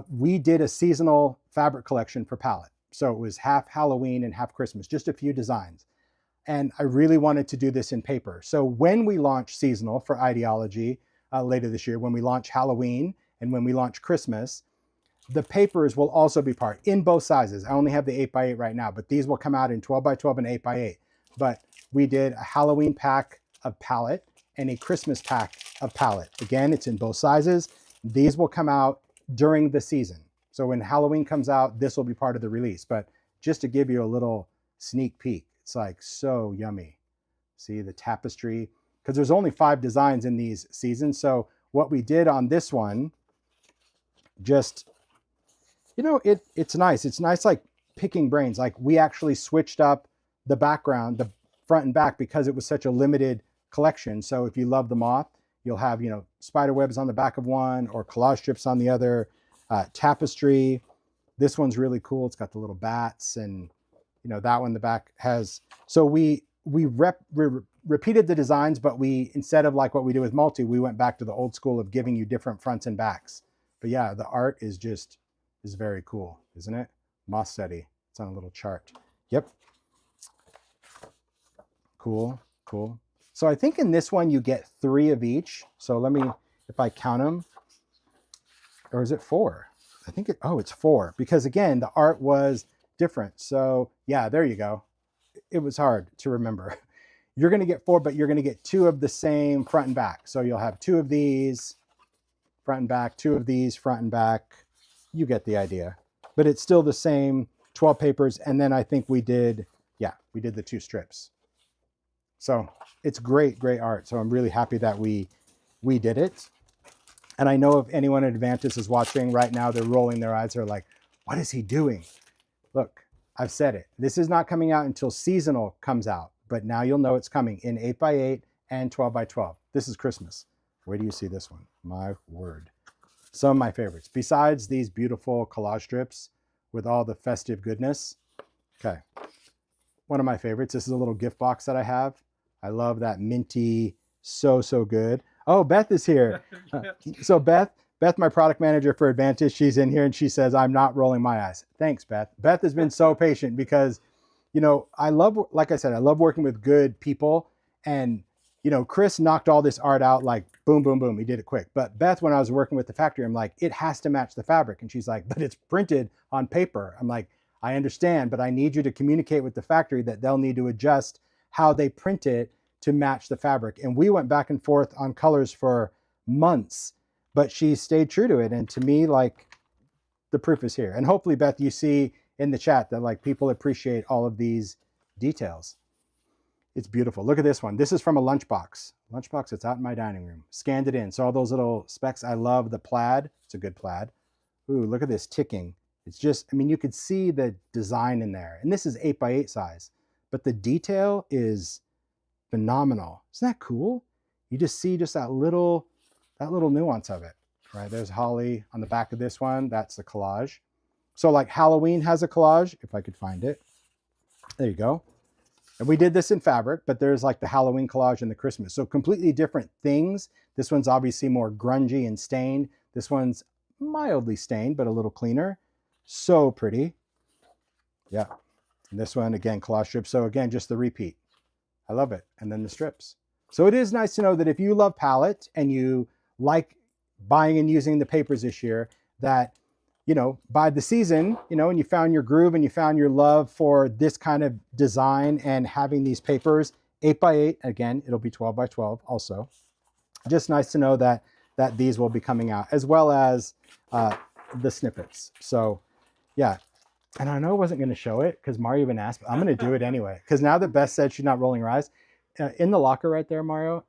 we did a seasonal fabric collection for palette. So it was half Halloween and half Christmas, just a few designs. And I really wanted to do this in paper. So when we launch seasonal for idea-ology later this year, when we launch Halloween and when we launch Christmas, the papers will also be part in both sizes. I only have the 8x8 right now, but these will come out in 12x12 and 8x8. But we did a Halloween pack of palette and a Christmas pack of palette. Again, it's in both sizes. These will come out during the season. So when Halloween comes out, this will be part of the release. But just to give you a little sneak peek, it's like so yummy. See the tapestry, because there's only 5 designs in these seasons. So what we did on this one, just, you know, it's nice. It's nice, like picking brains. Like we actually switched up the background, the front and back, because it was such a limited collection. So if you love the moth, you'll have, you know, spider webs on the back of one or collage strips on the other, tapestry. This one's really cool. It's got the little bats, and you know, that one, the back has, so we repeated the designs, but we, instead of like what we do with multi, we went back to the old school of giving you different fronts and backs. But yeah, the art is very cool, isn't it? Moth study. It's on a little chart. Yep. Cool, cool. So I think in this one you get 3 of each. So let me, if I count them, or is it 4? I think it's 4, because again, the art was different. So yeah, there you go. It was hard to remember. You're going to get 4, but you're going to get 2 of the same front and back. So you'll have 2 of these front and back, 2 of these front and back. You get the idea, but it's still the same 12 papers. And then I think we did the 2 strips. So it's great, great art. So I'm really happy that we did it. And I know if anyone at Advantis is watching right now, they're rolling their eyes. They're like, what is he doing? Look, I've said it. This is not coming out until seasonal comes out, but now you'll know it's coming in 8x8 and 12x12. This is Christmas. Where do you see this one? My word. Some of my favorites. Besides these beautiful collage strips with all the festive goodness. Okay. One of my favorites. This is a little gift box that I have. I love that minty, so good. Oh, Beth is here. So Beth, my product manager for Advantage, she's in here and she says, I'm not rolling my eyes. Thanks, Beth. Beth has been so patient because, you know, I love, like I said, I love working with good people. And, you know, Chris knocked all this art out like boom, boom, boom. He did it quick. But Beth, when I was working with the factory, I'm like, it has to match the fabric. And she's like, but it's printed on paper. I'm like, I understand, but I need you to communicate with the factory that they'll need to adjust how they print it to match the fabric. And we went back and forth on colors for months, but she stayed true to it. And to me, like, the proof is here. And hopefully, Beth, you see in the chat that like people appreciate all of these details. It's beautiful. Look at this one. This is from a lunchbox. Lunchbox that's out in my dining room. Scanned it in. So all those little specks. I love the plaid. It's a good plaid. Ooh, look at this ticking. It's just, I mean, you could see the design in there. And this is 8x8 size, but the detail is phenomenal. Isn't that cool? You just see just that little nuance of it, right? There's holly on the back of this one. That's the collage. So like Halloween has a collage, if I could find it. There you go. And we did this in fabric, but there's like the Halloween collage and the Christmas. So completely different things. This one's obviously more grungy and stained. This one's mildly stained, but a little cleaner. So pretty. Yeah. And this one, again, collage strips. So again, just the repeat. I love it. And then the strips. So it is nice to know that if you love palette and you like buying and using the papers this year, that, you know, by the season, you know, and you found your groove and you found your love for this kind of design and having these papers, 8x8, again, it'll be 12x12 also. Just nice to know that these will be coming out, as well as the snippets. So yeah. And I know I wasn't going to show it because Mario even asked, but I'm going to do it anyway. Because now that Beth said she's not rolling her eyes, in the locker right there, Mario,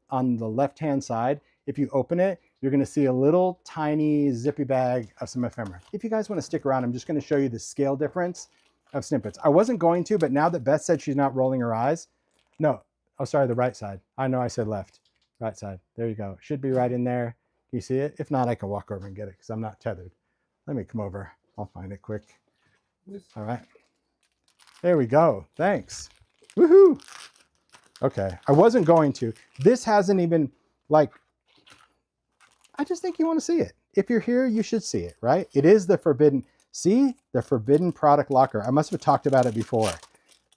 on the left-hand side, if you open it, you're going to see a little tiny zippy bag of some ephemera. If you guys want to stick around, I'm just going to show you the scale difference of snippets. I wasn't going to, but now that Beth said she's not rolling her eyes, no, oh, sorry, the right side. I know I said left, right side. There you go. Should be right in there. Can you see it? If not, I can walk over and get it because I'm not tethered. Let me come over. I'll find it quick. All right. There we go. Thanks. Woohoo. Okay. I wasn't going to. This hasn't even, like, I just think you want to see it. If you're here, you should see it, right? It is the forbidden, see? The forbidden product locker. I must have talked about it before.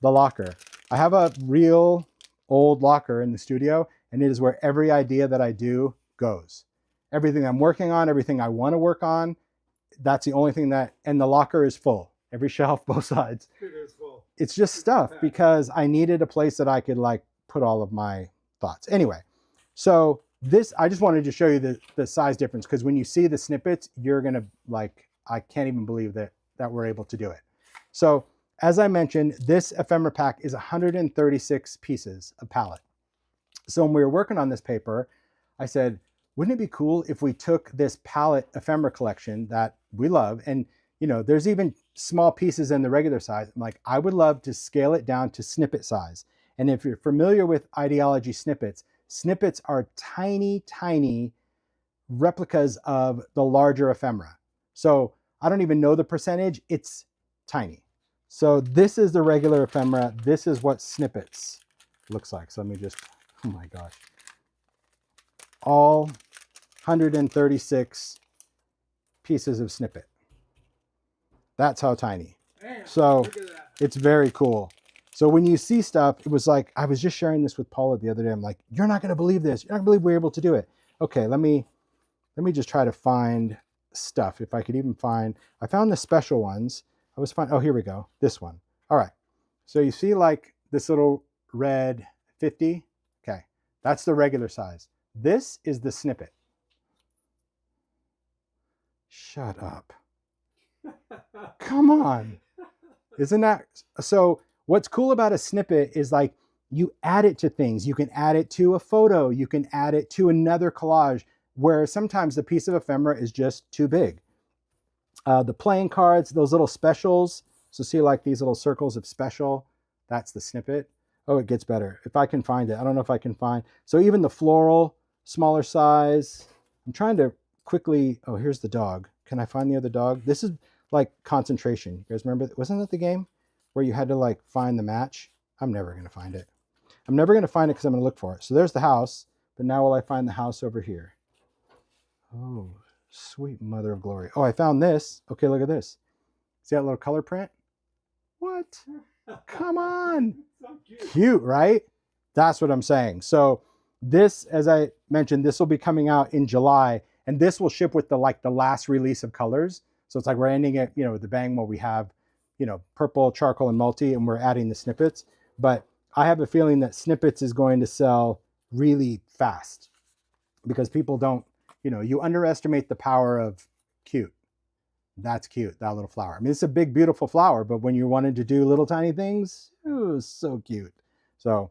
The locker. I have a real old locker in the studio, and it is where every idea that I do goes. Everything I'm working on, everything I want to work on, that's the only thing that, and the locker is full. Every shelf, both sides. It's just stuff because I needed a place that I could like put all of my thoughts. Anyway, so this, I just wanted to show you the size difference because when you see the snippets, you're going to like, I can't even believe that we're able to do it. So as I mentioned, this ephemera pack is 136 pieces of palette. So when we were working on this paper, I said, wouldn't it be cool if we took this palette ephemera collection that we love, and you know, there's even small pieces in the regular size. I'm like, I would love to scale it down to snippet size. And if you're familiar with idea-ology snippets, snippets are tiny, tiny replicas of the larger ephemera. So I don't even know the percentage. It's tiny. So this is the regular ephemera. This is what snippets looks like. So let me just, oh my gosh. All 136 pieces of snippet. That's how tiny. Damn, so it's very cool. So when you see stuff, it was like, I was just sharing this with Paula the other day. I'm like, you're not going to believe this. You're not going to believe we're able to do it. Okay, let me just try to find stuff. If I could even find, I found the special ones. I was fine. Oh, here we go. This one. All right. So you see like this little red 50. Okay. That's the regular size. This is the snippet. Shut up. Come on. Isn't that so? What's cool about a snippet is like you add it to things. You can add it to a photo. You can add it to another collage. where sometimes the piece of ephemera is just too big. The playing cards, those little specials. So see like these little circles of special, that's the snippet. Oh, it gets better. If I can find it, I don't know if I can find. So even the floral, smaller size. I'm trying to quickly, oh, here's the dog. Can I find the other dog? This is like concentration. You guys remember, wasn't that the game where you had to like find the match? I'm never gonna find it. I'm never gonna find it because I'm gonna look for it. So there's the house, but now will I find the house over here? Oh, sweet mother of glory. Oh, I found this. Okay, look at this. See that little color print? What? Come on. So cute. Cute, right? That's what I'm saying. So this, as I mentioned, this will be coming out in July, and this will ship with the last release of colors. So it's like we're ending it, with the bang where we have, purple, charcoal, and multi, and we're adding the snippets. But I have a feeling that snippets is going to sell really fast because people don't, you underestimate the power of cute. That's cute, that little flower. I mean, it's a big, beautiful flower, but when you wanted to do little tiny things, it was so cute. So